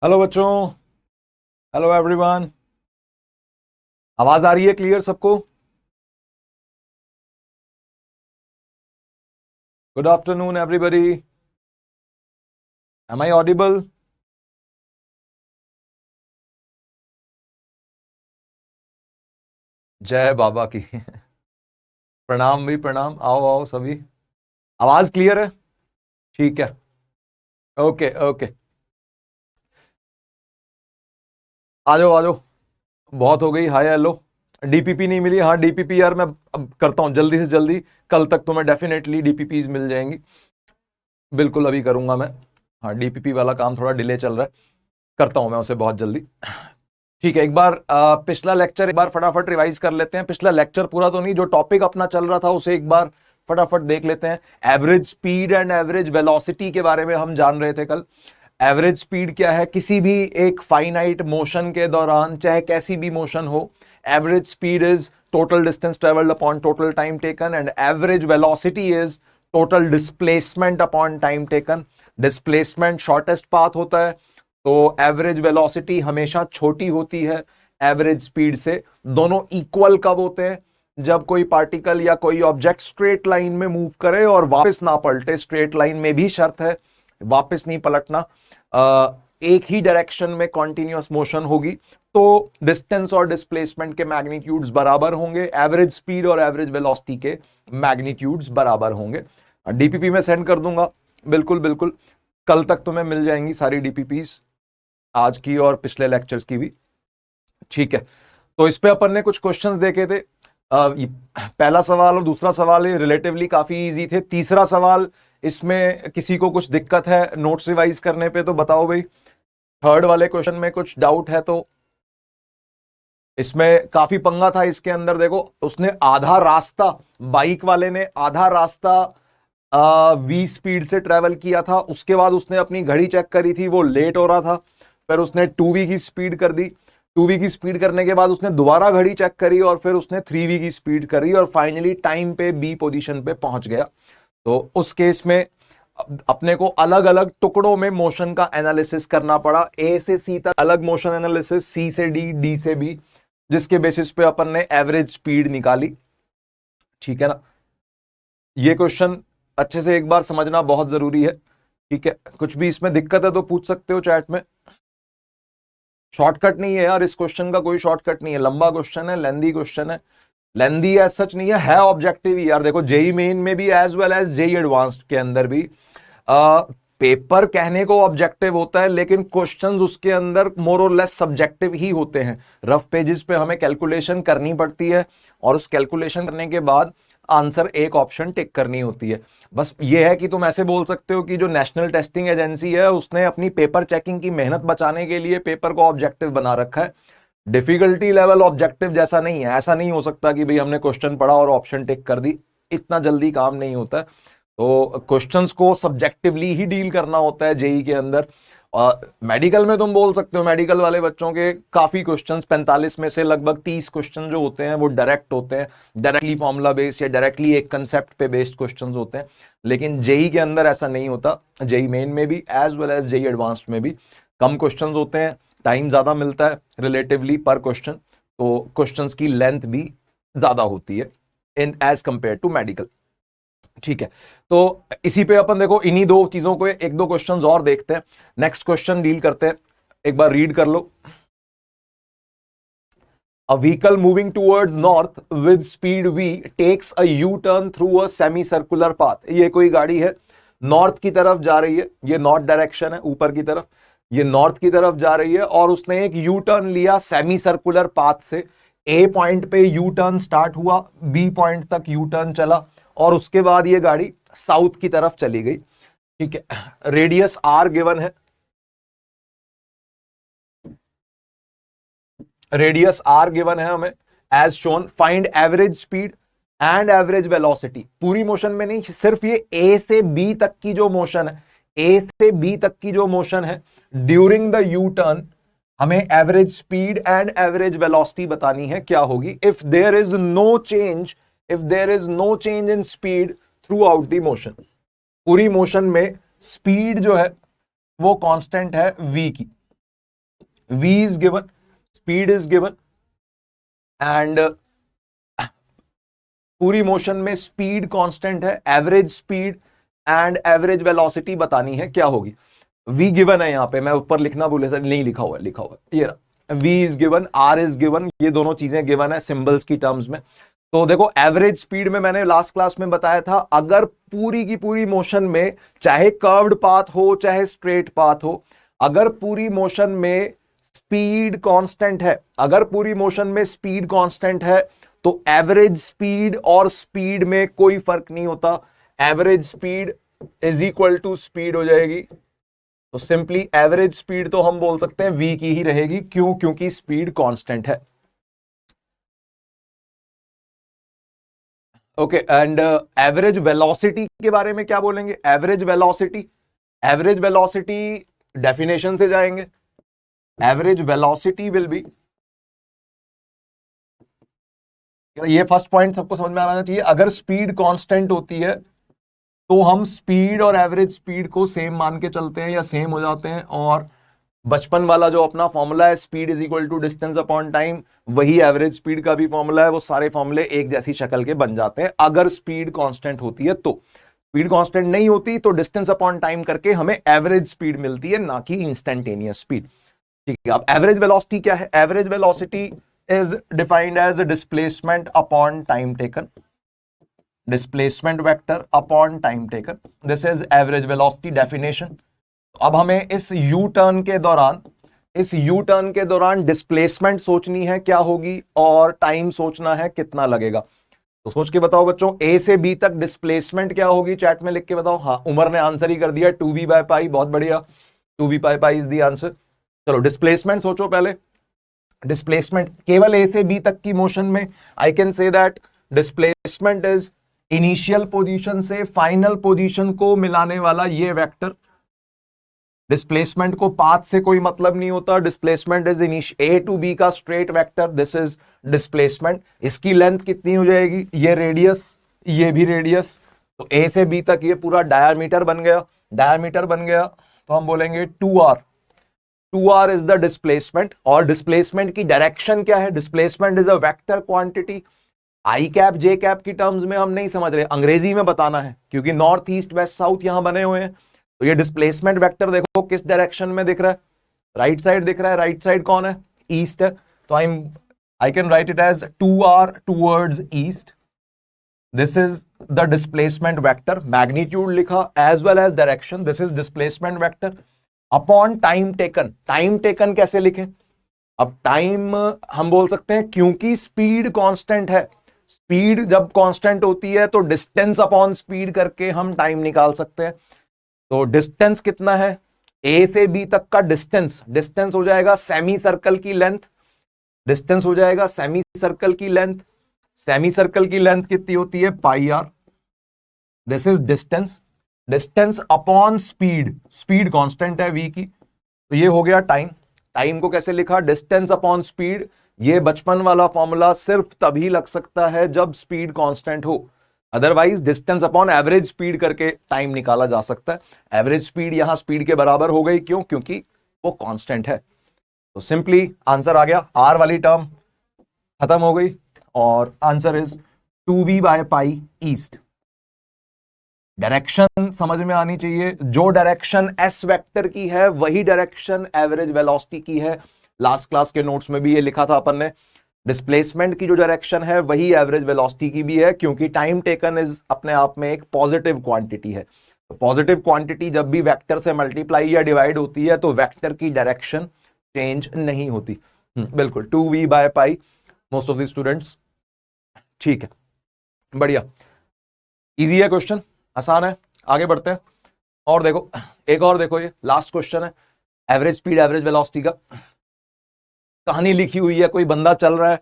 Hello बच्चों। Hello everyone. आवाज आ रही है क्लियर सबको? Good afternoon everybody. Am I audible? जय बाबा की। प्रणाम भी प्रणाम। आओ आओ सभी। आवाज क्लियर है? ठीक है। Okay okay. आ जाओ आ जाओ। बहुत हो गई हाय हेलो। डीपीपी नहीं मिली? हाँ डीपीपी यार मैं अब करता हूं जल्दी से जल्दी। कल तक तो मैं डेफिनेटली डीपीपीज मिल जाएंगी। बिल्कुल अभी करूंगा मैं। हाँ डीपीपी वाला काम थोड़ा डिले चल रहा है। करता हूं मैं उसे बहुत जल्दी। ठीक है एक बार पिछला लेक्चर एक बार फटाफट रिवाइज कर लेते हैं। पिछला लेक्चर पूरा तो नहीं, जो टॉपिक अपना चल रहा था उसे एक बार फटाफट देख लेते हैं। Average speed and average velocity के बारे में हम जान रहे थे कल। एवरेज स्पीड क्या है? किसी भी एक फाइनाइट मोशन के दौरान चाहे कैसी भी मोशन हो, average speed is total distance travelled upon total time taken and average velocity is total displacement upon time taken. Displacement shortest path होता है, तो एवरेज वेलोसिटी हमेशा छोटी होती है एवरेज स्पीड से। दोनों इक्वल कब होते हैं? जब कोई पार्टिकल या कोई ऑब्जेक्ट स्ट्रेट लाइन में मूव करे और वापस ना पलटे। स्ट्रेट लाइन में भी शर्त है, वापस नहीं पलटना। एक ही डायरेक्शन में कॉन्टिन्यूअस मोशन होगी तो डिस्टेंस और डिस्प्लेसमेंट के मैग्नीट्यूड्स बराबर होंगे, एवरेज स्पीड और एवरेज वेलोसिटी के मैग्नीट्यूड्स बराबर होंगे। डीपीपी में सेंड कर दूंगा। बिल्कुल बिल्कुल कल तक तुम्हें मिल जाएंगी सारी डीपीपीस, आज की और पिछले लेक्चर्स की भी। ठीक है, तो इस पे अपन ने कुछ क्वेश्चंस देखे थे। पहला सवाल और दूसरा सवाल रिलेटिवली काफी इजी थे। तीसरा सवाल, इसमें किसी को कुछ दिक्कत है नोट्स रिवाइज करने पे तो बताओ भाई। थर्ड वाले क्वेश्चन में कुछ डाउट है तो। इसमें काफी पंगा था इसके अंदर। देखो उसने आधा रास्ता, बाइक वाले ने आधा रास्ता वी स्पीड से ट्रेवल किया था, उसके बाद उसने अपनी घड़ी चेक करी थी, वो लेट हो रहा था, फिर उसने 2v की स्पीड कर दी। 2v की स्पीड करने के बाद उसने दोबारा घड़ी चेक करी और फिर उसने 3v की स्पीड करी और फाइनली टाइम पे बी पोजीशन पे पहुंच गया। तो उस केस में अपने को अलग अलग टुकड़ों में मोशन का एनालिसिस करना पड़ा। ए से सी तक अलग मोशन एनालिसिस, सी से डी, डी से बी, जिसके बेसिस पे अपन ने एवरेज स्पीड निकाली। ठीक है ना? ये क्वेश्चन अच्छे से एक बार समझना बहुत जरूरी है। ठीक है, कुछ भी इसमें दिक्कत है तो पूछ सकते हो चैट में। शॉर्टकट नहीं है यार, इस क्वेश्चन का कोई शॉर्टकट नहीं है। लंबा क्वेश्चन है, लेंदी क्वेश्चन है। लेंदी एज सच नहीं है ऑब्जेक्टिव ही यार। देखो जेई मेन में भी as well as JEE Advanced के अंदर भी पेपर कहने को ऑब्जेक्टिव होता है, लेकिन क्वेश्चंस उसके अंदर मोर और लेस सब्जेक्टिव ही होते हैं। रफ पेजेस पे हमें कैलकुलेशन करनी पड़ती है और उस कैलकुलेशन करने के बाद आंसर एक ऑप्शन टिक करनी होती है। बस ये है कि तुम ऐसे बोल सकते हो कि जो नेशनल टेस्टिंग एजेंसी है उसने अपनी पेपर चेकिंग की मेहनत बचाने के लिए पेपर को ऑब्जेक्टिव बना रखा है। डिफिकल्टी लेवल ऑब्जेक्टिव जैसा नहीं है। ऐसा नहीं हो सकता कि भाई हमने क्वेश्चन पढ़ा और ऑप्शन टिक कर दी, इतना जल्दी काम नहीं होता है। तो क्वेश्चंस को सब्जेक्टिवली ही डील करना होता है जेई के अंदर। मेडिकल में तुम बोल सकते हो मेडिकल वाले बच्चों के काफी क्वेश्चंस, 45 में से लगभग 30 क्वेश्चन जो होते हैं वो डायरेक्ट होते हैं, डायरेक्टली फॉर्मूला बेस्ड या डायरेक्टली एक कंसेप्ट पे बेस्ड क्वेश्चंस होते हैं। लेकिन जेई के अंदर ऐसा नहीं होता। जेई मेन में भी as well as JEE Advanced में भी कम क्वेश्चंस होते हैं, टाइम ज्यादा मिलता है रिलेटिवली पर क्वेश्चन, तो क्वेश्चंस की लेंथ भी ज्यादा होती है इन एज कंपेयर टू मेडिकल। ठीक है, तो इसी पे अपन देखो इन्हीं दो चीजों को एक दो क्वेश्चंस और देखते हैं। नेक्स्ट क्वेश्चन डील करते हैं, एक बार रीड कर लो। A vehicle moving towards north with speed v takes a U-turn through a semi-circular path। ये कोई गाड़ी है, नॉर्थ की तरफ जा रही है, ये नॉर्थ डायरेक्शन है ऊपर की तरफ, ये नॉर्थ की तरफ जा रही है और उसने एक यू टर्न लिया सेमी सर्कुलर पाथ से। ए पॉइंट पे यू टर्न स्टार्ट हुआ, बी पॉइंट तक यू टर्न चला और उसके बाद ये गाड़ी साउथ की तरफ चली गई। ठीक है, रेडियस आर गिवन है, रेडियस आर गिवन है हमें as shown. Find average speed and average velocity. पूरी मोशन में नहीं, सिर्फ ये ए से बी तक की जो मोशन है, ए से बी तक की जो मोशन है ड्यूरिंग द यू टर्न, हमें average speed and average velocity बतानी है क्या होगी। If there is no change, if there is no change in speed throughout the motion, पूरी मोशन में स्पीड जो है वो कांस्टेंट है v की। v is given, speed is given, and पूरी मोशन में स्पीड कांस्टेंट है, average speed and average velocity बतानी है क्या होगी। v गिवन है, यहां पे मैं ऊपर लिखना भूले सर, नहीं लिखा हुआ है, लिखा हुआ है ये रहा, v is given, r is given, ये दोनों चीजें गिवन है सिंबल्स की टर्म्स में। तो देखो एवरेज स्पीड में मैंने लास्ट क्लास में बताया था, अगर पूरी की पूरी मोशन में चाहे कर्व्ड पाथ हो चाहे स्ट्रेट पाथ हो, अगर पूरी मोशन में स्पीड कांस्टेंट है, अगर पूरी मोशन में स्पीड कांस्टेंट है तो एवरेज स्पीड और स्पीड में कोई फर्क नहीं होता, average speed is equal to speed हो जाएगी। तो सिंपली एवरेज स्पीड तो हम बोल सकते हैं v की ही रहेगी, क्यों? क्योंकि स्पीड कांस्टेंट है। ओके, एंड एवरेज वेलोसिटी के बारे में क्या बोलेंगे? Average velocity, average velocity definition से जाएंगे। एवरेज वेलोसिटी विल बी, ये फर्स्ट पॉइंट सबको समझ में आना चाहिए, अगर स्पीड कांस्टेंट होती है तो हम स्पीड और एवरेज स्पीड को सेम मान के चलते हैं या सेम हो जाते हैं, और बचपन वाला जो अपना फॉर्मूला है speed is equal to distance upon time, वही एवरेज स्पीड का भी फॉर्मूला है, वो सारे फॉर्मूले एक जैसी शक्ल के बन जाते हैं अगर स्पीड कांस्टेंट होती है। तो स्पीड कांस्टेंट नहीं होती तो डिस्टेंस अपॉन टाइम करके हमें एवरेज स्पीड मिलती है, ना कि इंस्टेंटेनियस स्पीड। ठीक है, अब एवरेज वेलोसिटी क्या है? Average velocity is defined as displacement upon time taken, displacement vector upon time taken, this is average velocity definition. अब हमें इस यू टर्न के दौरान, इस यू टर्न के दौरान डिस्प्लेसमेंट सोचनी है क्या होगी और टाइम सोचना है कितना लगेगा। तो सोच के बताओ बच्चों, ए से बी तक डिस्प्लेसमेंट क्या होगी, चैट में लिख के बताओ। हाँ, उमर ने आंसर ही कर दिया, 2v/π, बहुत बढ़िया, 2v/π इज द आंसर। चलो डिस्प्लेसमेंट सोचो पहले। डिस्प्लेसमेंट केवल ए से बी तक की मोशन में I can say that displacement is initial position से फाइनल पोजीशन को मिलाने वाला ये वेक्टर। डिस्प्लेसमेंट को पाथ से कोई मतलब नहीं होता, displacement is A to B का straight vector, this is displacement. इसकी लेंथ कितनी हो जाएगी? ये रेडियस, ये भी रेडियस, तो ए से बी तक ये पूरा डायमीटर बन गया, डायमीटर बन गया, तो हम बोलेंगे 2r, 2r is the displacement. और डिस्प्लेसमेंट की डायरेक्शन क्या है? Displacement is a vector quantity. I cap J cap की टर्म्स में हम नहीं समझ रहे, अंग्रेजी में बताना है, क्योंकि नॉर्थ ईस्ट वेस्ट साउथ यहां बने हुए हैं। तो ये डिस्प्लेसमेंट वेक्टर देखो किस डायरेक्शन में दिख रहा है, राइट साइड दिख रहा है, राइट साइड कौन है? ईस्ट है, तो I can write it as 2r towards east, this is the displacement vector, magnitude लिखा as well as direction, this is displacement vector upon time taken. Time taken कैसे लिखें? अब टाइम हम बोल सकते हैं, क्योंकि स्पीड कांस्टेंट है, स्पीड जब कांस्टेंट होती है तो डिस्टेंस अपॉन स्पीड करके हम टाइम निकाल सकते हैं। तो डिस्टेंस कितना है? ए से बी तक का डिस्टेंस, डिस्टेंस हो जाएगा सेमी सर्कल की लेंथ, डिस्टेंस हो जाएगा सेमी सर्कल की लेंथ, सेमी सर्कल की लेंथ कितनी होती है? πr, this is distance, distance upon speed, speed constant है v की, तो ये हो गया टाइम। टाइम को कैसे लिखा? Distance upon speed. ये बचपन वाला फॉर्मूला सिर्फ तभी लग सकता है जब स्पीड कांस्टेंट हो, otherwise distance upon average speed करके टाइम निकाला जा सकता है। एवरेज स्पीड यहां स्पीड के बराबर हो गई, क्यों? क्योंकि वो कांस्टेंट है। तो सिंपली आंसर आ गया, आर वाली टर्म खत्म हो गई और answer is 2v/π east. Direction समझ में आनी चाहिए, जो डायरेक्शन एस वेक्टर की है वही डायरेक्शन एवरेज वेलोसिटी की है। लास्ट क्लास के नोट्स में भी ये लिखा था अपन ने, डिस्प्लेसमेंट की जो डायरेक्शन है वही एवरेज वेलोसिटी की भी है, क्योंकि टाइम टेकन इज अपने आप में एक पॉजिटिव क्वांटिटी है। तो पॉजिटिव क्वांटिटी जब भी वेक्टर से मल्टीप्लाई या डिवाइड होती है तो वेक्टर की डायरेक्शन चेंज नहीं होती। बिल्कुल 2v/π most of the students. ठीक है, बढ़िया, इजी है क्वेश्चन, आसान है, आगे बढ़ते हैं। और देखो, एक और देखो, ये लास्ट क्वेश्चन है एवरेज स्पीड एवरेज वेलोसिटी का। कहानी लिखी हुई है, कोई बंदा चल रहा है,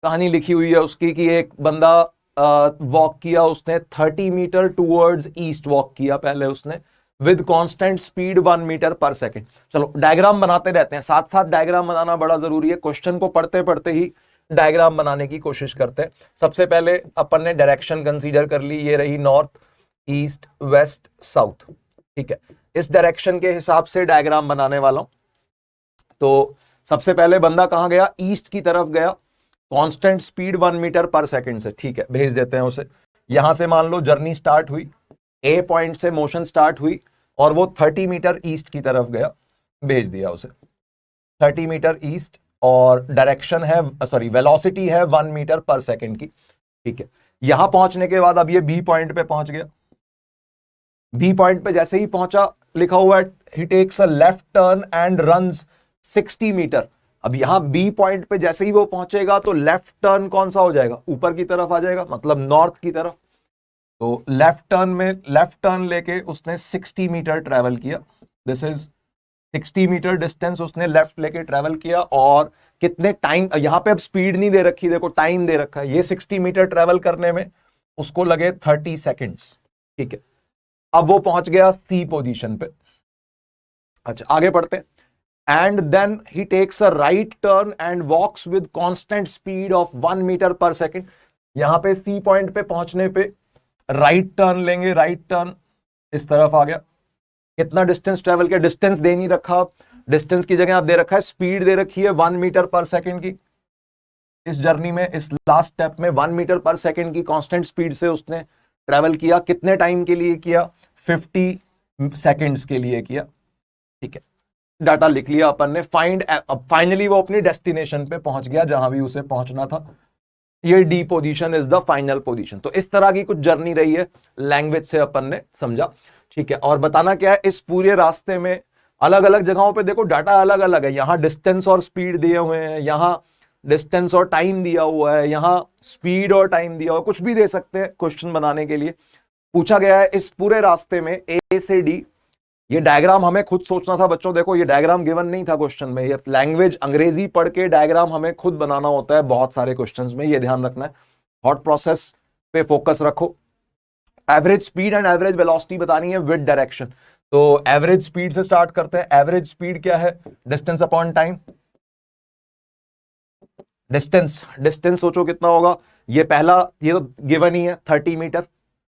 कहानी लिखी हुई है उसकी कि एक बंदा वॉक किया, उसने 30 मीटर टूवर्ड्स ईस्ट वॉक किया पहले उसने, with constant speed 1 metre per second. चलो डायग्राम बनाते रहते हैं, साथ साथ डायग्राम बनाना बड़ा जरूरी है, क्वेश्चन को पढ़ते पढ़ते ही डायग्राम बनाने की कोशिश करते हैं। सबसे पहले अपन ने डायरेक्शन कंसीडर कर ली, ये रही नॉर्थ ईस्ट वेस्ट साउथ, ठीक है। इस डायरेक्शन के हिसाब से डायग्राम बनाने वाला हूं। तो सबसे पहले बंदा कहां गया, ईस्ट की तरफ गया, constant speed 1 metre per second से, ठीक है भेज देते हैं उसे। यहां से मान लो जर्नी स्टार्ट हुई, ए पॉइंट से मोशन स्टार्ट हुई और वो 30 मीटर ईस्ट की तरफ गया, भेज दिया उसे 30 मीटर ईस्ट, और डायरेक्शन है सॉरी वेलोसिटी है 1 मीटर पर सेकंड की, ठीक है। यहां पहुंचने के बाद अब ये बी पॉइंट पे पहुंच गया, बी पॉइंट पे जैसे ही पहुंचा लिखा हुआ है he takes a left turn and runs 60 metre. अब यहां बी पॉइंट पे जैसे ही वो पहुंचेगा तो लेफ्ट टर्न कौन सा हो जाएगा, ऊपर की तरफ आ जाएगा, मतलब नॉर्थ की तरफ। तो लेफ्ट टर्न लेके उसने 60 मीटर ट्रेवल किया, दिस इज 60 मीटर डिस्टेंस उसने लेफ्ट लेके ट्रेवल किया। और कितने टाइम, यहां पे अब स्पीड नहीं दे रखी, देखो टाइम दे रखा है, ये 60 मीटर ट्रेवल करने में उसको लगे 30 सेकेंड्स, ठीक है। अब वो पहुंच गया सी पोजीशन पे। अच्छा आगे पढ़ते हैं। And then he takes a right turn and walks with constant speed of 1 metre per second. यहां पे सी पॉइंट पे पहुंचने पे राइट टर्न लेंगे, राइट टर्न इस तरफ आ गया, कितना डिस्टेंस ट्रेवल किया, डिस्टेंस दे नहीं रखा, डिस्टेंस की जगह आप दे रखा है स्पीड दे रखी है 1 मीटर पर सेकेंड की। इस जर्नी में इस लास्ट स्टेप में 1 मीटर पर सेकेंड की कांस्टेंट स्पीड से उसने ट्रेवल किया, कितने टाइम के लिए किया, 50 सेकेंड्स के लिए किया, ठीक है। डाटा लिख लिया अपन ने, फाइनली वो अपनी डेस्टिनेशन पे पहुंच गया जहां भी उसे पहुंचना था। ये D position is the final position. तो इस तरह की कुछ जर्नी रही है, लैंग्वेज से अपन ने समझा, ठीक है। और बताना क्या है, इस पूरे रास्ते में अलग अलग जगहों पे देखो डाटा अलग अलग है, यहां डिस्टेंस और स्पीड दिए हुए हैं, यहां डिस्टेंस और टाइम दिया हुआ है, यहां स्पीड और टाइम दिया हुआ है, कुछ भी दे सकते हैं क्वेश्चन बनाने के लिए। पूछा गया है इस पूरे रास्ते में ए से डी, ये डायग्राम हमें खुद सोचना था बच्चों, देखो ये डायग्राम गिवन नहीं था क्वेश्चन में, ये लैंग्वेज अंग्रेजी पढ़ के डायग्राम हमें खुद बनाना होता है बहुत सारे क्वेश्चंस में, ये ध्यान रखना है। थॉट प्रोसेस पे फोकस रखो। Average speed and average velocity बतानी है विद डायरेक्शन। तो एवरेज स्पीड से स्टार्ट करते हैं। एवरेज स्पीड क्या है, डिस्टेंस अपॉन टाइम। डिस्टेंस सोचो कितना होगा, ये पहला ये तो गिवन ही है 30 मीटर,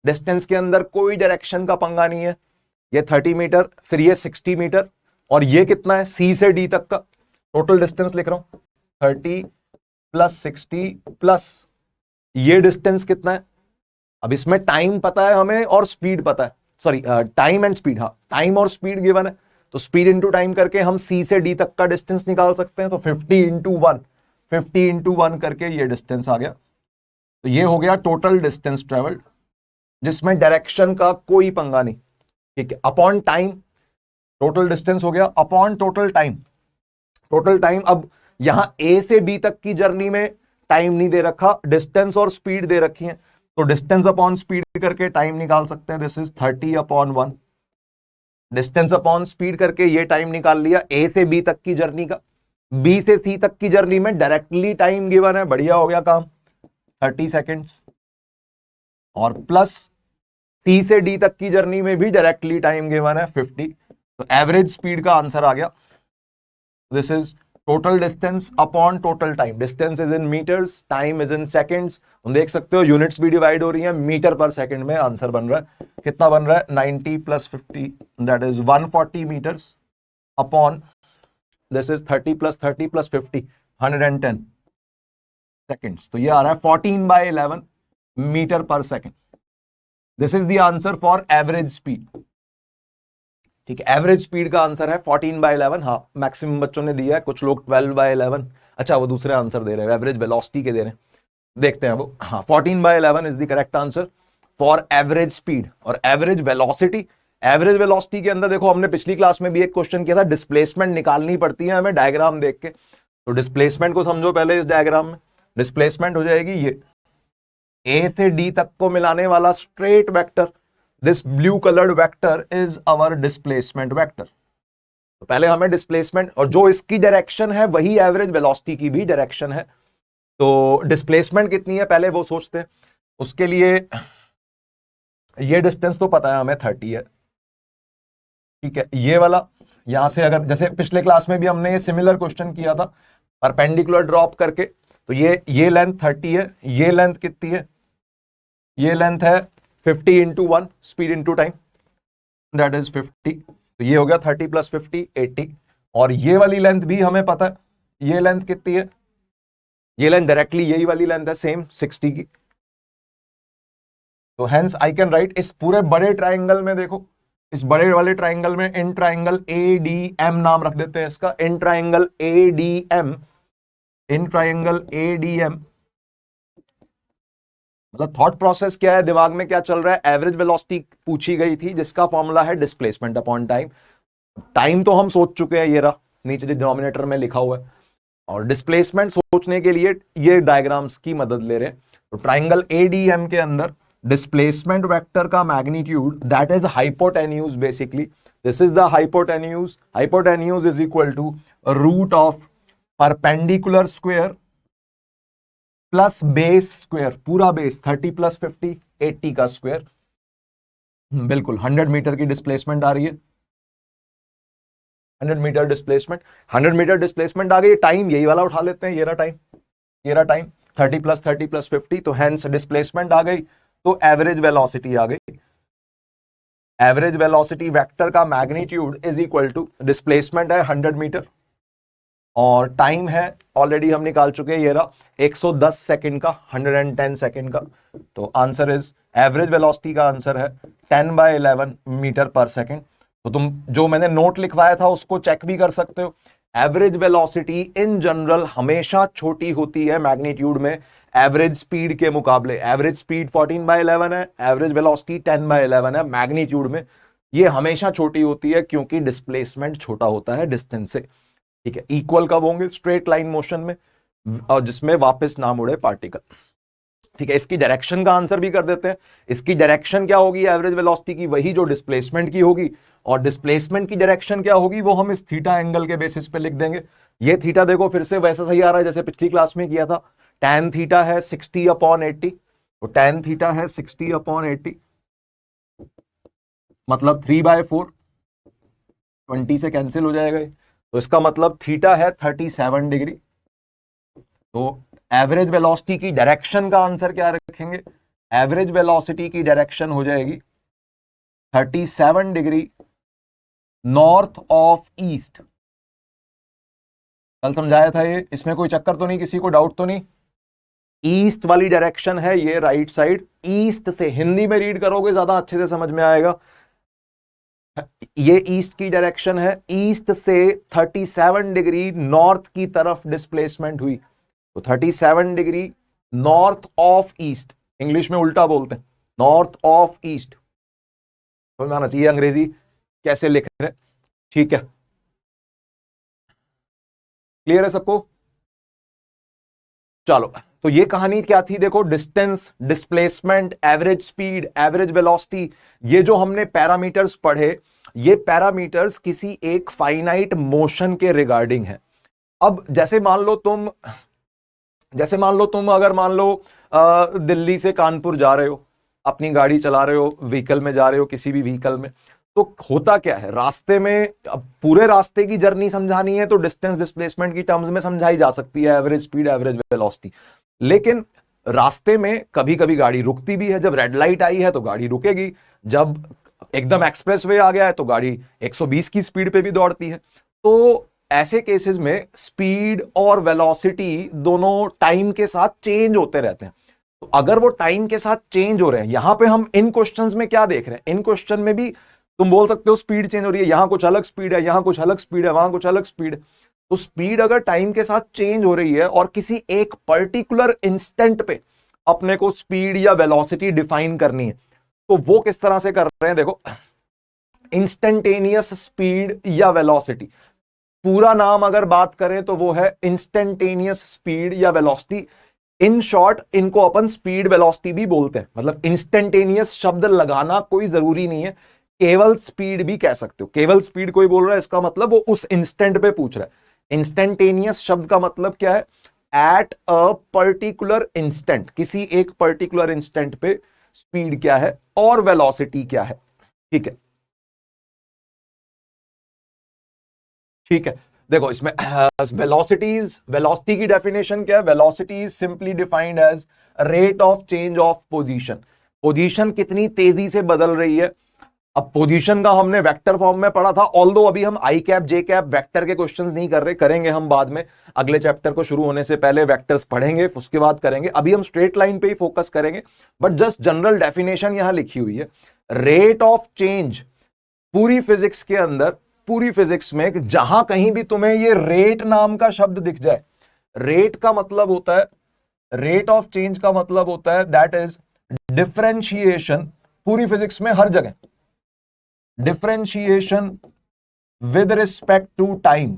डिस्टेंस के अंदर कोई डायरेक्शन का पंगा नहीं है, ये 30 मीटर, फिर ये 60 मीटर, और ये कितना है सी से डी तक का टोटल डिस्टेंस लिख रहा हूं, 30 प्लस 60 प्लस ये डिस्टेंस कितना है। अब इसमें टाइम पता है हमें और स्पीड पता है, सॉरी टाइम एंड स्पीड, हाँ टाइम और स्पीड गिवन है, तो स्पीड इंटू टाइम करके हम सी से डी तक का डिस्टेंस निकाल सकते हैं। तो 50 इंटू 1 करके ये डिस्टेंस आ गया। तो ये हो गया टोटल डिस्टेंस ट्रेवल्ड, जिसमें डायरेक्शन का कोई पंगा नहीं, ठीक है। अपॉन टाइम, टोटल डिस्टेंस हो गया upon total time. Total time, अब यहां ए से बी तक की जर्नी में टाइम नहीं दे रखा, डिस्टेंस और स्पीड दे रखी है, तो डिस्टेंस अपॉन स्पीड करके टाइम निकाल सकते हैं, this is 30 upon 1। Distance upon speed करके ये टाइम निकाल लिया ए से बी तक की जर्नी का। बी से सी तक की जर्नी में डायरेक्टली टाइम गिवन है, बढ़िया हो गया काम, 30 सेकेंड्स। और प्लस सी से डी तक की जर्नी में भी डायरेक्टली टाइम गिवन है 50। तो एवरेज स्पीड का आंसर आ गया, this is total distance upon total time. Distance is in metres, time is in seconds, तुम देख सकते हो यूनिट्स भी डिवाइड हो रही है, मीटर पर सेकेंड में आंसर बन रहा है। कितना बन रहा है, 90 plus 50 that is 140 metres upon this is 30 plus 50 110 seconds. तो ये आ रहा है 14/11 metre per second. This is the answer for average speed, ठीक है। एवरेज स्पीड का आंसर है 14/11। हाँ मैक्सिमम बच्चों ने दिया है, कुछ लोग 12/11, अच्छा वो दूसरे आंसर दे रहे हैं, एवरेज वेलोसिटी के दे रहे हैं, देखते हैं वो। हाँ 14/11 is the correct answer for average speed. और एवरेज वेलोसिटी, एवरेज वेलोसिटी के अंदर देखो हमने पिछली क्लास में भी एक क्वेश्चन किया था, डिस्प्लेसमेंट निकालनी पड़ती है हमें डायग्राम देख के। तो डिस्प्लेसमेंट को समझो पहले, इस डायग्राम में डिस्प्लेसमेंट हो जाएगी ये ए से डी तक को मिलाने वाला straight vector, this blue coloured vector is our displacement vector. तो पहले हमें डिस्प्लेसमेंट, और जो इसकी डायरेक्शन है वही एवरेज वेलोसिटी की भी डायरेक्शन है, तो डिस्प्लेसमेंट कितनी है पहले वो सोचते हैं। उसके लिए ये डिस्टेंस तो पता है हमें 30 है, ठीक है। ये वाला यहां से अगर जैसे पिछले क्लास में भी हमने ये सिमिलर क्वेश्चन किया था परपेंडिकुलर ड्रॉप करके, तो ये लेंथ 30 है, ये लेंथ कितनी है, ये लेंथ है 50 into 1 speed into time that is 50। तो ये हो गया 30 प्लस 50 80। और ये वाली लेंथ भी हमें पता है, ये लेंथ कितनी है, ये लेंथ डायरेक्टली यही वाली लेंथ है सेम 60 की। तो हेंस आई कैन राइट इस पूरे बड़े ट्राइंगल में, देखो इस बड़े वाले ट्राइंगल में इन ट्राइंगल ADM नाम रख देते हैं इसका, in triangle ADM, in triangle ADM मतलब थॉट प्रोसेस क्या है, दिमाग में क्या चल रहा है, एवरेज वेलोसिटी पूछी गई थी जिसका फॉर्मूला है डिस्प्लेसमेंट अपॉन टाइम। टाइम तो हम सोच चुके हैं, ये रहा नीचे डिनोमिनेटर में लिखा हुआ है, और डिस्प्लेसमेंट सोचने के लिए ये डायग्राम्स की मदद ले रहे हैं। तो ट्राइंगल ADM के अंदर डिस्प्लेसमेंट वेक्टर का magnitude that is hypotenuse, basically this is the hypotenuse, hypotenuse is equal to root of perpendicular square plus base square, पूरा बेस 30 प्लस 50 80 का स्क्वायर। बिल्कुल 100 मीटर की डिस्प्लेसमेंट आ रही है, 100 मीटर डिस्प्लेसमेंट, 100 मीटर डिस्प्लेसमेंट आ गई। Time यही वाला उठा लेते हैं, ये रहा टाइम, ये रहा टाइम 30 प्लस 50, तो हेंस डिस्प्लेसमेंट आ गई, तो एवरेज वेलोसिटी आ गई। एवरेज वेलोसिटी वेक्टर का magnitude is equal to displacement है 100 मीटर और टाइम है ऑलरेडी हम निकाल चुके हैं, ये रहा 110 सेकंड का, 110 सेकंड का। तो आंसर इज, एवरेज वेलोसिटी का आंसर है 10/11 मीटर पर सेकंड। तो तुम जो मैंने नोट लिखवाया था उसको चेक भी कर सकते हो। एवरेज वेलोसिटी इन जनरल हमेशा छोटी होती है मैग्नीट्यूड में एवरेज स्पीड के मुकाबले। एवरेज स्पीड 14/11 है, एवरेज वेलोसिटी 10/11 है मैग्नीट्यूड में। ये हमेशा छोटी होती है क्योंकि डिस्प्लेसमेंट छोटा होता है डिस्टेंस से, ठीक है। इक्वल कब होंगे, स्ट्रेट लाइन मोशन में, और जिसमें वापस ना मुड़े पार्टिकल, ठीक है। इसकी डायरेक्शन का आंसर भी कर देते हैं। इसकी डायरेक्शन क्या होगी एवरेज वेलोसिटी की, वही जो डिस्प्लेसमेंट की होगी, और डिस्प्लेसमेंट की डायरेक्शन क्या होगी वो हम इस थीटा एंगल के बेसिस पे लिख देंगे। ये थीटा देखो फिर से वैसा सही आ रहा है जैसे पिछली क्लास में किया था। tan थीटा है 60/80, तो tan थीटा है 60/80 मतलब 3/4, 20 से कैंसिल हो जाएगा, तो इसका मतलब थीटा है 37 डिग्री। तो एवरेज वेलोसिटी की डायरेक्शन का आंसर क्या रखेंगे, एवरेज वेलोसिटी की डायरेक्शन हो जाएगी 37 डिग्री नॉर्थ ऑफ ईस्ट। कल समझाया था ये, इसमें कोई चक्कर तो नहीं, किसी को डाउट तो नहीं। ईस्ट वाली डायरेक्शन है ये, राइट साइड, ईस्ट से, हिंदी में रीड करोगे ज्यादा अच्छे से समझ में आएगा। ये ईस्ट की डायरेक्शन है, ईस्ट से 37 डिग्री नॉर्थ की तरफ डिस्प्लेसमेंट हुई, तो 37 degree north of east, English में उल्टा बोलते हैं, नॉर्थ ऑफ ईस्ट। समझ में आना चाहिए अंग्रेजी कैसे लिख रहे हैं, ठीक है। क्लियर है सबको, चलो। तो ये कहानी क्या थी, देखो distance, displacement, average speed, average velocity, ये जो हमने पैरामीटर्स पढ़े, ये पैरामीटर्स किसी एक फाइनाइट मोशन के रिगार्डिंग है। अब जैसे मान लो तुम अगर मान लो दिल्ली से कानपुर जा रहे हो, अपनी गाड़ी चला रहे हो, व्हीकल में जा रहे हो, किसी भी व्हीकल में, तो होता क्या है रास्ते में, अब पूरे रास्ते की जर्नी समझानी है तो डिस्टेंस डिस्प्लेसमेंट की टर्म्स में समझाई जा सकती है, एवरेज स्पीड, एवरेज वेलोसिटी। लेकिन रास्ते में कभी कभी गाड़ी रुकती भी है, जब रेड लाइट आई है तो गाड़ी रुकेगी, जब एकदम एक्सप्रेसवे आ गया है तो गाड़ी 120 की स्पीड पे भी दौड़ती है। तो ऐसे केसेस में स्पीड और वेलोसिटी दोनों टाइम के साथ चेंज होते रहते हैं। तो अगर वो टाइम के साथ चेंज हो रहे हैं, यहां पे हम इन क्वेश्चंस में क्या देख रहे हैं, इन क्वेश्चन में भी तुम बोल सकते हो स्पीड चेंज हो रही है, यहां कुछ अलग स्पीड है, यहां कुछ अलग स्पीड है, वहां कुछ अलग स्पीड है। तो स्पीड अगर टाइम के साथ चेंज हो रही है और किसी एक पर्टिकुलर इंस्टेंट पे अपने को स्पीड या वेलोसिटी डिफाइन करनी है, तो वो किस तरह से कर रहे हैं, देखो इंस्टेंटेनियस स्पीड या वेलोसिटी, पूरा नाम अगर बात करें तो वो है इंस्टेंटेनियस स्पीड या वेलोसिटी। इन शॉर्ट इनको अपन स्पीड वेलोसिटी भी बोलते हैं, मतलब इंस्टेंटेनियस शब्द लगाना कोई जरूरी नहीं है, केवल स्पीड भी कह सकते हो। केवल स्पीड कोई बोल रहा है इसका मतलब वो उस इंस्टेंट पे पूछ रहा है। इंस्टेंटेनियस शब्द का मतलब क्या है, एट अ पर्टिकुलर इंस्टेंट, किसी एक पर्टिकुलर इंस्टेंट पे स्पीड क्या है और वेलोसिटी क्या है, ठीक है। ठीक है, देखो इसमें वेलोसिटी की डेफिनेशन क्या है, velocity is simply defined as rate of change of position. Position कितनी तेजी से बदल रही है, अब पोजीशन का हमने वेक्टर फॉर्म में पढ़ा था, ऑल्दो अभी हम आई कैप जे कैप वेक्टर के क्वेश्चंस नहीं कर रहे, करेंगे हम बाद में, अगले चैप्टर को शुरू होने से पहले वेक्टर्स पढ़ेंगे, उसके बाद करेंगे, अभी हम स्ट्रेट लाइन पे ही फोकस करेंगे। बट जस्ट जनरल डेफिनेशन यहां लिखी हुई है, रेट ऑफ चेंज पूरी फिजिक्स के अंदर, पूरी फिजिक्स में जहां कहीं भी तुम्हें ये रेट नाम का शब्द दिख जाए, रेट का मतलब होता है, रेट ऑफ चेंज का मतलब होता है दैट इज डिफरेंशिएशन, पूरी फिजिक्स में हर जगह differentiation with respect to time.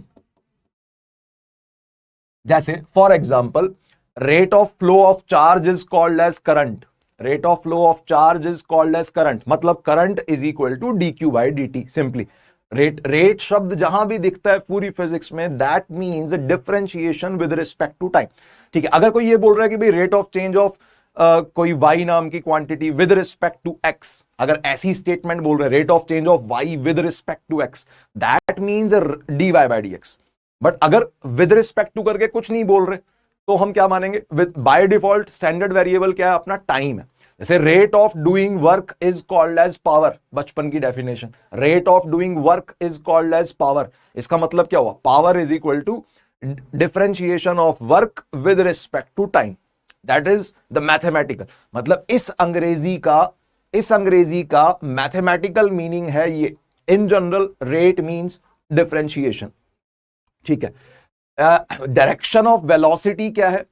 जैसे for example rate of flow of charge is called as current, rate of flow of charge is called as current, मतलब current is equal to D Q by D T. Simply rate शब्द जहां भी दिखता है पूरी physics में, that means differentiation with respect to time. ठीक है, अगर कोई ये बोल रहा है कि भाई रेट ऑफ चेंज ऑफ कोई y नाम की quantity with respect to x, अगर ऐसी स्टेटमेंट बोल रहे हैं rate of change of y with respect to x, that means dy by dx। But अगर विद रिस्पेक्ट टू करके कुछ नहीं बोल रहे तो हम क्या मानेंगे, with by default standard variable क्या है अपना, टाइम है। जैसे rate of doing work is called as power, बचपन की definition, rate of doing work is called as power. इसका मतलब क्या हुआ, power is equal to differentiation of work with respect to time, that is the mathematical, मतलब इस अंग्रेजी का मैथमेटिकल मीनिंग है ये। In general rate means differentiation. ठीक है, डायरेक्शन ऑफ वेलोसिटी क्या है,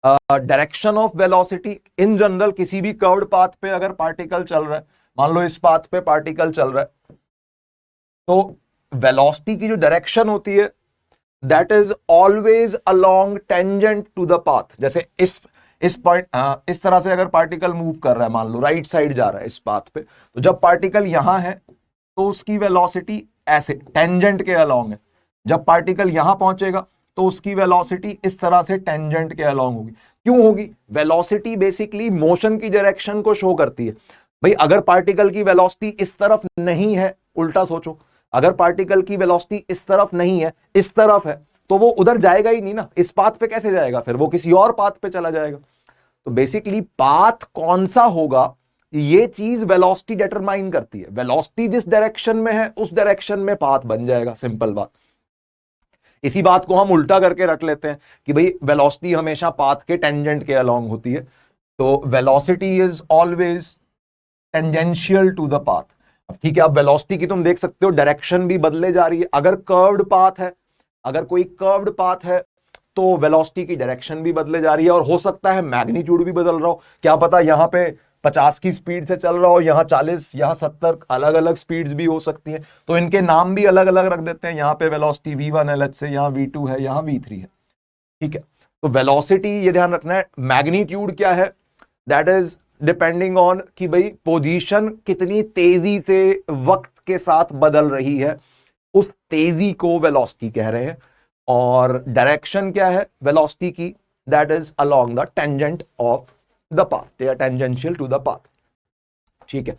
direction of velocity in general किसी भी कर्व्ड पाथ पे अगर पार्टिकल चल रहा है, मान लो इस पाथ पे पार्टिकल चल रहा है, तो वेलोसिटी की जो डायरेक्शन होती है that is always along tangent to the path. जैसे इस पॉइंट इस तरह से अगर पार्टिकल मूव कर रहा है, मान लो राइट साइड जा रहा है इस पाथ पे, तो जब पार्टिकल यहां है तो उसकी वेलोसिटी ऐसे टेंजेंट के अलोंग है, जब पार्टिकल यहां पहुंचेगा तो उसकी वेलोसिटी इस तरह से टेंजेंट के अलोंग होगी। क्यों होगी, वेलोसिटी बेसिकली मोशन की डायरेक्शन को शो करती है। भाई अगर पार्टिकल की वेलोसिटी इस तरफ नहीं है, उल्टा सोचो, अगर पार्टिकल की वेलोसिटी इस तरफ नहीं है, इस तरफ है, तो वो उधर जाएगा ही नहीं ना, इस पाथ पे कैसे जाएगा, फिर वो किसी और पाथ पे चला जाएगा। तो बेसिकली पाथ कौन सा होगा ये चीज वेलोसिटी डिटरमाइन करती है, वेलोसिटी जिस डायरेक्शन में है उस डायरेक्शन में पाथ बन जाएगा, सिंपल बात। इसी बात को हम उल्टा करके रख लेते हैं कि भाई वेलोसिटी हमेशा पाथ के टेंजेंट के अलोंग होती है, तो velocity is always tangential to the path. अब ठीक है, अब वेलोसिटी की तुम देख सकते हो डायरेक्शन भी बदले जा रही है, अगर कर्व्ड पाथ है, अगर कोई कर्व्ड पाथ है तो वेलोसिटी की डायरेक्शन भी बदले जा रही है, और हो सकता है मैग्नीट्यूड भी बदल रहा हो, क्या पता यहां पे 50 की स्पीड से चल रहा हो, यहां 40, यहां 70, अलग अलग स्पीड्स भी हो सकती हैं, तो इनके नाम भी अलग अलग रख देते हैं। यहां पे वेलोसिटी v1 है, लेट्स से यहां v2 है, यहां v3 है। ठीक है, तो वेलोसिटी ये ध्यान रखना है, मैग्नीट्यूड क्या है, दैट इज डिपेंडिंग ऑन कि भाई पोजीशन कितनी तेजी से वक्त के साथ बदल रही है, उस तेजी को वेलोसिटी कह रहे हैं। और डायरेक्शन क्या है वेलोसिटी की, that is along the tangent of the path, they are tangential to the path. ठीक है,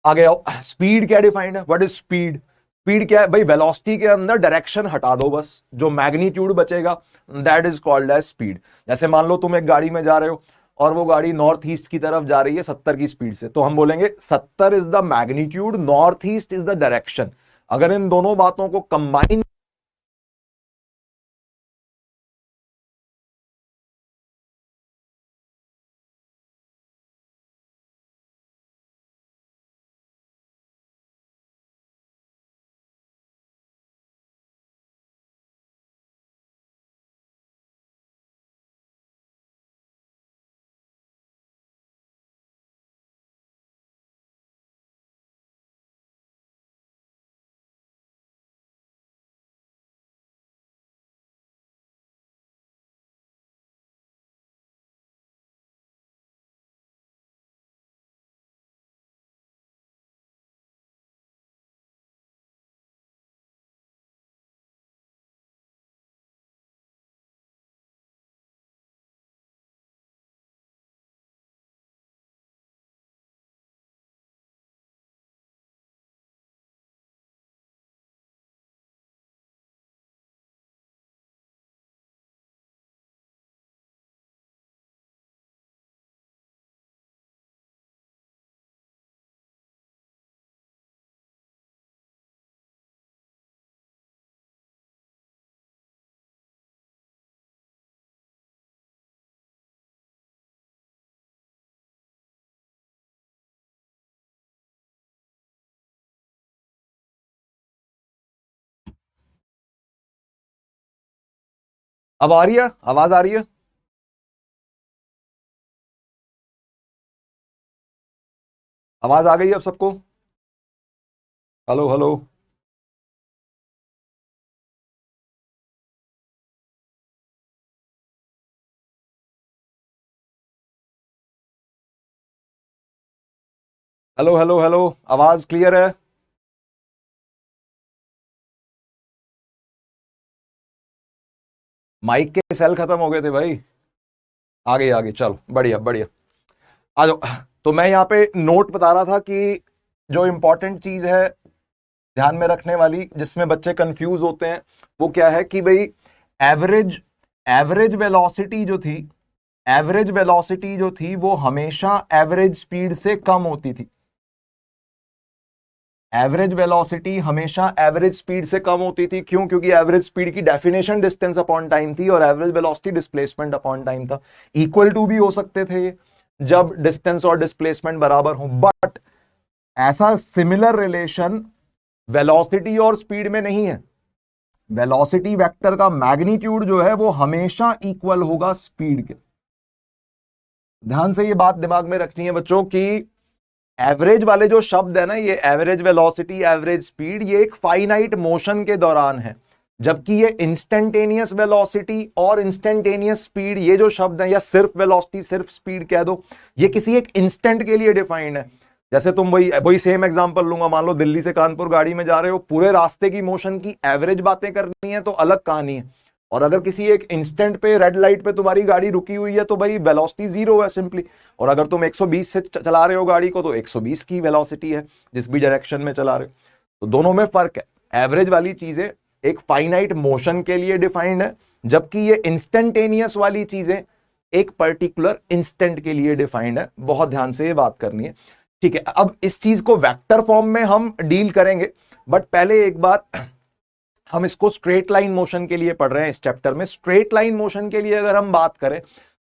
आगे आओ, स्पीड क्या डिफाइंड है, व्हाट इज स्पीड, स्पीड क्या है भाई, वेलोसिटी के अंदर डायरेक्शन हटा दो बस, जो मैग्नीट्यूड बचेगा that is called as speed. जैसे मान लो तुम एक गाड़ी में जा रहे हो और वो गाड़ी नॉर्थ ईस्ट की तरफ जा रही है 70 की स्पीड से, तो हम बोलेंगे 70 is the magnitude, north east is the direction. अगर इन दोनों बातों को कंबाइन अब आ रही है, आवाज आ रही है? आवाज आ गई अब सबको? Hello hello. Hello hello hello, आवाज क्लियर है? माइक के सेल खत्म हो गए थे भाई। आगे आगे चलो, बढ़िया बढ़िया। आ जाओ। तो मैं यहाँ पे नोट बता रहा था कि जो इंपॉर्टेंट चीज है ध्यान में रखने वाली, जिसमें बच्चे कंफ्यूज होते हैं, वो क्या है कि भाई एवरेज एवरेज वेलोसिटी जो थी, एवरेज वेलोसिटी जो थी वो हमेशा एवरेज स्पीड से कम होती थी। एवरेज वेलोसिटी हमेशा एवरेज स्पीड से कम होती थी। क्यों? क्योंकि एवरेज स्पीड की डेफिनेशन डिस्टेंस अपॉन टाइम थी और average velocity displacement upon time था। इक्वल टू भी हो सकते थे ये जब डिस्टेंस और डिस्प्लेसमेंट बराबर हो, बट ऐसा सिमिलर रिलेशन वेलोसिटी और स्पीड में नहीं है। वेलोसिटी वेक्टर का मैग्नीट्यूड जो है वो हमेशा इक्वल होगा स्पीड के। ध्यान से ये बात दिमाग में रखनी है बच्चों कि एवरेज वाले जो शब्द है ना, ये एवरेज वेलोसिटी, एवरेज स्पीड, ये एक फाइनाइट मोशन के दौरान है। जबकि ये इंस्टेंटेनियस वेलोसिटी और इंस्टेंटेनियस स्पीड, ये जो शब्द है, या सिर्फ वेलोसिटी सिर्फ स्पीड कह दो, ये किसी एक इंस्टेंट के लिए डिफाइंड है। जैसे तुम वही वही सेम एग्जांपल लूंगा, मान लो दिल्ली से कानपुर गाड़ी में जा रहे हो, पूरे रास्ते की मोशन की एवरेज बातें करनी है तो अलग कहानी है। और अगर किसी एक इंस्टेंट पे रेड लाइट पे तुम्हारी गाड़ी रुकी हुई है तो भाई वेलोसिटी जीरो है सिंपली। और अगर तुम 120 से चला रहे हो गाड़ी को तो 120 की वेलोसिटी है जिस भी डायरेक्शन में चला रहे हो। तो दोनों में फर्क है। एवरेज वाली चीजें एक फाइनाइट मोशन के लिए डिफाइंड है, जबकि ये इंस्टेंटेनियस वाली चीजें एक पर्टिकुलर इंस्टेंट के लिए डिफाइंड है। बहुत ध्यान से ये बात करनी है, ठीक है? अब इस चीज को वेक्टर फॉर्म में हम डील करेंगे, बट पहले एक बात, हम इसको स्ट्रेट लाइन मोशन के लिए पढ़ रहे हैं इस चैप्टर में। स्ट्रेट लाइन मोशन के लिए अगर हम बात करें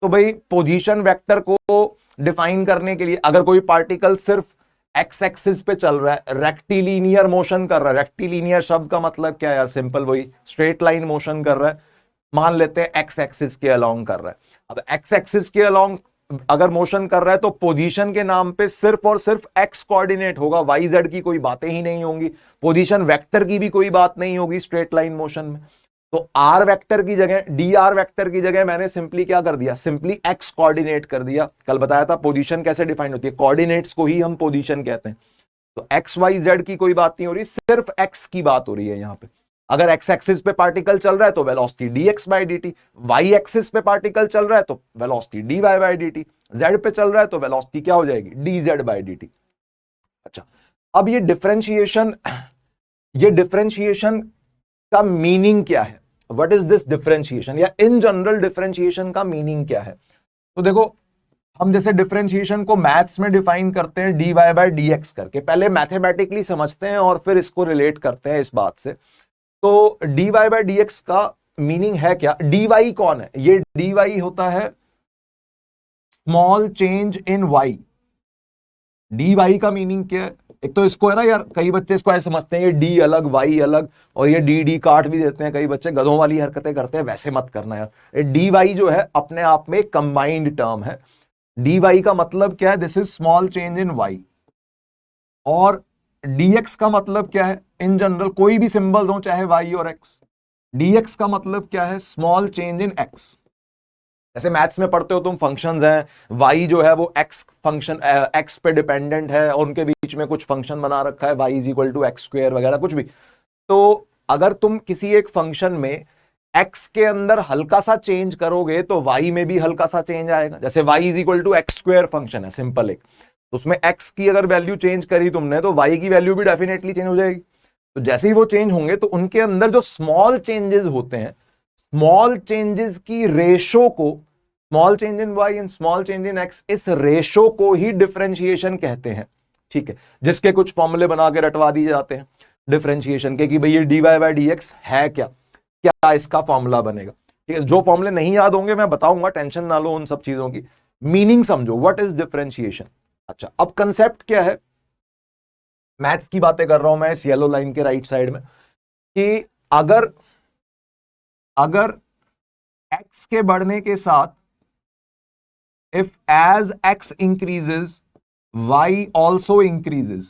तो भाई पोजीशन वेक्टर को डिफाइन करने के लिए, अगर कोई पार्टिकल सिर्फ एक्स एक्सिस पे चल रहा है, रेक्टिलिनियर मोशन कर रहा है, रेक्टिलिनियर शब्द का मतलब क्या है यार? सिंपल, वही स्ट्रेट लाइन मोशन कर रहा है, मान लेते हैं एक्स एक्सिस के अलोंग कर रहा है। अब एक्स एक्सिस के अलोंग अगर मोशन कर रहा है तो पोजीशन के नाम पे सिर्फ और सिर्फ एक्स कोऑर्डिनेट होगा, वाई जेड की कोई बातें ही नहीं होंगी, पोजीशन वेक्टर की भी कोई बात नहीं होगी स्ट्रेट लाइन मोशन में। तो आर वेक्टर की जगह, डी आर वेक्टर की जगह मैंने सिंपली क्या कर दिया? सिंपली एक्स कोऑर्डिनेट कर दिया। कल बताया था पोजीशन कैसे डिफाइन होती है, कोऑर्डिनेट्स को ही हम पोजीशन कहते हैं। तो एक्स वाई जेड की कोई बात नहीं हो रही, सिर्फ एक्स की बात हो रही है यहां पे। अगर एक्स एक्सिस पे पार्टिकल चल रहा है तो velocity dx by dt, Y axis पे पार्टिकल चल रहा है तो velocity dy by dt, Z पे चल रहा है तो वेलोसिटी क्या हो जाएगी? dz by dt। अच्छा, अब ये डिफरेंशिएशन का मीनिंग क्या है? व्हाट इज दिस डिफरेंशिएशन, या इन जनरल डिफरेंशिएशन का मीनिंग क्या है? तो देखो, हम जैसे डिफरेंशिएशन को मैथ्स में डिफाइन करते हैं dy बाई dx करके, पहले मैथमेटिकली समझते हैं और फिर इसको रिलेट करते हैं इस बात से। तो dy बाई dx का मीनिंग है क्या? dy कौन है? ये dy होता है स्मॉल चेंज इन y। dy का मीनिंग क्या है? एक तो इसको है ना यार, कई बच्चे इसको ऐसे समझते हैं ये d अलग y अलग, और ये डी काट भी देते हैं कई बच्चे, गधों वाली हरकतें करते हैं, वैसे मत करना यार। ये dy जो है अपने आप में कंबाइंड टर्म है। dy का मतलब क्या है? This is small change in y। और dx का मतलब क्या है? इन जनरल कोई भी सिंबल्स हो, चाहे y और x, dx का मतलब क्या है? Small change in x। जैसे मैथ्स में पढ़ते हो तुम, फंक्शंस हैं, y जो है वो x फंक्शन x पे डिपेंडेंट है और उनके बीच में कुछ फंक्शन बना रखा है, y is equal to X square वगैरह कुछ भी। तो अगर तुम किसी एक फंक्शन में x के अंदर हल्का सा चेंज करोगे तो y में भी हल्का सा चेंज आएगा। जैसे y is equal to X square function है सिंपल एक, तो उसमें x की अगर वैल्यू चेंज करी तुमने तो y की वैल्यू भी डेफिनेटली चेंज हो जाएगी। तो जैसे ही वो चेंज होंगे तो उनके अंदर जो स्मॉल चेंजेस होते हैं, स्मॉल चेंजेस की रेशो को, small change in y and small change in x, इस रेशो को ही डिफरेंशिएशन कहते हैं। ठीक है, जिसके कुछ फॉर्मूले बना के रटवा दिए जाते हैं डिफरेंशिएशन के कि भाई ये dy बाई dx है क्या, क्या इसका फॉर्मूला बनेगा। ठीक है, जो फॉर्मूले नहीं याद होंगे मैं बताऊंगा, टेंशन ना लो उन सब चीजों की। मीनिंग समझो, व्हाट इज डिफरेंशिएशन। अच्छा, अब कंसेप्ट क्या है? मैथ्स की बातें कर रहा हूं मैं इस येलो लाइन के राइट साइड में, कि अगर अगर x के बढ़ने के साथ if as x increases y also increases.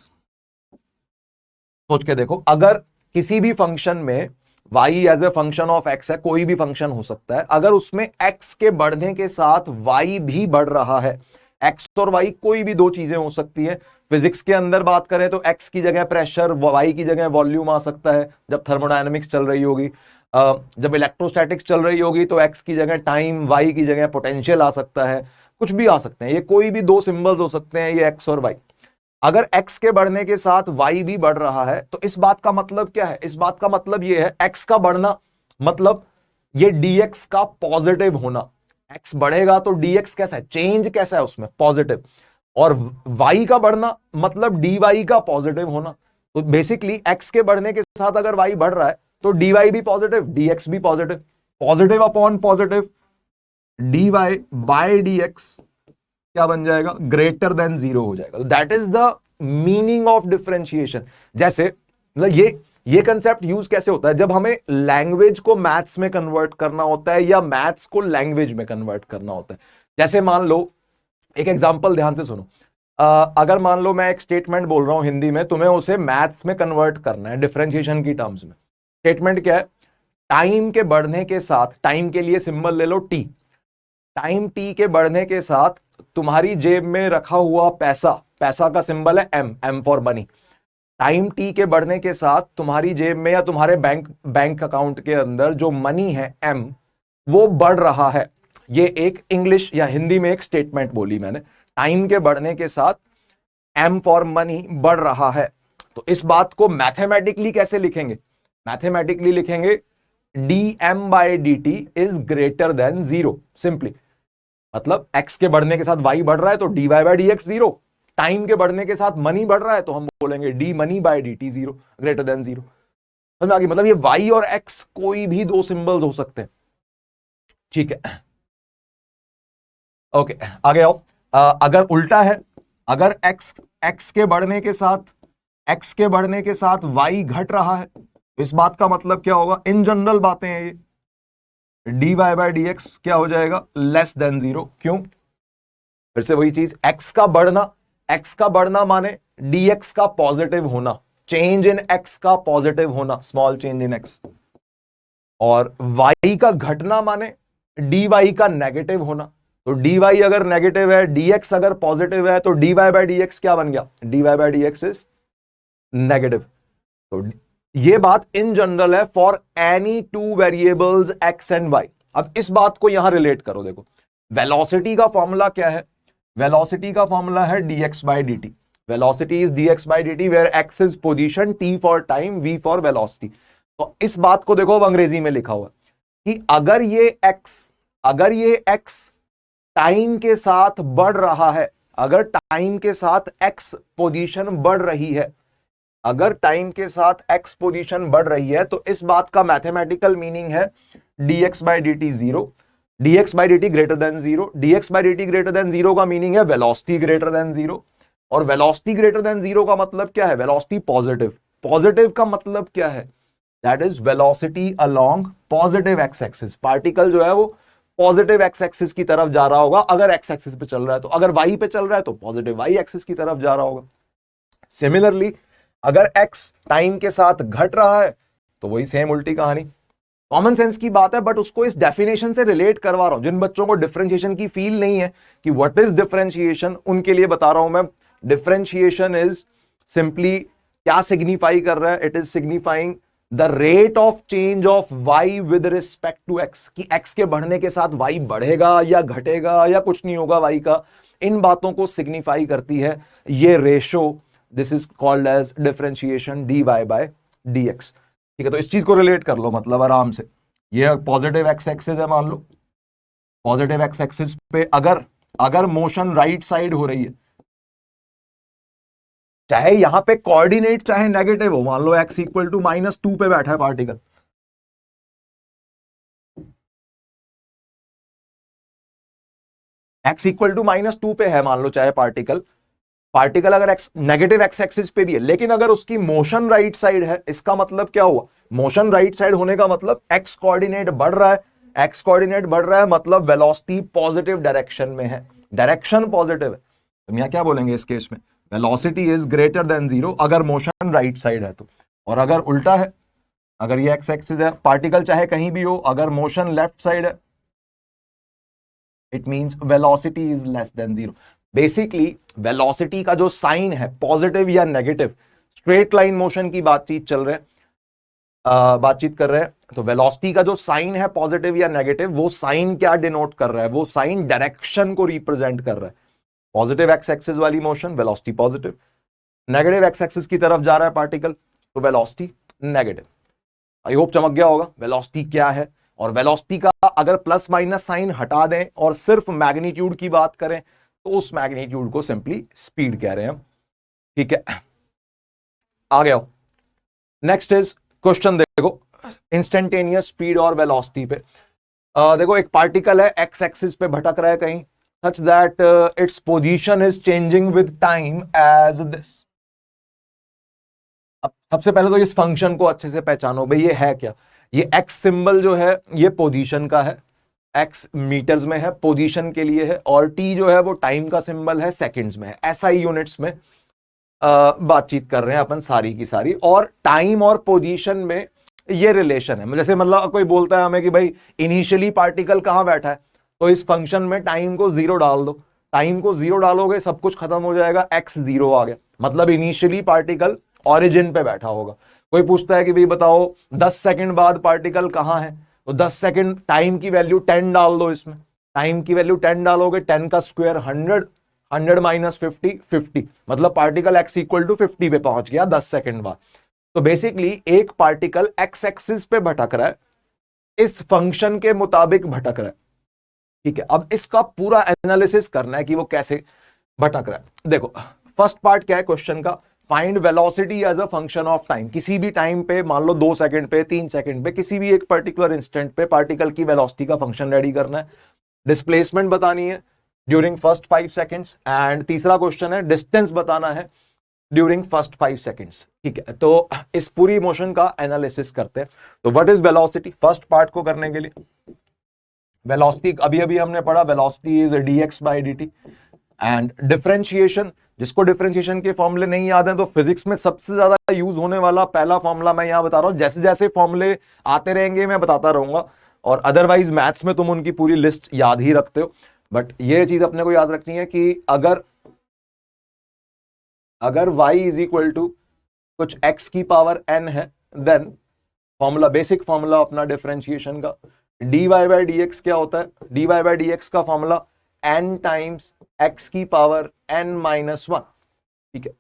सोच के देखो, अगर किसी भी फंक्शन में y as a function of x है, कोई भी फंक्शन हो सकता है, अगर उसमें x के बढ़ने के साथ y भी बढ़ रहा है, x और y कोई भी दो चीजें हो सकती है। फिजिक्स के अंदर बात करें तो x की जगह प्रेशर, y की जगह वॉल्यूम आ सकता है जब थर्मोडायनेमिक्स चल रही होगी। जब इलेक्ट्रोस्टैटिक्स चल रही होगी तो x की जगह टाइम, y की जगह पोटेंशियल आ सकता है, कुछ भी आ सकते हैं। ये कोई भी दो सिंबल्स हो सकते हैं, ये x और y। अगर x के बढ़ने के साथ y भी बढ़ रहा है तो इस बात का मतलब क्या है? इस बात का मतलब ये है, x का बढ़ना मतलब ये dx का पॉजिटिव होना। x बढ़ेगा तो dx कैसा है, चेंज कैसा है उसमें, पॉजिटिव। और y का बढ़ना मतलब dy का पॉजिटिव होना। तो बेसिकली x के बढ़ने के साथ अगर y बढ़ रहा है तो dy भी पॉजिटिव, dx भी positive. Positive upon positive, dy by dx क्या बन जाएगा, ग्रेटर देन जीरो हो जाएगा। That is the meaning of differentiation. जैसे मतलब ये कंसेप्ट यूज कैसे होता है, जब हमें लैंग्वेज को मैथ्स में कन्वर्ट करना होता है या मैथ्स को लैंग्वेज में कन्वर्ट करना होता है। जैसे मान लो, एक एग्जांपल ध्यान से सुनो। अगर मान लो मैं एक स्टेटमेंट बोल रहा हूं हिंदी में, तुम्हें उसे मैथ्स में कन्वर्ट करना है डिफरेंशिएशन की टर्म्स में। स्टेटमेंट क्या है, टाइम के बढ़ने के साथ, टाइम के लिए सिंबल ले लो टी, टाइम टी के बढ़ने के साथ तुम्हारी जेब में रखा हुआ पैसा, पैसा का सिंबल है M, M for money. Time T के बढ़ने के साथ तुम्हारी जेब में या तुम्हारे बैंक अकाउंट के अंदर जो मनी है एम, वो बढ़ रहा है। ये एक इंग्लिश या हिंदी में एक स्टेटमेंट बोली मैंने, टाइम के बढ़ने के साथ एम फॉर मनी बढ़ रहा है। तो इस बात को मैथमेटिकली कैसे लिखेंगे? मैथमेटिकली लिखेंगे D M by D T is greater than zero. Simply मतलब x के बढ़ने के साथ y बढ़ रहा है तो dy by D x zero, time के बढ़ने के साथ मनी बढ़ रहा है तो हम बोलेंगे D money by D T zero, greater than zero. समझ में आ गई? मतलब ये y और x कोई भी दो सिंबल्स हो सकते हैं। ठीक है, ओके आगे आओ। अगर उल्टा है, अगर x के बढ़ने के साथ y घट रहा है, तो इस बात का मतलब क्या होगा? इन जनरल बातें हैं ये, dy बाई डी एक्स क्या हो जाएगा, लेस देन जीरो। क्यों? फिर से वही चीज, x का बढ़ना माने dx का पॉजिटिव होना, चेंज इन x का पॉजिटिव होना, स्मॉल चेंज इन x। और y का घटना माने dy का नेगेटिव होना। तो dy अगर नेगेटिव है, dx अगर पॉजिटिव है, तो dy बाई dx क्या बन गया, dy by dx is negative. तो ये बात इन जनरल है for any two variables x and y। अब इस बात को यहां रिलेट करो। देखो, वेलोसिटी का फॉर्मूला क्या है? वेलोसिटी का फॉर्मूला है dx by dt। Velocity is dx by dt where x is position, t for time, v for velocity. तो इस बात को देखो, अब अंग्रेजी में लिखा हुआ कि अगर ये x टाइम के साथ बढ़ रहा है, अगर टाइम के साथ x पोजीशन बढ़ रही है, अगर टाइम के साथ x पोजीशन बढ़ रही है, तो इस बात का मैथमेटिकल मीनिंग है dx by D T zero, dx by D T greater than zero. dx by D T greater than zero का मीनिंग है वेलोसिटी ग्रेटर देन जीरो। और वेलोसिटी ग्रेटर देन जीरो का मतलब क्या है? Velocity positive. पॉजिटिव का मतलब क्या है? That is velocity along positive x axis. Particle जो है वो पॉजिटिव एक्स एक्सिस की तरफ जा रहा होगा अगर एक्स एक्सिस पे चल रहा है, तो अगर वाई पे चल रहा है तो पॉजिटिव वाई एक्सिस की तरफ जा रहा होगा। सिमिलरली अगर x टाइम के साथ घट रहा है तो वही सेम उल्टी कहानी। कॉमन सेंस की बात है, बट उसको इस डेफिनेशन से रिलेट करवा रहा हूं। जिन बच्चों को डिफरेंशिएशन की फील नहीं है कि व्हाट इज डिफरेंशिएशन, उनके लिए बता रहा हूं मैं। डिफरेंशिएशन इज सिंपली क्या सिग्निफाई कर रहा है? It is signifying the rate of change of y with respect to x, कि x के बढ़ने के साथ y बढ़ेगा या घटेगा या कुछ नहीं होगा y का। इन बातों को सिग्निफाई करती है ये ratio. This is called as differentiation dy by dx। ठीक है, तो इस चीज को रिलेट कर लो मतलब आराम से। ये पॉजिटिव एक्स एक्सिस है, मान लो पॉजिटिव एक्स एक्सिस पे अगर मोशन राइट साइड हो रही है, चाहे यहां पे कोऑर्डिनेट चाहे नेगेटिव हो, मान लो x इक्वल टू -2 पे बैठा है पार्टिकल, x इक्वल टू -2 पे है मान लो, चाहे पार्टिकल अगर नेगेटिव एक्स एक्सिस पे भी है, लेकिन अगर उसकी मोशन राइट साइड है, इसका मतलब क्या हुआ? मोशन राइट साइड होने का मतलब एक्स कोऑर्डिनेट बढ़ रहा है, एक्स कोऑर्डिनेट बढ़ रहा है मतलब वेलोसिटी पॉजिटिव डायरेक्शन में है, डायरेक्शन पॉजिटिव है। तो यहां क्या बोलेंगे इस केस में, वेलोसिटी इज ग्रेटर देन 0 अगर मोशन राइट साइड है तो, और अगर उल्टा है, अगर ये एक्स एक्सिस है, पार्टिकल चाहे कहीं भी हो, अगर मोशन लेफ्ट साइड है, it means velocity is less than 0। Basically velocity का जो साइन है पॉजिटिव या नेगेटिव, स्ट्रेट लाइन मोशन की बातचीत कर रहे हैं, तो वेलोसिटी का जो साइन है पॉजिटिव या नेगेटिव, वो साइन क्या डिनोट कर रहा है, वो साइन डायरेक्शन को रिप्रेजेंट कर रहा है। पॉजिटिव एक्स एक्सिस वाली motion velocity positive, negative x axis की तरफ जा रहा है पार्टिकल तो वेलोसिटी नेगेटिव। आई होप चमक गया होगा वेलोसिटी क्या है। और वेलोसिटी का अगर प्लस माइनस साइन हटा दें और सिर्फ मैग्नीट्यूड की बात करें तो उस मैग्नीट्यूड को सिंपली स्पीड कह रहे हैं हम। ठीक है, आ गया। नेक्स्ट इज क्वेश्चन, देखो इंस्टेंटेनियस स्पीड और वेलोसिटी पे। देखो एक पार्टिकल है एक्स एक्सिस पे भटक रहा है कहीं, such that its position is changing with time as this. अब सबसे पहले तो इस फंक्शन को अच्छे से पहचानो, भाई ये है क्या। ये एक्स सिंबल जो है ये पोजीशन का है, एक्स मीटर्स में है, पोजीशन के लिए है, और टी जो है वो टाइम का सिंबल है, सेकंड्स में है। एसआई यूनिट्स में बातचीत कर रहे हैं अपन सारी की सारी, और टाइम और पोजीशन में ये रिलेशन है। जैसे मतलब कोई बोलता है हमें कि भाई इनिशियली पार्टिकल कहां बैठा है, तो इस फंक्शन में टाइम को 0 डाल दो, टाइम को 0 डालोगे सब कुछ खत्म हो जाएगा, x 0 आ गया, मतलब इनिशियली पार्टिकल ऑरिजिन पे बैठा होगा। कोई पूछता है कि भाई बताओ 10 सेकंड बाद पार्टिकल कहां है, तो 10 सेकंड टाइम की वैल्यू 10 डाल दो, इसमें टाइम की वैल्यू 10 डालोगे, 10 का स्क्वायर 100, 100 माइनस 50, 50, मतलब पार्टिकल x इक्वल टू 50 पे पहुंच गया 10 सेकंड बाद। तो बेसिकली एक पार्टिकल एक्स एक्सिस पे भटक रहा है, इस फंक्शन के मुताबिक भटक रहा है। ठीक है, अब इसका पूरा एनालिसिस करना है कि वो कैसे भटक रहा है। देखो फर्स्ट पार्ट क्या है क्वेश्चन का, find velocity as a function of time. किसी भी टाइम पे, मान लो 2 सेकंड पे, 3 सेकंड पे, किसी भी एक पर्टिकुलर इंस्टेंट पे पार्टिकल की वेलोसिटी का फंक्शन रेडी करना है। डिस्प्लेसमेंट बतानी है ड्यूरिंग फर्स्ट 5 सेकंड्स, एंड तीसरा क्वेश्चन है डिस्टेंस बताना है ड्यूरिंग फर्स्ट 5 सेकंड्स। ठीक है, तो इस पूरी मोशन का एनालिसिस करते हैं। तो what is velocity, first part को करने के लिए वेलोसिटी अभी अभी हमने पढ़ा, velocity is dx by dt। And differentiation, जिसको डिफरेंशिएशन के फॉर्मूले नहीं याद हैं तो फिजिक्स में सबसे ज्यादा यूज होने वाला पहला फॉर्मूला मैं यहां बता रहा हूं। जैसे जैसे फॉर्मूले आते रहेंगे मैं बताता रहूंगा, और अदरवाइज मैथ्स में तुम उनकी पूरी लिस्ट याद ही रखते हो, बट ये चीज अपने को याद रखनी है कि अगर y इज इक्वल टू कुछ x की पावर n है, देन फॉर्मूला, बेसिक फॉर्मूला अपना डिफरेंशिएशन का dy by dx क्या होता है, dy by dx का फॉर्मूला n टाइम्स x की पावर n माइनस 1। ठीक है,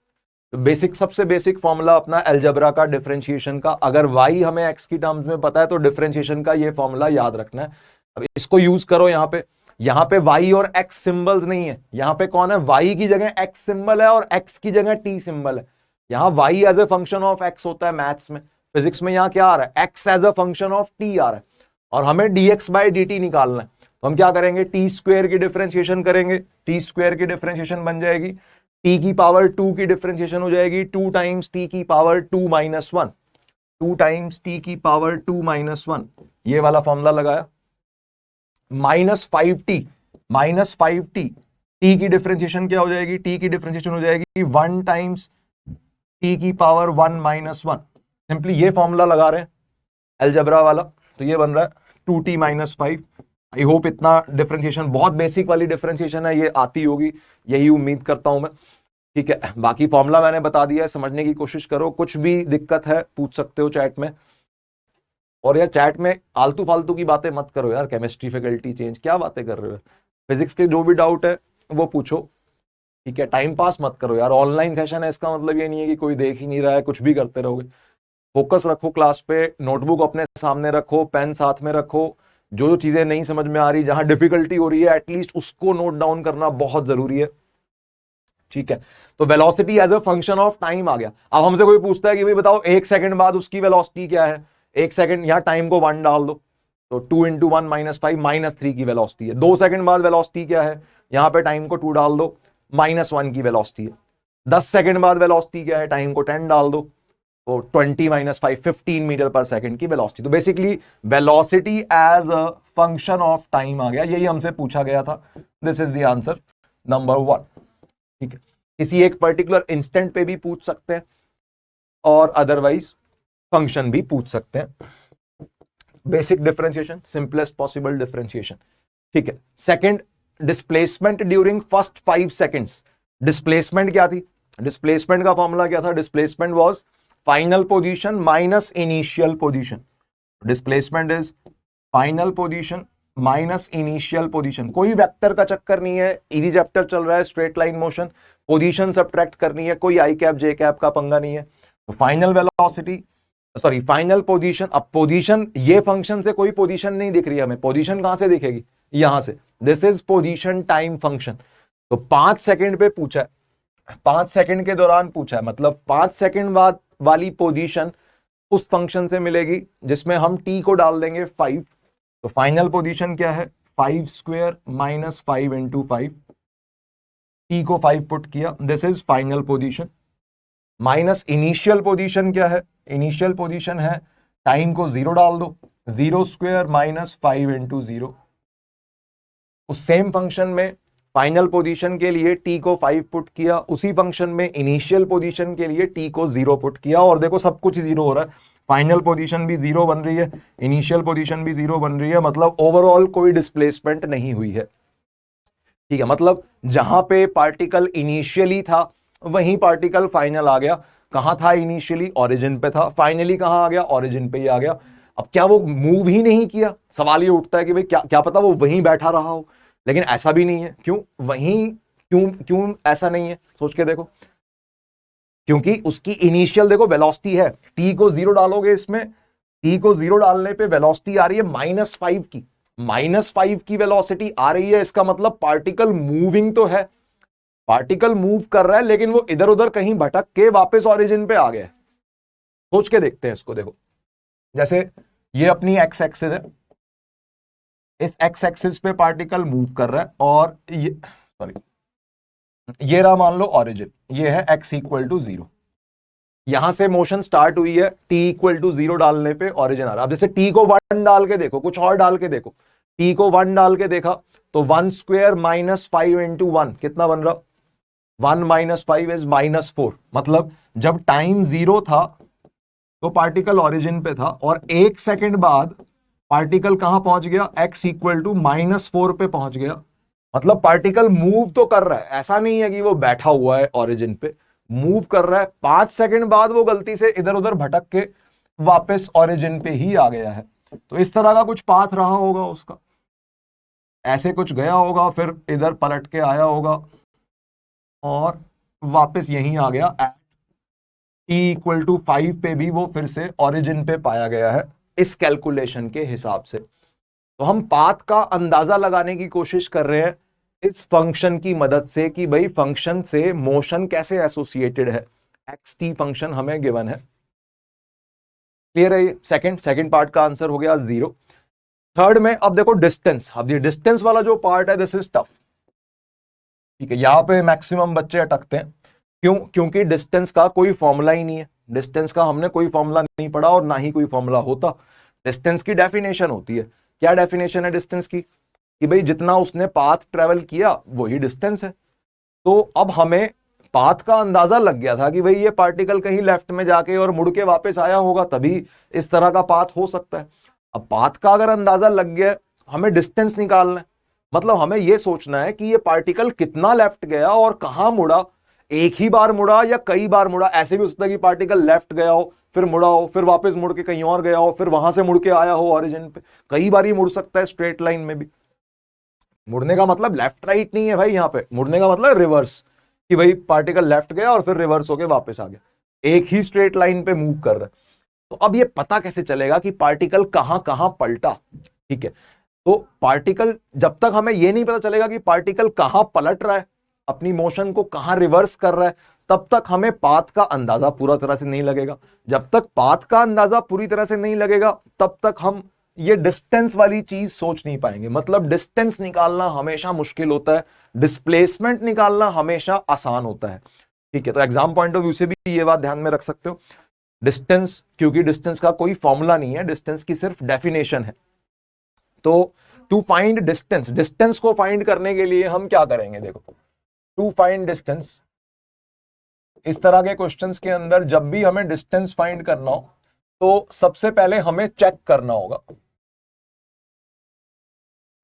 तो बेसिक, सबसे बेसिक फॉर्मूला अपना अलजेब्रा का डिफरेंशिएशन का। अगर y हमें x की टर्म्स में पता है तो डिफरेंशिएशन का ये फॉर्मूला याद रखना है। अब इसको यूज करो यहाँ पे y और x सिंबल्स नहीं है, यहाँ पे कौन है, y की जगह x सिंबल है और x की जगह t सिंबल है। यहाँ y as a function of x होता है मैथ्स में, फिजिक्स में यहाँ क्या आ रहा है, x as a function of t आ रहा है, और हमें dx बाई dt निकालना है। तो हम क्या करेंगे, टी स्क्वायर की डिफरेंशिएशन करेंगे, टी स्क्वायर की डिफरेंशिएशन बन जाएगी, टी की पावर 2 की डिफरेंशिएशन हो जाएगी 2 टाइम्स टी की पावर 2 माइनस 1, 2 टाइम्स टी की पावर 2 माइनस 1, ये वाला फॉर्मूला लगाया, minus 5t, minus 5t, T की डिफरेंशिएशन क्या हो जाएगी, टी की डिफरेंशिएशन हो जाएगी 1 टाइम्स टी की पावर 1 माइनस 1। सिंपली ये फॉर्मूला लगा रहे हैं अलजेब्रा वाला, तो ये बन रहा है 2t माइनस 5। आई होप इतना डिफरेंशिएशन, बहुत बेसिक वाली डिफरेंशिएशन है, ये आती होगी, यही उम्मीद करता हूं मैं। ठीक है, बाकी फॉर्मूला मैंने बता दिया है, समझने की कोशिश करो, कुछ भी दिक्कत है पूछ सकते हो चैट में। और यार चैट में आलतू फालतू की बातें मत करो यार, केमिस्ट्री फैकल्टी चेंज, क्या बातें कर रहे हो, फिजिक्स के जो भी डाउट है वो पूछो। ठीक है, टाइम पास मत करो यार, ऑनलाइन सेशन है, इसका मतलब ये नहीं है कि कोई देख ही नहीं रहा है, कुछ भी करते रहोगे। फोकस रखो क्लास पे, नोटबुक अपने सामने रखो, पेन साथ में रखो, जो चीजें नहीं समझ में आ रही, जहां डिफिकल्टी हो रही है एटलीस्ट उसको नोट डाउन करना बहुत जरूरी है। ठीक है, तो velocity as a function of time आ गया। अब हमसे कोई पूछता है कि भाई बताओ 1 सेकंड बाद उसकी वेलोसिटी क्या है, 1 सेकंड, यहां टाइम को 1 डाल दो, तो 2 इंटू 1 माइनस 5, माइनस 3 की वेलोसिटी है। 2 सेकंड बाद वेलोसिटी क्या है, यहां पे टाइम को 2 डाल दो, माइनस 1 की वेलोसिटी है। 10 सेकंड बाद वेलोसिटी क्या है, टाइम को 10 डाल दो, तो 20 माइनस 5 15 मीटर पर सेकंड की वेलोसिटी। तो basically velocity as a function of time आ गया, यही हमसे पूछा गया था। This is the answer number 1। ठीक है, किसी एक पर्टिकुलर इंस्टेंट पे भी पूछ सकते हैं और अदरवाइज फंक्शन भी पूछ सकते हैं। Basic differentiation, simplest possible differentiation. ठीक है, second, displacement during first 5 seconds. Displacement क्या थी? डिस्प्लेसमेंट का फॉर्मूला क्या था? Displacement was final position minus initial position. Displacement is final position minus initial position. कोई वेक्टर का चक्कर नहीं है, इजी चैप्टर चल रहा है, straight line motion, position subtract करनी है, कोई आई कैप जे कैप का पंगा नहीं है। तो final velocity, sorry final position. अब पोजीशन, ये फंक्शन से कोई पोजीशन नहीं दिख रही है हमें, पोजीशन कहां से दिखेगी? यहां से। This is position time function. तो 5 सेकंड पे पूछा है, 5 सेकंड के दौरान पूछा है, मतलब 5 सेकंड बाद वाली पोजीशन उस फंक्शन से मिलेगी जिसमें हम t को डाल देंगे 5। तो फाइनल पोजीशन क्या है? 5 स्क्वायर माइनस 5 इंटू 5। t को 5 पुट किया, this is final position. Minus initial position क्या है? इनिशियल पोजीशन है टाइम को 0 डाल दो, 0 स्क्वायर माइनस 5 इंटू 0। उस सेम फंक्शन में फाइनल पोजीशन के लिए t को 5 पुट किया, उसी फंक्शन में इनिशियल पोजीशन के लिए t को 0 पुट किया, और देखो सब कुछ 0 हो रहा है। फाइनल पोजीशन भी 0 बन रही है, इनिशियल पोजीशन भी 0 बन रही है, मतलब ओवरऑल कोई डिस्प्लेसमेंट नहीं हुई है। ठीक है, मतलब जहां पे पार्टिकल इनिशियली था वहीं पार्टिकल फाइनल आ गया। कहां था इनिशियली? ओरिजिन पे था। फाइनली कहां आ गया? ओरिजिन पे ही आ गया। अब क्या वो मूव ही नहीं किया? सवाल ये उठता है कि भाई क्या पता वो वहीं बैठा रहा हो, लेकिन ऐसा भी नहीं है। क्यों वहीं, क्यों ऐसा नहीं है? सोच के देखो। क्योंकि उसकी इनिशियल देखो वेलोसिटी है, t को 0 डालोगे, इसमें t को 0 डालने पे वेलोसिटी आ रही है -5 की, -5 की वेलोसिटी आ रही है। इसका मतलब पार्टिकल मूविंग तो है, पार्टिकल मूव कर रहा है, लेकिन वो इधर उधर कहीं भटक के वापस ओरिजिन पे आ गया। सोच के देखते हैं इसको। देखो, जैसे ये अपनी एक्स एक्सिस है, इस एक्स एक्सिस पे पार्टिकल मूव कर रहा है, और ये ये रहा मान लो ओरिजिन, ये है x इक्वल टू 0। यहां से मोशन स्टार्ट हुई है, t इक्वल टू 0 डालने पे ओरिजिन आ रहा है। अब जैसे t को 1 डाल के देखो, कुछ और डाल के देखो, t को 1 डाल के देखा तो 1 स्क्वायर माइनस 5 इंटू 1 कितना बन रहा? 1 माइनस 5 इज -4। मतलब जब टाइम 0 था तो पार्टिकल ओरिजिन पे था, और 1 सेकंड बाद पार्टिकल कहां पहुंच गया? x इक्वल टू -4 पे पहुंच गया। मतलब पार्टिकल मूव तो कर रहा है, ऐसा नहीं है कि वो बैठा हुआ है ओरिजिन पे, मूव कर रहा है। 5 सेकंड बाद वो गलती से इधर उधर भटक के वापस ओरिजिन पे ही आ गया है। तो इस तरह का कुछ पाथ रहा होगा उसका, ऐसे कुछ गया होगा, फिर इधर पलट के आया होगा और वापस यहीं आ गया। एट t इक्वल टू 5 पे भी वो फिर से ओरिजिन पे पाया गया है इस कैलकुलेशन के हिसाब से। तो हम पाथ का अंदाजा लगाने की कोशिश कर रहे हैं इस फंक्शन की मदद से कि भाई फंक्शन से मोशन कैसे एसोसिएटेड है। xt फंक्शन हमें गिवन है। क्लियर है? सेकंड पार्ट का आंसर हो गया 0। थर्ड में अब देखो डिस्टेंस। अब ये डिस्टेंस वाला जो पार्ट है दिस इज टफ। ठीक है, यहां पे मैक्सिमम बच्चे अटकते हैं। क्यों? क्योंकि डिस्टेंस का कोई फॉर्मूला ही नहीं है। डिस्टेंस का हमने कोई फॉर्मूला नहीं पढ़ा और ना ही कोई फॉर्मूला होता। डिस्टेंस की डेफिनेशन होती है। क्या डेफिनेशन है डिस्टेंस की? कि भाई जितना उसने पाथ ट्रेवल किया वही डिस्टेंस है। तो अब हमें पाथ का अंदाजा लग गया था कि भाई ये पार्टिकल कहीं लेफ्ट में जाके और मुड़ के वापस आया होगा, तभी इस तरह का पाथ हो सकता है। अब पाथ का अगर अंदाजा लग गया, हमें डिस्टेंस निकालना है। मतलब हमें यह सोचना है कि ये पार्टिकल कितना लेफ्ट गया और कहां मुड़ा, एक ही बार मुड़ा या कई बार मुड़ा। ऐसे भी हो सकता है कि पार्टिकल लेफ्ट गया हो, फिर मुड़ा हो, फिर वापस मुड़ के कहीं और गया हो, फिर वहां से मुड़ के आया हो ओरिजिन पे। कई बार ही मुड़ सकता है स्ट्रेट लाइन में भी। मुड़ने का मतलब लेफ्ट राइट नहीं है भाई, यहां पे मुड़ने का मतलब रिवर्स, कि भाई पार्टिकल लेफ्ट गया और फिर रिवर्स होके वापस आ गया, एक ही स्ट्रेट लाइन पे मूव कर रहा है। तो अब ये पता कैसे चलेगा कि पार्टिकल कहां कहां पलटा? ठीक है, तो पार्टिकल, जब तक हमें यह नहीं पता चलेगा कि पार्टिकल कहां पलट रहा है, अपनी मोशन को कहां रिवर्स कर रहा है, तब तक हमें पाथ का अंदाजा पूरा तरह से नहीं लगेगा। जब तक पाथ का अंदाजा पूरी तरह से नहीं लगेगा तब तक हम ये डिस्टेंस वाली चीज सोच नहीं पाएंगे। मतलब डिस्टेंस निकालना हमेशा मुश्किल होता है, डिस्प्लेसमेंट निकालना हमेशा आसान होता है। ठीक है, तो एग्जाम पॉइंट ऑफ व्यू से भी ये बात ध्यान में रख सकते हो। डिस्टेंस, क्योंकि डिस्टेंस का कोई फॉर्मूला नहीं है, डिस्टेंस की सिर्फ डेफिनेशन है। तो टू फाइंड डिस्टेंस, डिस्टेंस को फाइंड करने के लिए हम क्या करेंगे, देखो टू फाइंड डिस्टेंस, इस तरह के क्वेश्चंस के अंदर जब भी हमें डिस्टेंस फाइंड करना हो तो सबसे पहले हमें चेक करना होगा।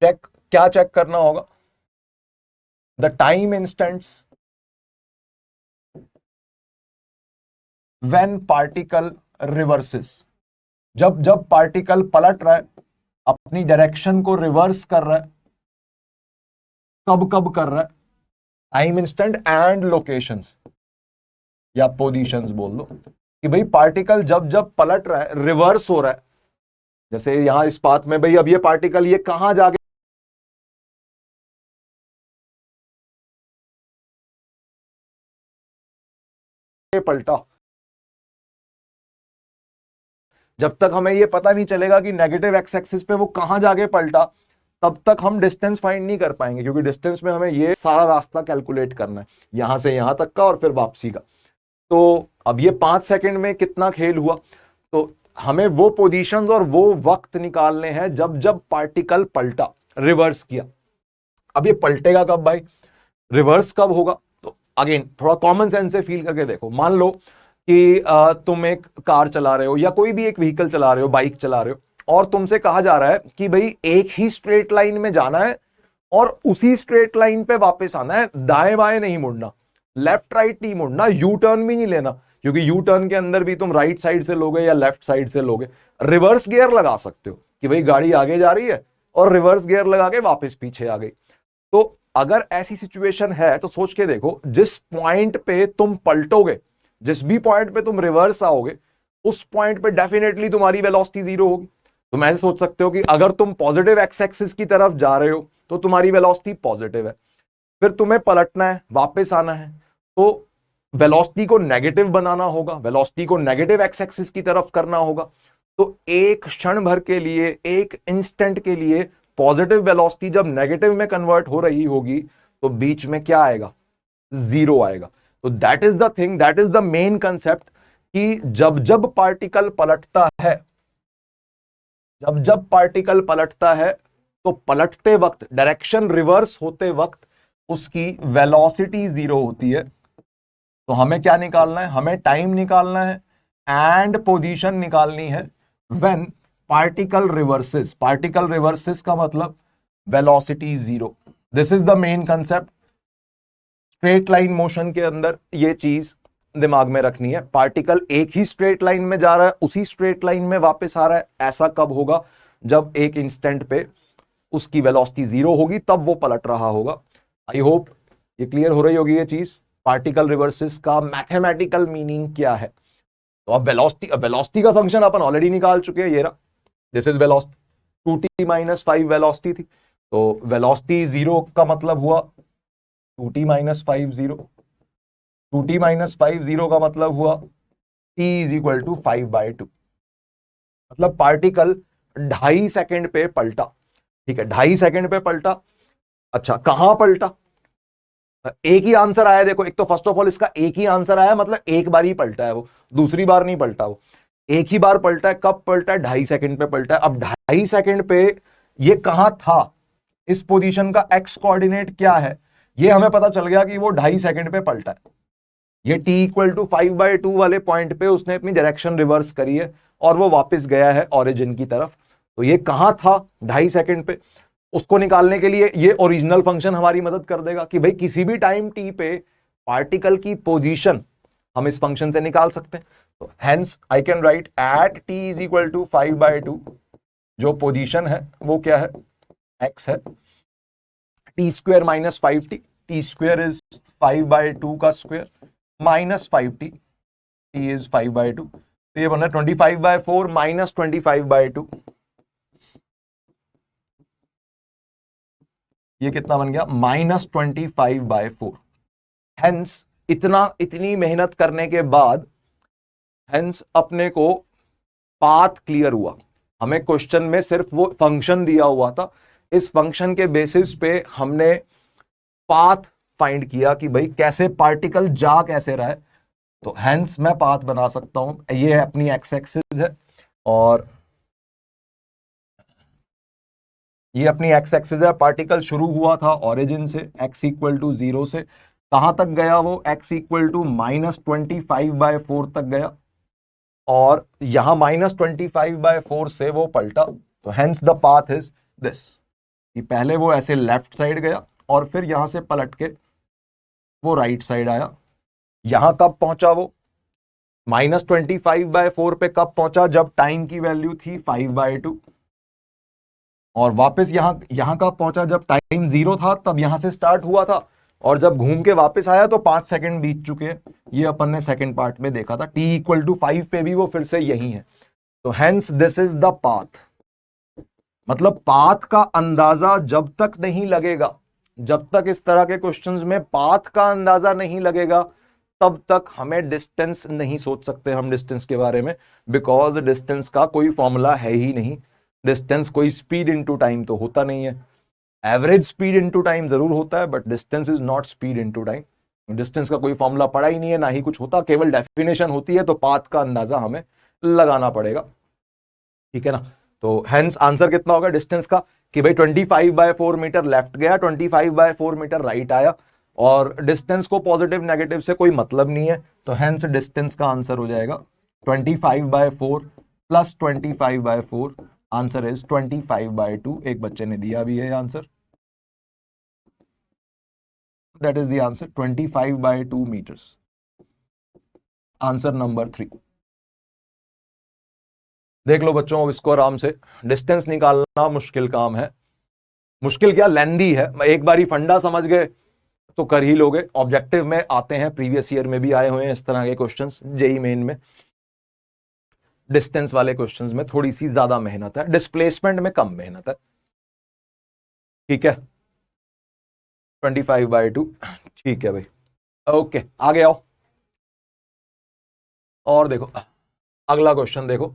क्या चेक करना होगा? The time instants when particle reverses, जब जब पार्टिकल पलट रहा है, अपनी डायरेक्शन को रिवर्स कर रहा है, कब कब कर रहा है, टाइम इंस्टेंट एंड लोकेशंस या पोजीशंस बोल दो, कि भाई पार्टिकल जब जब पलट रहा है, रिवर्स हो रहा है, जैसे यहां इस पाथ में भाई अब ये पार्टिकल ये कहां जाके पलटा, जब तक हमें ये पता नहीं चलेगा कि नेगेटिव एक्स एक्सिस पे वो कहां जाके पलटा, तब तक हम डिस्टेंस फाइंड नहीं कर पाएंगे, क्योंकि डिस्टेंस में हमें ये सारा रास्ता कैलकुलेट करना है, यहां से यहां तक का और फिर वापसी का। तो अब ये 5 सेकंड में कितना खेल हुआ, तो हमें वो पोजीशंस और वो वक्त निकालने हैं जब जब पार्टिकल पलटा, रिवर्स किया। अब ये पलटेगा कब भाई, रिवर्स कब होगा? तो अगेन थोड़ा कॉमन सेंस से फील करके देखो, मान लो कि तुम एक कार चला रहे हो या कोई भी एक व्हीकल चला रहे हो, बाइक चला रहे हो, और तुमसे कहा जा रहा है कि भाई एक ही स्ट्रेट लाइन में जाना है और उसी स्ट्रेट लाइन पे वापस आना है, दाएं बाएं नहीं मुड़ना, लेफ्ट राइट नहीं मुड़ना, यू टर्न भी नहीं लेना, क्योंकि यू टर्न के अंदर भी तुम राइट साइड से लोगे या लेफ्ट साइड से लोगे। रिवर्स गियर लगा सकते हो कि भाई गाड़ी आगे जा रही है और रिवर्स गियर लगा के वापस पीछे आ गई। तो अगर ऐसी सिचुएशन है तो सोच के देखो, जिस पॉइंट पे तुम पलटोगे, जिस भी पॉइंट पे तुम रिवर्स आओगे, उस पॉइंट पे डेफिनेटली तुम्हारी वेलोसिटी जीरो होगी। तुम ऐसे सोच सकते हो कि अगर तुम पॉजिटिव एक्स एक्सिस की तरफ जा रहे हो तो तुम्हारी वेलोसिटी पॉजिटिव है, फिर तुम्हें पलटना है, वापस आना है, तो वेलोसिटी को नेगेटिव बनाना होगा, वेलोसिटी को नेगेटिव एक्स एक्सिस की तरफ करना होगा। तो एक क्षण भर के लिए, एक इंस्टेंट के लिए पॉजिटिव वेलोसिटी जब नेगेटिव में कन्वर्ट हो रही होगी तो बीच में क्या आएगा, जीरो आएगा। तो that is the thing, that is the main concept, कि जब जब पार्टिकल पलटता है, जब जब पार्टिकल पलटता है तो पलटते वक्त, डायरेक्शन रिवर्स होते वक्त उसकी वेलोसिटी जीरो होती है। तो हमें क्या निकालना है, हमें टाइम निकालना है एंड पोजीशन निकालनी है when particle reverses. Particle reverses का मतलब velocity zero. This is the main concept. Straight line motion के अंदर ये चीज दिमाग में रखनी है, पार्टिकल एक ही स्ट्रेट लाइन में जा रहा है, उसी स्ट्रेट लाइन में वापस आ रहा है, ऐसा कब होगा, जब एक इंस्टेंट पे उसकी वेलोसिटी जीरो होगी, तब वो पलट रहा होगा। आई होप ये क्लियर हो रही होगी ये चीज, पार्टिकल रिवर्सेस का मैथमेटिकल मीनिंग क्या है। तो अब वेलोसिटी का फंक्शन अपन ऑलरेडी निकाल चुके हैं, ये रहा, this is velocity, 2t - 5 velocity थी, तो वेलोसिटी जीरो का मतलब हुआ 2t - 5 जीरो, 2t - 5 जीरो का मतलब हुआ t = 5/2, मतलब पार्टिकल 2.5 सेकंड पे पलटा। ठीक है, 2.5 सेकंड पे पलटा। अच्छा, कहां पलटा? एक ही आंसर आया, देखो, एक तो फर्स्ट ऑफ ऑल इसका एक ही आंसर आया, मतलब एक बार ही पलटा है वो, दूसरी बार नहीं पलटा वो, एक ही बार पलटा है। कब पलटा है? 2.5 सेकंड पे पलटा है। अब 2.5 सेकंड पे ये कहां था, इस पोजीशन का एक्स कोऑर्डिनेट क्या है, ये हमें पता चल गया कि वो 2.5 सेकंड पे पलटा है। ये t = 5/2 वाले पॉइंट पे उसने अपनी डायरेक्शन रिवर्स करी है और वो वापस गया है ओरिजिन की तरफ। तो ये कहां था 2.5 सेकंड पे, उसको निकालने के लिए ये ओरिजिनल फंक्शन हमारी मदद कर देगा कि भाई किसी भी टाइम t पे पार्टिकल की पोजीशन हम इस फंक्शन से निकाल सकते हैं। तो hence I can write at t = 5/2, जो पोजीशन है वो क्या है, x है, t² - 5t, t² इज 5/2 का square minus 5t, t is 5/2, तो ये बन रहा है 25/4 माइनस 25/2, ये कितना बन गया, -25/4। हेंस इतनी मेहनत करने के बाद हेंस अपने को पाथ क्लियर हुआ। हमें क्वेश्चन में सिर्फ वो फंक्शन दिया हुआ था, इस फंक्शन के बेसिस पे हमने पाथ फाइंड किया कि भाई कैसे पार्टिकल जा कैसे रहा है, तो हेंस मैं पाथ बना सकता हूं, ये अपनी एक्स एक्सिस है और ये अपनी एक्स एक्सिस है। पार्टिकल शुरू हुआ था ओरिजिन से x इक्वल टू 0 से, कहां तक गया वो, x इक्वल टू -25/4 तक गया और यहां -25/4 से वो पलटा। तो hence the path is this, कि पहले वो ऐसे लेफ्ट साइड गया और फिर यहां से पलट के वो राइट साइड आया। यहां कब पहुंचा वो, -25/4 पे कब पहुंचा, जब टाइम की वैल्यू थी 5/2, और वापस यहां कब पहुंचा, जब टाइम 0 था, तब यहां से स्टार्ट हुआ था और जब घूम के वापस आया तो 5 सेकंड बीत चुके हैं। ये अपन ने सेकंड पार्ट में देखा था। t इक्वल टू 5 पे भी वो फिर से यही है। तो hence this is the path. मतलब पाथ का अंदाजा जब तक नहीं लगेगा, जब तक इस तरह के क्वेश्चंस में पाथ का अंदाजा नहीं लगेगा, तब तक हमें डिस्टेंस नहीं सोच सकते हम डिस्टेंस के बारे में, बिकॉज डिस्टेंस का कोई फॉर्मूला है ही नहीं। डिस्टेंस कोई स्पीड इनटू टाइम तो होता नहीं है। एवरेज स्पीड इनटू टाइम जरूर होता है, but distance is not speed into time. Distance का कोई फॉर्मूला पड़ा ही नहीं है, ना ही कुछ होता, केवल डेफिनेशन होती है। तो पाथ का अंदाजा हमें लगाना पड़ेगा, ठीक है ना। तो हेंस आंसर कितना होगा डिस्टेंस का, कि भाई 25/4 मीटर लेफ्ट गया, 25/4 मीटर राइट आया, और डिस्टेंस को पॉजिटिव नेगेटिव से कोई मतलब नहीं है। तो हेंस डिस्टेंस का आंसर हो जाएगा 25/4 प्लस 25/4, आंसर इज 25/2। एक बच्चे ने दिया भी है answer, that is the answer 25/2 metres, answer number 3। देख लो बच्चों, अब इसको आराम से, डिस्टेंस निकालना मुश्किल काम है। मुश्किल क्या, लेंदी है। एक बारी फंडा समझ गए तो कर ही लोगे। ऑब्जेक्टिव में आते हैं, प्रीवियस ईयर में भी आए हुए हैं इस तरह के क्वेश्चंस। जेई मेन में डिस्टेंस वाले क्वेश्चंस में थोड़ी सी ज्यादा मेहनत है, डिस्प्लेसमेंट में कम मेहनत है, ठीक है। 25/2, ठीक है भाई, ओके आगे आओ। और देखो अगला क्वेश्चन देखो।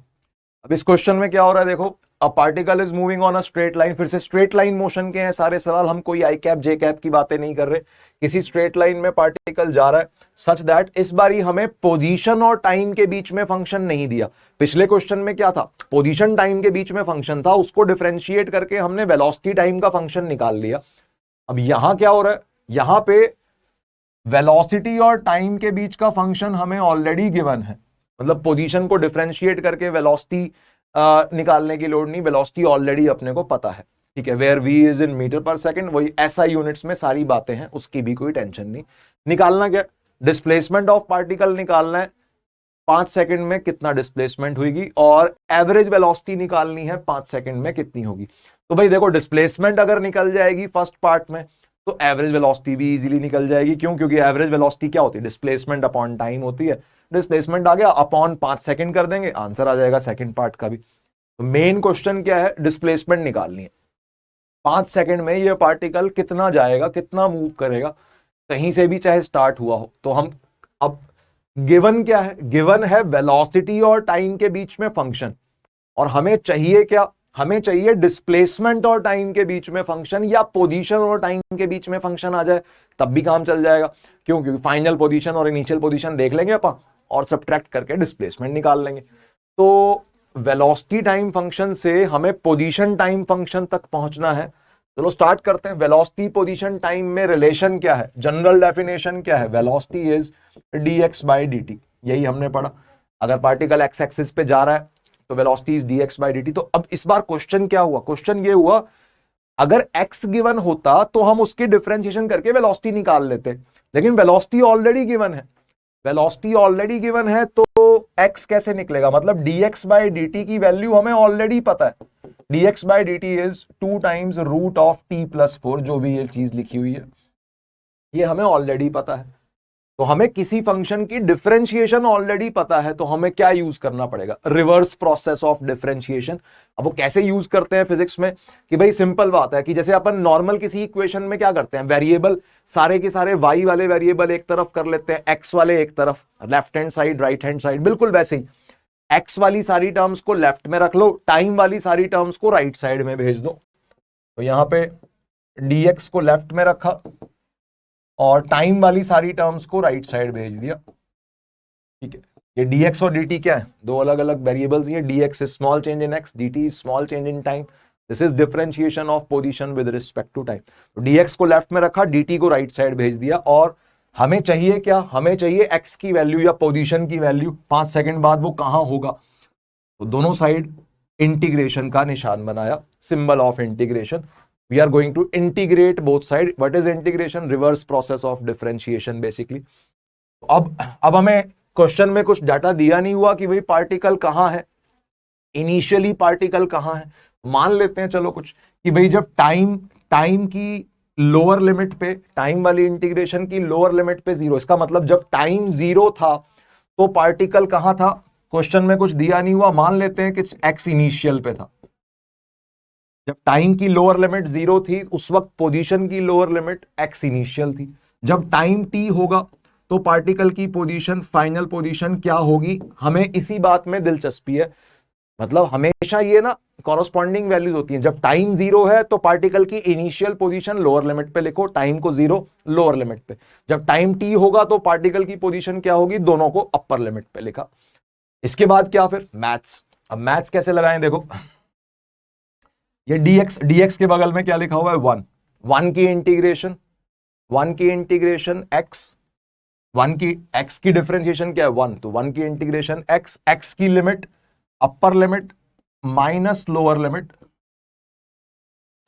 अब इस क्वेश्चन में क्या हो रहा है, देखो a particle is moving on a straight line. फिर से स्ट्रेट लाइन मोशन के हैं सारे सवाल, हम कोई आई कैप जे कैप की बातें नहीं कर रहे। किसी स्ट्रेट लाइन में पार्टिकल जा रहा है, सच दैट इस बारी हमें पोजीशन और टाइम के बीच में फंक्शन नहीं दिया। पिछले क्वेश्चन में क्या था, पोजीशन टाइम के बीच में फंक्शन था, उसको डिफरेंशिएट करके हमने वेलोसिटी टाइम का फंक्शन निकाल लिया। अब यहां क्या हो रहा है, यहां पे वेलोसिटी और टाइम के बीच का फंक्शन हमें ऑलरेडी गिवन है। मतलब पोजीशन को डिफरेंशिएट करके वेलोसिटी निकालने की लोड नहीं, वेलोसिटी ऑलरेडी अपने को पता है, ठीक है। Where v is in metre per second, वही SI यूनिट्स में सारी बातें हैं, उसकी भी कोई टेंशन नहीं। निकालना क्या, डिस्प्लेसमेंट ऑफ पार्टिकल निकालना है, 5 सेकंड में कितना डिस्प्लेसमेंट होगी, और एवरेज वेलोसिटी निकालनी है 5 सेकंड में कितनी होगी। तो भाई देखो, डिस्प्लेसमेंट अगर निकल जाएगी फर्स्ट पार्ट में, तो एवरेज वेलोसिटी भी इजीली निकल जाएगी। क्यों, क्योंकि एवरेज वेलोसिटी क्या होती है, डिस्प्लेसमेंट अपॉन टाइम होती है। डिस्प्लेसमेंट आ गया, अपॉन 5 सेकंड कर देंगे, आंसर आ जाएगा सेकंड पार्ट का भी। तो मेन क्वेश्चन क्या है, डिस्प्लेसमेंट निकालनी है। 5 सेकंड में ये पार्टिकल कितना जाएगा, कितना मूव करेगा, कहीं से भी चाहे स्टार्ट हुआ हो। तो हम अब गिवन क्या है, गिवन है वेलोसिटी और टाइम के बीच में फंक्शन, और हमें चाहिए क्या, हमें चाहिए डिस्प्लेसमेंट और टाइम के बीच में फंक्शन, या पोजीशन और टाइम के बीच में फंक्शन आ जाए तब भी काम चल जाएगा। क्यों, क्योंकि फाइनल पोजीशन और इनिशियल पोजीशन देख लेंगे अपन, और सब्ट्रैक्ट करके डिस्प्लेसमेंट निकाल लेंगे। तो वेलोसिटी टाइम फंक्शन से हमें पोजीशन टाइम फंक्शन तक पहुंचना है। चलो स्टार्ट करते हैं। वेलोसिटी पोजीशन टाइम में रिलेशन क्या है, जनरल डेफिनेशन क्या है, वेलोसिटी इज dx/dt, यही हमने पढ़ा। अगर पार्टिकल एक्स एक्सिस पे जा रहा है तो वेलोसिटी इज dx/dt। तो अब इस बार क्वेश्चन क्या हुआ, क्वेश्चन ये हुआ, अगर x गिवन होता तो हम उसकी डिफरेंशिएशन करके वेलोसिटी निकाल लेते, लेकिन वेलोसिटी ऑलरेडी गिवन है। वेलोसिटी ऑलरेडी गिवन है तो x कैसे निकलेगा, मतलब dx/dt की वैल्यू हमें ऑलरेडी पता है। dx/dt is 2 times root of t+4, जो भी ये चीज लिखी हुई है ये हमें ऑलरेडी पता है। तो हमें किसी फंक्शन की डिफरेंशिएशन ऑलरेडी पता है, तो हमें क्या यूज करना पड़ेगा, रिवर्स प्रोसेस ऑफ डिफरेंशिएशन। अब वो कैसे यूज करते हैं फिजिक्स में, कि भाई सिंपल बात है कि जैसे अपन नॉर्मल किसी इक्वेशन में क्या करते हैं, वेरिएबल सारे के सारे y वाले वेरिएबल एक तरफ कर लेते हैं, x वाले एक तरफ, left hand side right hand side, बिल्कुल वैसे ही x वाली सारी टर्म्स को लेफ्ट में रख लो, टाइम वाली सारी टर्म्स को राइट साइड में भेज दो। तो यहां पे dx को लेफ्ट में रखा और टाइम वाली सारी टर्म्स को राइट साइड भेज दिया। ठीक है, ये dx और dt क्या है, दो अलग अलग वेरिएबल्स हैं। dx is small change in x, dt is small change in time. This is differentiation of position with respect to time. तो dx को लेफ्ट में रखा, dt को राइट साइड भेज दिया, और हमें चाहिए क्या, हमें चाहिए x की वैल्यू या पोजीशन की वैल्यू 5 सेकंड बाद वो कहां होगा। तो दोनों साइड इंटीग्रेशन का निशान बनाया, symbol of integration. We are going to integrate both side. What is integration? Reverse process of differentiation basically. अब हमें क्वेश्चन में कुछ डाटा दिया नहीं हुआ कि भाई पार्टिकल कहां है, इनिशियली पार्टिकल कहां है। मान लेते हैं चलो कुछ कि भाई जब टाइम की लोअर लिमिट पे, टाइम वाली इंटीग्रेशन की लोअर लिमिट पे 0, इसका मतलब जब टाइम 0 था तो पार्टिकल कहां था। क्वेश्चन में कुछ दिया नहीं हुआ, मान लेते हैं कि एक्स इनिशियल पे था। जब टाइम की लोअर लिमिट 0 थी उस वक्त पोजीशन की लोअर लिमिट एक्स इनिशियल थी। जब टाइम t होगा तो पार्टिकल की पोजीशन, फाइनल पोजीशन क्या होगी, हमें इसी बात में दिलचस्पी है। मतलब हमेशा ये ना कॉरस्पॉन्डिंग वैल्यूज होती हैं। जब टाइम 0 है तो पार्टिकल की इनिशियल पोजीशन लोअर लिमिट पे लिखो, टाइम को 0 लोअर लिमिट पे। जब टाइम t होगा तो पार्टिकल की पोजीशन क्या होगी, दोनों को अपर लिमिट पे लिखा। इसके बाद क्या, फिर मैथ्स। अब मैथ्स कैसे लगाएं, देखो ये dx के बगल में क्या लिखा हुआ है, 1 की इंटीग्रेशन, 1 की इंटीग्रेशन x, 1 की x की डिफरेंशिएशन क्या है 1, तो 1 की इंटीग्रेशन x की limit upper limit minus lower limit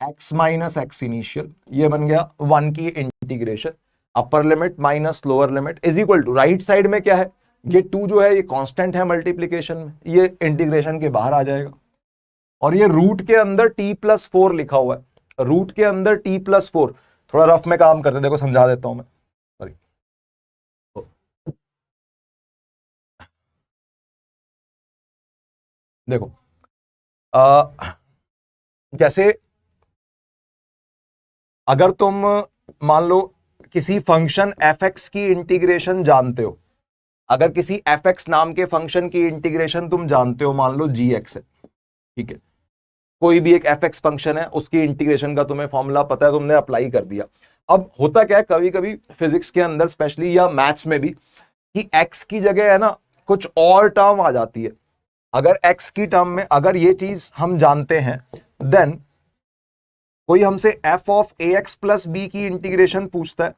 x minus x initial, ये बन गया 1 की integration upper limit minus lower limit is equal to, right side में क्या है, ये 2 जो है ये कांस्टेंट है मल्टीप्लीकेशन में, ये इंटीग्रेशन के बाहर आ जाएगा। और ये रूट के अंदर t+4 लिखा हुआ है, रूट के अंदर t+4। थोड़ा रफ में काम करते, देखो समझा देता हूं मैं, सॉरी। देखो जैसे अगर तुम मान लो किसी फंक्शन fx की इंटीग्रेशन जानते हो, अगर किसी fx नाम के फंक्शन की इंटीग्रेशन तुम जानते हो, मान लो gx है, ठीक है, कोई भी एक fx फंक्शन है, उसकी इंटीग्रेशन का तुम्हें फॉर्मूला पता है, तुमने अप्लाई कर दिया। अब होता क्या है कभी कभी फिजिक्स के अंदर स्पेशली या मैथ्स में भी, कि x की जगह है ना कुछ और टर्म आ जाती है। अगर x की टर्म में अगर ये चीज हम जानते हैं, देन कोई हमसे f of ax plus B की इंटीग्रेशन पूछता है,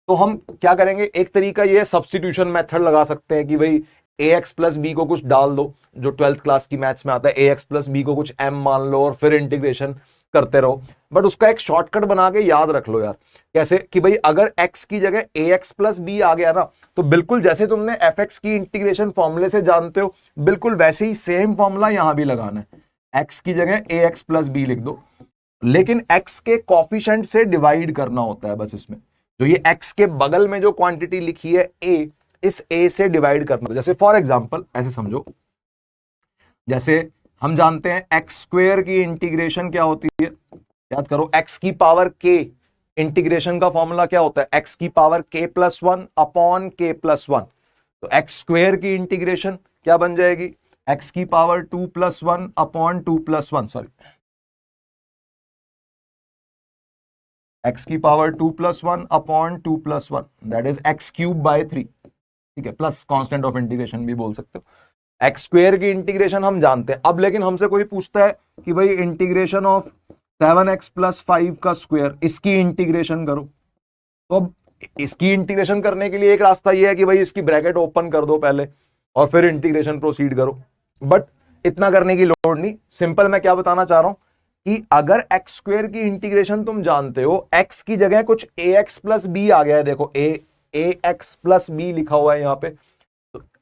तो हम क्या करेंगे, एक तरीका ये सब्स्टिट्यूशन मेथड लगा सकते हैं कि भाई ax प्लस बी को कुछ डाल दो, जो 12th क्लास की मैथ्स में आता है, ax प्लस बी को कुछ m मान लो और फिर इंटीग्रेशन करते रहो। बट उसका एक शॉर्टकट बना के याद रख लो यार, कैसे कि भाई अगर x की जगह ax प्लस बी आ गया ना, तो बिल्कुल जैसे तुमने fx की इंटीग्रेशन फॉर्मूले से जानते हो, बिल्कुल वैसे ही सेम फॉर्मूला यहां भी लगाना है, x की जगह ax प्लस बी लिख दो, लेकिन x के कॉफिशिएंट से डिवाइड करना होता है बस इसमें। जो ये x के बगल में जो क्वांटिटी लिखी है a, इस a से डिवाइड करना। जैसे फॉर एग्जांपल ऐसे समझो, जैसे हम जानते हैं एक्स स्क्वायर की इंटीग्रेशन क्या होती है, याद करो, एक्स की पावर k, इंटीग्रेशन का फॉर्मूला क्या होता है, एक्स की पावर k+1 अपॉन k+1। तो एक्स स्क्वायर की इंटीग्रेशन क्या बन जाएगी, एक्स की पावर 2+1 अपॉन 2+1, सॉरी, एक्स की power 2+1 upon 2+1, that is x cube by 3, ठीक है, प्लस कांस्टेंट ऑफ इंटीग्रेशन भी बोल सकते हो। एक्स स्क्वायर की इंटीग्रेशन हम जानते हैं। अब लेकिन हमसे कोई पूछता है कि भाई इंटीग्रेशन ऑफ 7x + 5 का स्क्वायर, इसकी इंटीग्रेशन करो, तो अब इसकी इंटीग्रेशन करने के लिए एक रास्ता यह है कि भाई इसकी ब्रैकेट ओपन कर दो पहले और फिर इंटीग्रेशन प्रोसीड करो। बट इतना करने की लोड नहीं, सिंपल मैं क्या बताना चाह रहा हूं कि अगर एक्स स्क्वायर की इंटीग्रेशन तुम जानते हो, एक्स की जगह कुछ ax प्लस बी आ गया है, देखो ax प्लस बी लिखा हुआ है यहां पे,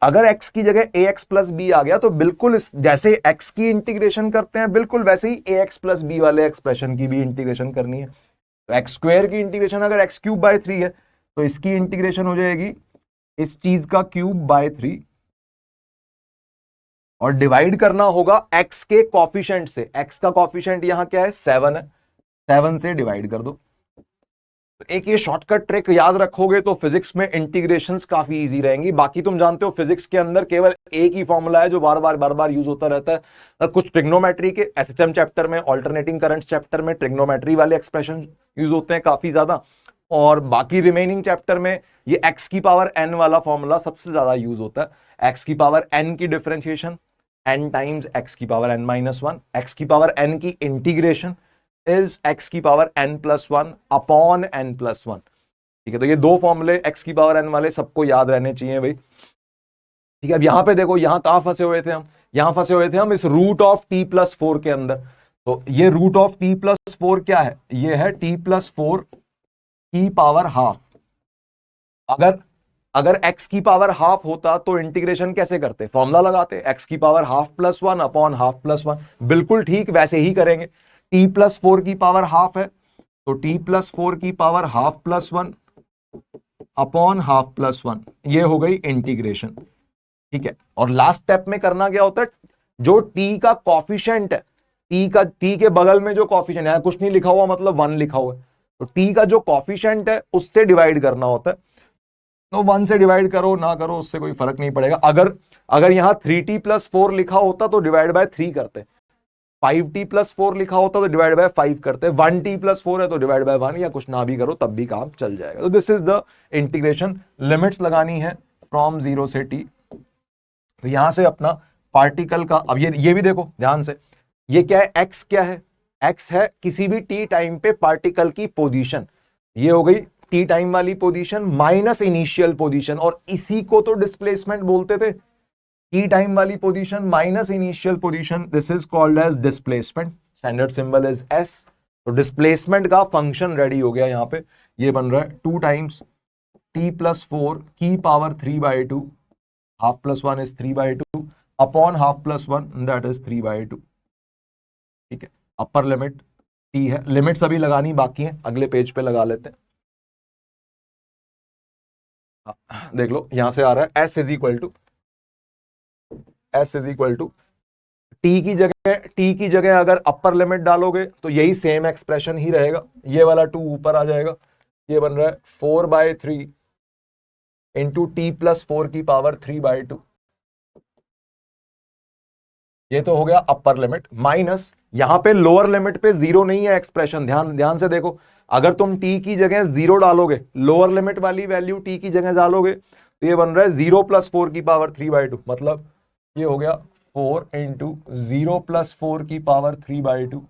अगर x की जगह ax प्लस बी आ गया तो बिल्कुल जैसे x की इंटीग्रेशन करते हैं, बिल्कुल वैसे ही ax प्लस बी वाले एक्सप्रेशन की भी इंटीग्रेशन करनी है। तो एक्स स्क्वायर की इंटीग्रेशन अगर x क्यूब बाय 3 है, तो इसकी इंटीग्रेशन हो जाएगी इस चीज का क्यूब बाय 3, और डिवाइड करना होगा x के कॉफिशिएंट से। x का कॉफिशिएंट यहां क्या है, 7 है, 7 से डिवाइड कर दो। तो एक ये शॉर्टकट ट्रिक याद रखोगे तो फिजिक्स में इंटीग्रेशंस काफी इजी रहेंगी। बाकी तुम जानते हो फिजिक्स के अंदर केवल एक ही फॉर्मूला है जो बार बार यूज होता रहता है। कुछ ट्रिग्नोमेट्री के एसएचएम चैप्टर में, ऑल्टरनेटिंग करंट चैप्टर में ट्रिग्नोमेट्री वाले एक्सप्रेशन यूज होते हैं काफी ज्यादा, और बाकी रिमेनिंग चैप्टर में ये x की पावर n वाला फॉर्मूला सबसे ज्यादा यूज होता है। x की पावर n की डिफरेंशिएशन n टाइम्स x की power n minus one, x की पावर n की इंटीग्रेशन इज x की power n plus one upon n plus one. ठीक है, तो ये दो फॉर्मूले x की पावर n वाले सबको याद रहने चाहिए भाई। ठीक है, अब यहां पे देखो, यहां कहां फंसे हुए थे हम, यहां फंसे हुए थे हम इस root of t plus four के अंदर। तो ये root of t plus four क्या है, ये है t प्लस फोर की पावर हाफ। अगर x की पावर हाफ होता तो इंटीग्रेशन कैसे करते, फॉर्मूला लगाते, x की power half plus one upon half plus one. बिल्कुल ठीक वैसे ही करेंगे। t प्लस फोर की पावर हाफ है तो t प्लस फोर की power half plus one upon half plus one, ये हो गई इंटीग्रेशन। ठीक है, और लास्ट स्टेप में करना क्या होता है, जो t का कॉफिशिएंट है, t के बगल में जो कॉफिशिएंट है, कुछ नहीं लिखा हुआ मतलब वन लिखा हुआ है, तो t का जो कॉफिशिएंट है उससे डिवाइड करना होता है। तो वन से डिवाइड करो ना करो उससे कोई फर्क नहीं पड़ेगा। अगर यहां 3t प्लस फोर लिखा होता तो डिवाइड बाय 3 करते, 5t प्लस फोर लिखा होता तो डिवाइड बाय 5 करते, 1t प्लस फोर है तो डिवाइड बाय 1, या कुछ ना भी करो तब भी काम चल जाएगा। तो this is the integration. Limits लगानी है फ्रॉम 0 से t। तो यहां से अपना पार्टिकल का, अब ये भी देखो ध्यान से, ये क्या है, x क्या है, x है किसी भी t टाइम पे पार्टिकल की पोजीशन। ये हो गई t टाइम वाली पोजीशन माइनस इनिशियल पोजीशन, और इसी को तो डिस्प्लेसमेंट बोलते थे, t टाइम वाली position minus initial position, this is called as displacement. Standard symbol is s। तो डिस्प्लेसमेंट का फंक्शन रेडी हो गया। यहां पे ये बन रहा है 2 टाइम्स t प्लस फोर की power 3/2, half plus one is 3/2 upon half plus one, that is 3/2। ठीक है, अपर लिमिट t है। लिमिट्स अभी लगानी बाकी है, अगले पेज पे लगा लेते हैं। देख लो यहां से आ रहा है s is equal to t की जगह अगर अपर लिमिट डालोगे तो यही सेम एक्सप्रेशन ही रहेगा, ये वाला 2 ऊपर आ जाएगा, ये बन रहा है 4/3 इंटू टी प्लस फोर की पावर 3/2। ये तो हो गया अपर लिमिट, माइनस यहां पे लोअर लिमिट पे जीरो नहीं है एक्सप्रेशन, ध्यान से देखो। अगर तुम t की जगह जीरो डालोगे, लोअर लिमिट वाली वैल्यू t की जगह डालोगे, तो ये बन रहा है 0 प्लस फोर की पावर 3/2, मतलब ये हो गया 4 इंटू 0 प्लस फोर की पावर 3/2।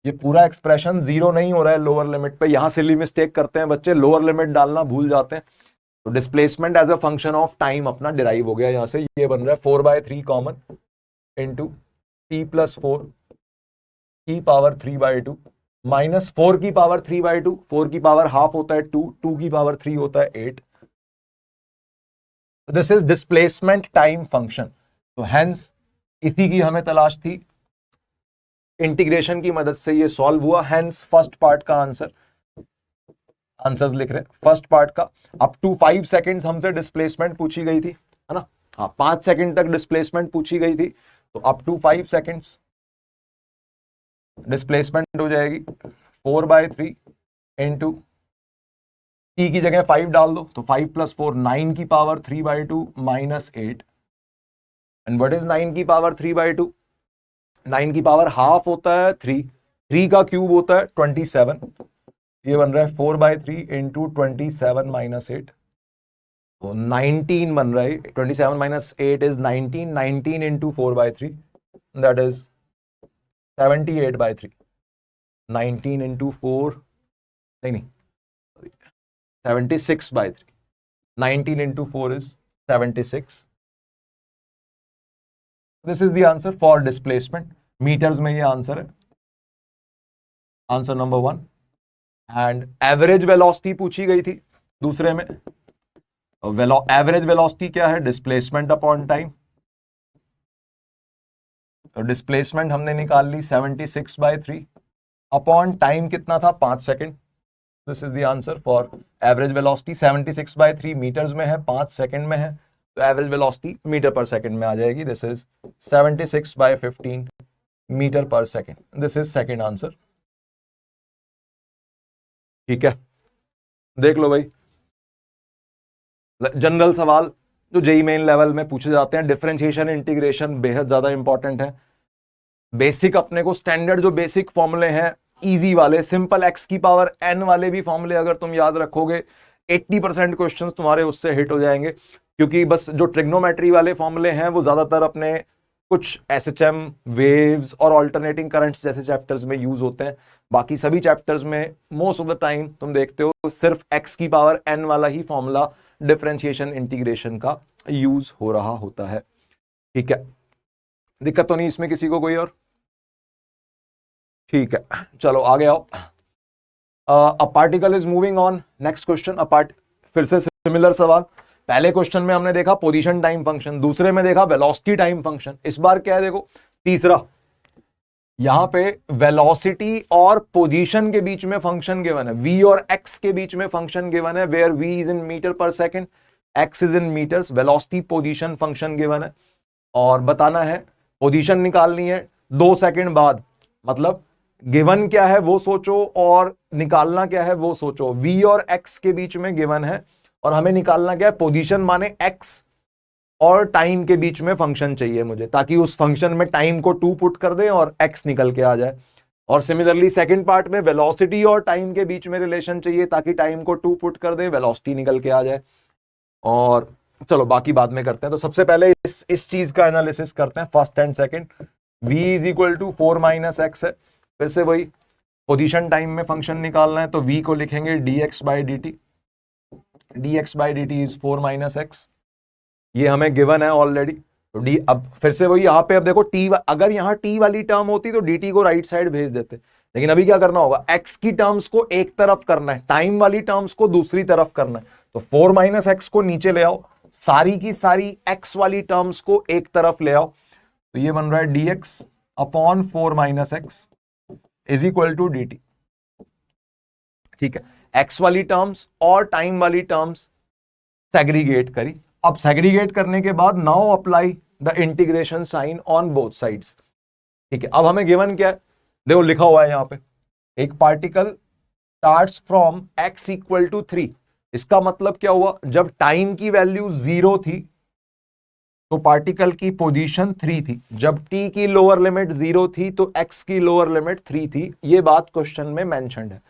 ये पूरा एक्सप्रेशन जीरो नहीं हो रहा है लोअर लिमिट पे, यहां सिली मिस्टेक करते हैं बच्चे, लोअर लिमिट डालना भूल जाते हैं। तो displacement as a function of time अपना डिराइव हो गया यहां से। ये बन रहा है 4/3 common into T plus four की पावर 3/2 माइनस 4 की पावर 3/2, 4 की पावर हाफ होता है 2, 2 की पावर 3 होता है 8। This is displacement time function. तो हेंस इसी की हमें तलाश थी, इंटीग्रेशन की मदद से ये सॉल्व हुआ। हेंस फर्स्ट पार्ट का आंसर्स लिख रहे हैं। फर्स्ट पार्ट का अप टू 5 सेकेंड्स हमसे डिस्प्लेसमेंट पूछी गई थी, है ना, हाँ 5 सेकेंड तक डिस्प्लेसमेंट पूछी गई थी, तो अप टू 5 सेकेंड्स डिस्प्लेसमेंट हो जाएगी 4/3 इंटू टी की जगह 5 डाल दो, तो 5 प्लस 4 9 की power 3/2 minus 8। And what is 9 की पावर 3/2? 9 की पावर हाफ होता है 3, 3 का क्यूब होता है 27। ये बन रहा है 4/3 इंटू 27 माइनस 8, तो 19 बन रहा है। 27 minus 8 is 19, 19 into 4/3 that is 78/3। 19 into 4 नहीं 76/3, 19 into 4 is 76। This is the answer for displacement. Metres में ये आंसर है, answer number 1। And average velocity पूछी गई थी दूसरे में। एवरेज वेलोसिटी क्या है? Displacement upon time. तो डिस्प्लेसमेंट हमने निकाल ली 76/3 अपॉन टाइम कितना था? 5 second. This is the answer for average velocity. 76/3 metres में है, 5 सेकेंड में है, तो average velocity metre per second में आ जाएगी। This is 76/15 metre per second. This is second answer. ठीक है, देख लो भाई, जनरल सवाल जो जेईई मेन लेवल में पूछे जाते हैं, डिफरेंशिएशन इंटीग्रेशन बेहद ज्यादा इंपॉर्टेंट है। बेसिक अपने को स्टैंडर्ड जो बेसिक फॉर्मूले हैं इजी वाले सिंपल x की पावर n वाले भी फॉर्मूले अगर तुम याद रखोगे 80% क्वेश्चंस तुम्हारे उससे हिट हो जाएंगे, क्योंकि बस जो ट्रिग्नोमेट्री वाले फॉर्मूले हैं वो ज्यादातर अपने कुछ एसएचएम, वेव्स और अल्टरनेटिंग करंट्स जैसे चैप्टर्स में यूज होते हैं। बाकी सभी चैप्टर्स में मोस्ट ऑफ द टाइम तुम देखते हो सिर्फ x की पावर n वाला ही फॉर्मूला डिफरेंशिएशन इंटीग्रेशन का यूज हो रहा होता है। ठीक है, दिक्कत तो नहीं इसमें किसी को कोई और? ठीक है, चलो आगे आओ। A particle is moving on, next question. फिर से सिमिलर सवाल। पहले क्वेश्चन में हमने देखा पोजीशन टाइम फंक्शन, दूसरे में देखा वेलोसिटी टाइम फंक्शन। इस बार क्या है देखो, तीसरा यहां पे वेलोसिटी और पोजीशन के बीच में फंक्शन गिवन है, v और x के बीच में फंक्शन गिवन है, where v is in metre per second, x is in metres. Velocity position function given है और बताना है पोजीशन निकालनी है 2 सेकंड बाद। मतलब गिवन क्या है वो सोचो और निकालना क्या है वो सोचो। v और x के बीच में गिवन है और हमें निकालना क्या है, पोजीशन माने x और टाइम के बीच में फंक्शन चाहिए मुझे, ताकि उस फंक्शन में टाइम को 2 पुट कर दें और x निकल के आ जाए। और सिमिलरली सेकंड पार्ट में वेलोसिटी और टाइम के बीच में रिलेशन चाहिए, ताकि टाइम को 2 पुट कर दें, वेलोसिटी निकल के आ जाए। और चलो बाकी बाद में करते हैं। तो सबसे पहले इस चीज का एनालिसिस करते हैं, first and second. v is equal to 4 minus X है, फिर से वही पोजीशन टाइम में फंक्शन निकालना है, तो v को लिखेंगे dx by dt। dx by dt is 4 minus x, ये हमें गिवन है ऑलरेडी। तो d, अब फिर से वही यहाँ पे, अब देखो t, अगर यहाँ t वाली टर्म होती तो dt को राइट साइड भेज देते, लेकिन अभी क्या करना होगा, x की टर्म्स को एक तरफ करना है, टाइम वाली टर्म्स को दूसरी तरफ करना है। तो 4 माइनस एक्स को नीचे ले आओ, सारी की सारी x वाली टर्म्स को एक तरफ ले आओ, तो ये बन रहा है dx upon 4 minus x is equal to dt। ठीक है, x वाली टर्म्स और टाइम वाली टर्म्स सेग्रीगेट करी। अब सेग्रीगेट करने के बाद now apply the integration sign on both sides. ठीक है, अब हमें गिवन क्या है, देखो लिखा हुआ है यहां पे, एक particle starts from x equal to 3। इसका मतलब क्या हुआ, जब टाइम की वैल्यू 0 थी तो पार्टिकल की पोजीशन 3 थी, जब t की लोअर लिमिट 0 थी तो x की लोअर लिमिट 3 थी। ये बात क्वेश्चन में मेंशन्ड है।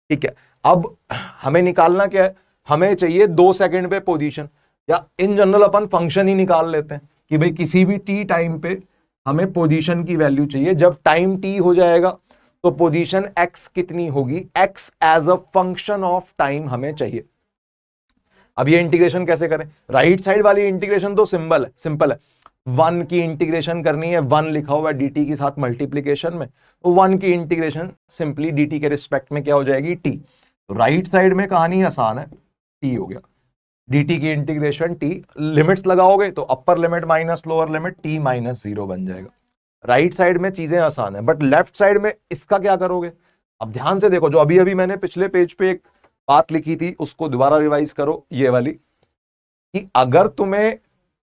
ठीक है, अब हमें निकालना क्या है, हमें चाहिए 2 सेकंड पे पोजीशन, या इन जनरल अपन फंक्शन ही निकाल लेते हैं कि भाई किसी भी t टाइम पे हमें पोजीशन की वैल्यू चाहिए। जब टाइम t हो जाएगा तो पोजीशन x कितनी होगी, x as a function of time हमें चाहिए। अब ये इंटीग्रेशन कैसे करें, राइट साइड वाली इंटीग्रेशन तो सिंपल है। 1 की इंटीग्रेशन करनी है, 1 लिखा हुआ है dt के साथ मल्टीप्लीकेशन में, तो 1 की इंटीग्रेशन सिंपली dt के रिस्पेक्ट में क्या हो जाएगी, t। तो राइट साइड में कहानी आसान है, t हो गया, dt की इंटीग्रेशन t। लिमिट्स लगाओगे तो अपर limit minus lower limit t minus 0 बन जाएगा। राइट साइड में चीजें आसान है, बट लेफ्ट साइड में इसका क्या करोगे। अब ध्यान से देखो, जो अभी अभी मैंने पिछले पेज पे एक बात लिखी थी उसको दोबारा रिवाइज करो, ये वाली, कि अगर तुम्हें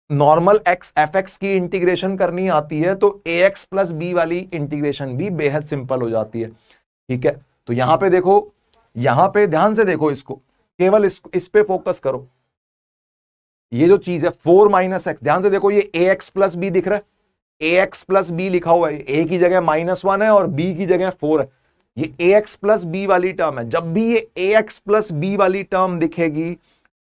नॉर्मल x fx की इंटीग्रेशन करनी आती है तो ax प्लस b वाली इंटीग्रेशन भी बेहद सिंपल हो जाती है। ठीक है, तो यहां पे देखो, यहां पे ध्यान से देखो, इसको केवल इस पे फोकस करो। ये जो चीज है 4 माइनस एक्स, ध्यान से देखो, ये ax प्लस b दिख रहा है, ax प्लस b लिखा हुआ है, a की जगह -1 है और b की जगह 4 है। ये ax प्लस बी वाली टर्म है। जब भी ये ax प्लस बी वाली टर्म दिखेगी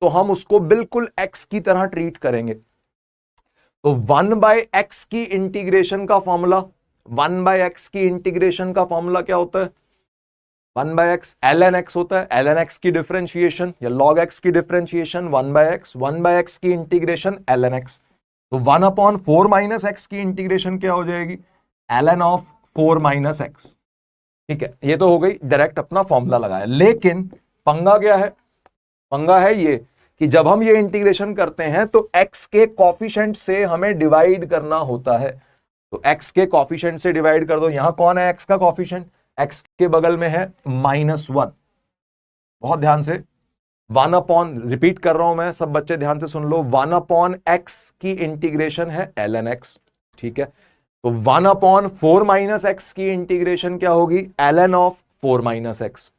तो हम उसको बिल्कुल x की तरह ट्रीट करेंगे। तो 1/x की इंटीग्रेशन का फॉर्मूला, 1/x की इंटीग्रेशन का फॉर्मूला क्या होता है, 1/x ln x होता है, ln x की डिफरेंशिएशन या log x की डिफरेंशिएशन 1/x, 1/x की इंटीग्रेशन ln x। तो 1/4 माइनस एक्स की इंटीग्रेशन क्या हो जाएगी, ln ऑफ 4 माइनस एक्स। ठीक है, ये तो हो गई डायरेक्ट अपना फॉर्मूला लगाया। लेकिन पंगा क्या है, पंगा है ये कि जब हम ये इंटीग्रेशन करते हैं तो x के कॉफिशिएंट से हमें डिवाइड करना होता है। तो x के कॉफिशिएंट से डिवाइड कर दो। यहां कौन है x का कॉफिशिएंट, x के बगल में है -1। बहुत ध्यान से, 1/, रिपीट कर रहा हूं मैं, सब बच्चे ध्यान से सुन लो, 1/x की इंटीग्रेशन है ln x। ठीक है, तो 1/4 माइनस एक्स की इंटीग्रेशन क्या होगी, ln of 4 minus x.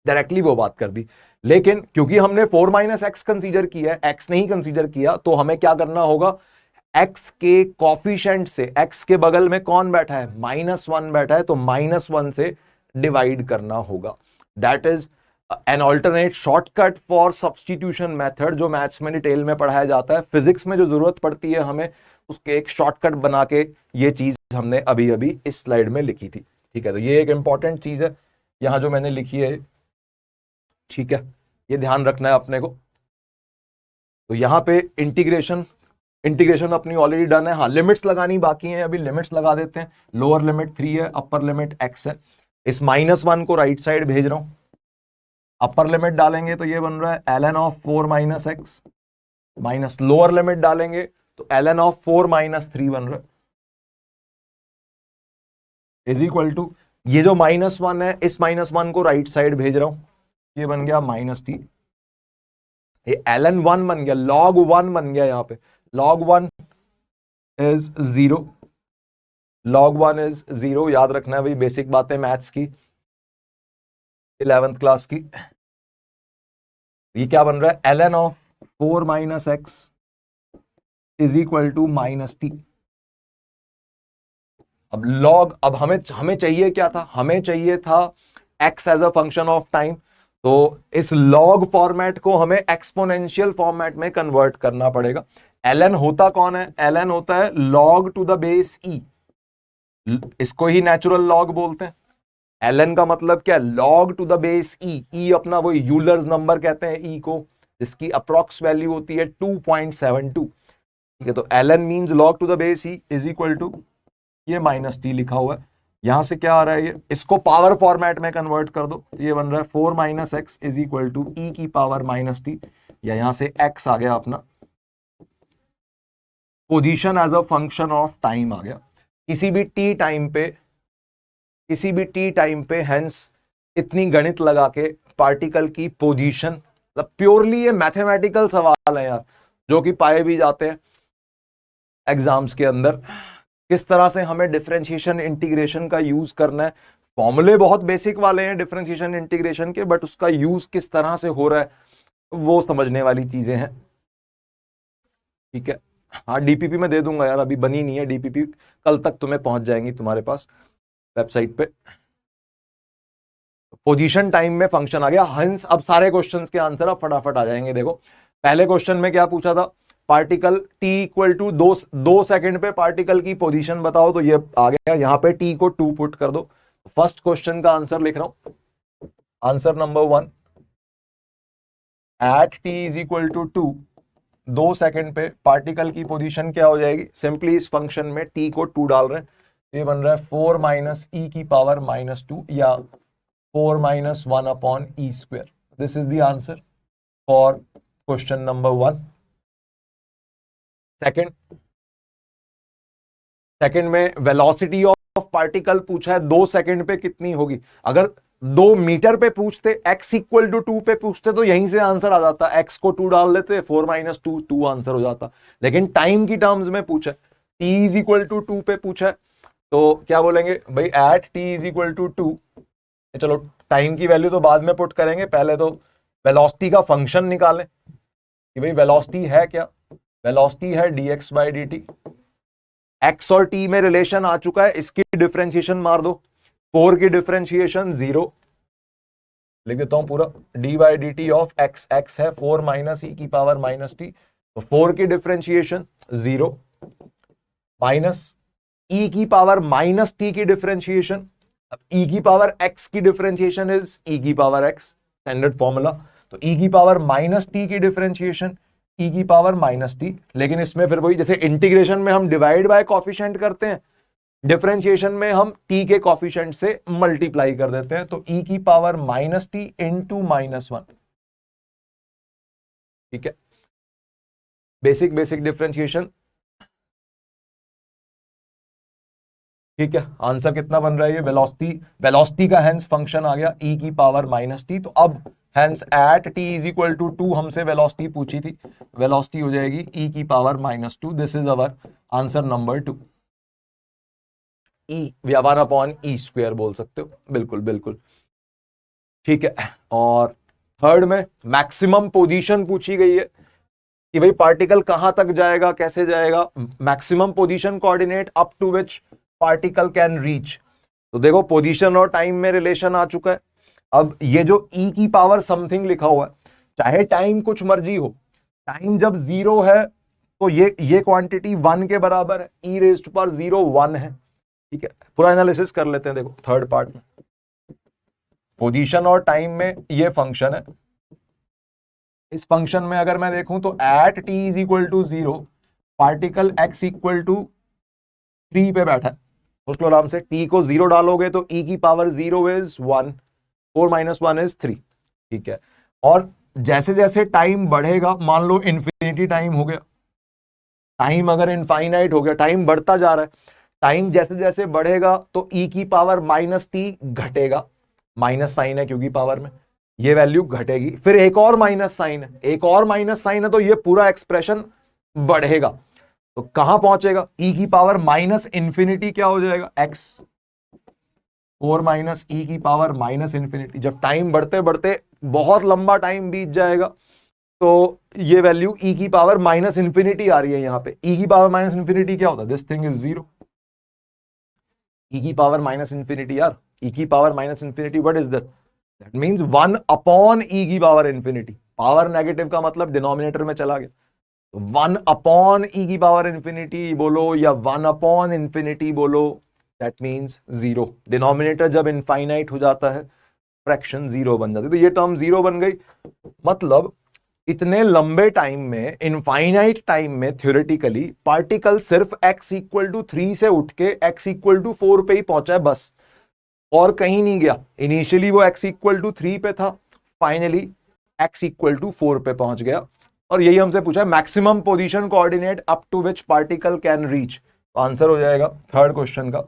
Directly वो बात कर दी। लेकिन क्योंकि हमने 4 माइनस एक्स कंसीडर किया है, x नहीं कंसीडर किया, तो हमें क्या करना होगा, x के कॉफिशिएंट से, x के बगल में कौन बैठा है, -1 बैठा है, तो -1 से डिवाइड करना होगा। That is an alternate shortcut for substitution method, जो मैथ्स में डिटेल में पढ़ाया जाता है। फिजिक्स में जो जरूरत पड़ती है हमें, उसके एक शॉर्टकट बना के ये चीज हमने अभी अभी इस स्लाइड में लिखी थी। ठीक है, तो ये एक इंपॉर्टेंट चीज है यहां जो मैंने लिखी है। ठीक है, ये ध्यान रखना है अपने को। तो यहां पे इंटीग्रेशन अपनी ऑलरेडी डन है। हाँ, लिमिट्स लगानी बाकी हैं, अभी लिमिट्स लगा देते हैं। लोअर लिमिट 3 है, अपर लिमिट x है। इस -1 को राइट साइड भेज रहा हूं। अपर लिमिट डालेंगे तो ये बन रहा है ln of 4 minus x, minus lower limit डालेंगे तो ln ऑफ 4 माइनस 3 बन रहा है, इज इक्वल टू ये जो -1 है, इस -1 को राइट साइड भेज रहा हूं, ये बन गया -t। ये ln 1 बन गया, log 1 बन गया। यहां पे log 1 इज 0, log 1 इज 0। याद रखना है भाई, बेसिक बातें मैथ्स की 11th क्लास की। ये क्या बन रहा है, ln of 4 minus x is equal to -t। अब log, अब हमें चाहिए क्या था, हमें चाहिए था x as a function of time. तो इस log फॉर्मेट को हमें एक्सपोनेंशियल फॉर्मेट में कन्वर्ट करना पड़ेगा। ln होता कौन है, ln होता है log to the base e, इसको ही नेचुरल लॉग बोलते हैं। ln का मतलब क्या, log to the base e। e अपना वो यूलर्स नंबर कहते हैं e को, जिसकी अप्रॉक्स वैल्यू होती है 2.72। ठीक है, तो ln means log to the base e is equal to, ये -t लिखा हुआ है। यहां से क्या आ रहा है, ये इसको पावर फॉर्मेट में कन्वर्ट कर दो तो ये बन रहा है 4 minus x is equal to e की पावर -t, या यहां से x आ गया अपना position as a function of time आ गया। किसी भी t टाइम पे हेंस इतनी गणित लगा के पार्टिकल की पोजीशन, मतलब प्योरली ये मैथमेटिकल सवाल है यार, जो कि पाए भी जाते हैं एग्जाम्स के अंदर। किस तरह से हमें डिफरेंशिएशन इंटीग्रेशन का यूज करना है, फॉर्मूले बहुत बेसिक वाले हैं डिफरेंशिएशन इंटीग्रेशन के, बट उसका यूज किस तरह से हो रहा है वो समझने वाली चीजें हैं। ठीक है, हाँ डीपीपी में दे दूंगा यार, अभी बनी नहीं है डीपीपी, कल तक तुम्हें पहुंच जाएंगी तुम्हारे पास वेबसाइट पे। पोजीशन टाइम में फंक्शन आ गया हंस। अब सारे क्वेश्चंस के आंसर अब फटाफट आ जाएंगे। देखो पहले क्वेश्चन में क्या पूछा था, particle t equal to 2 second पे पार्टिकल की पोजीशन बताओ, तो ये आ गया। यहां पे t को 2 पुट कर दो। फर्स्ट क्वेश्चन का आंसर लिख रहा हूं, answer number 1, at t is equal to 2 second पे पार्टिकल की पोजीशन क्या हो जाएगी। सिंपली इस फंक्शन में t को 2 डाल रहे हैं, ये बन रहा है 4 माइनस e की पावर -2 या 4 minus 1 upon e square. This is the answer for question number 1। Second में वेलोसिटी ऑफ पार्टिकल पूछा है, 2 सेकंड पे कितनी होगी। अगर 2 मीटर पे पूछते, x इक्वल टू 2 पे पूछते, तो यहीं से आंसर आ जाता। x को 2 डाल देते, 4 माइनस 2 आंसर हो जाता। लेकिन टाइम की टर्म्स में पूछा है, t इज इक्वल टू 2 पे पूछा है, तो क्या बोलेंगे भाई, at t is equal to 2। चलो टाइम की वैल्यू तो बाद में पुट करेंगे, पहले तो वेलोसिटी का फंक्शन निकालें कि भाई वेलोसिटी है क्या। वेलोसिटी है dx बाई dt। x और t में रिलेशन आ चुका है, इसकी डिफरेंशिएशन मार दो। 4 की डिफरेंशिएशन 0, लिख देता हूं पूरा, d by dt of x है 4 माइनस e की पावर -t, तो 4 की डिफरेंशिएशन 0 माइनस e की पावर -t की डिफरेंशिएशन। अब e की पावर x की डिफरेंशिएशन इज e की पावर x, स्टैंडर्ड फॉर्मूला। तो e की पावर -t की डिफरेंशिएशन e की पावर -t। लेकिन इसमें फिर वही, जैसे इंटीग्रेशन में हम डिवाइड बाय कॉफिशिएंट करते हैं, डिफरेंशिएशन में हम t के कॉफिशिएंट से मल्टीप्लाई कर देते हैं, तो e की पावर -t इंटू -1। ठीक है, बेसिक डिफरेंशिएशन। ठीक है, आंसर कितना बन रहा है, ये वेलोसिटी का हेंस फंक्शन आ गया e की पावर -t। तो अब hence at t is equal to 2 हमसे वेलोसिटी पूछी थी, वेलोसिटी हो जाएगी e की power -2। This is our answer number 2। e 1 upon e square बोल सकते हो, बिल्कुल बिल्कुल ठीक है। और थर्ड में मैक्सिमम पोजीशन पूछी गई है कि भाई पार्टिकल कहां तक जाएगा, कैसे जाएगा। Maximum position coordinate up to which particle can reach. तो देखो पोजीशन और टाइम में रिलेशन आ चुका है। अब ये जो e की पावर समथिंग लिखा हुआ है, चाहे टाइम कुछ मर्जी हो, टाइम जब 0 है तो ये क्वांटिटी 1 के बराबर है, e रेज्ड पावर 0 1 है। ठीक है, पूरा एनालिसिस कर लेते हैं। देखो थर्ड पार्ट में पोजीशन और टाइम में ये फंक्शन है। इस फंक्शन में अगर मैं देखूं तो at t is equal to 0 particle x equal to 3 पे बैठा है। उसको आराम से t को 0 डालोगे तो e की पावर 0 इज 1, 4 माइनस 1 इज 3। ठीक है, और जैसे जैसे टाइम बढ़ेगा, मान लो इन्फिनिटी टाइम हो गया, टाइम अगर इनफाइनाइट हो गया, टाइम बढ़ता जा रहा है, टाइम जैसे जैसे बढ़ेगा तो e की पावर -t घटेगा, माइनस साइन है क्योंकि पावर में, ये वैल्यू घटेगी। फिर एक और माइनस साइन है, एक और माइनस साइन है, तो ये पूरा एक्सप्रेशन बढ़ेगा। तो कहां पहुंचेगा, e की पावर माइनस इंफिनिटी क्या हो जाएगा, x 4 माइनस e की पावर माइनस इंफिनिटी। जब टाइम बढ़ते बढ़ते बहुत लंबा टाइम बीत जाएगा तो ये वैल्यू e की पावर माइनस इंफिनिटी आ रही है। यहां पे e की पावर माइनस इंफिनिटी क्या होता है, दिस थिंग इज 0। e की पावर माइनस इंफिनिटी यार, e की power minus infinity what is that, that means 1 upon e की पावर इंफिनिटी। पावर नेगेटिव का मतलब डिनोमिनेटर में चला गया, तो 1 अपॉन e की पावर इंफिनिटी बोलो या 1 अपॉन इंफिनिटी बोलो, दैट मींस 0। डिनोमिनेटर जब इनफाइनाइट हो जाता है फ्रैक्शन 0 बन जाती है, तो ये टर्म 0 बन गई। मतलब इतने लंबे टाइम में, इनफाइनाइट टाइम में, थ्योरेटिकली पार्टिकल सिर्फ x इक्वल टू 3 से उठ के x इक्वल टू 4 पे ही पहुंचा है बस, और कहीं नहीं गया। इनिशियली वो x इक्वल टू 3 पे था, फाइनली x इक्वल टू 4 पे पहुंच गया। और यही हमसे पूछा है maximum position coordinate up to which particle can reach. तो आंसर हो जाएगा थर्ड क्वेश्चन का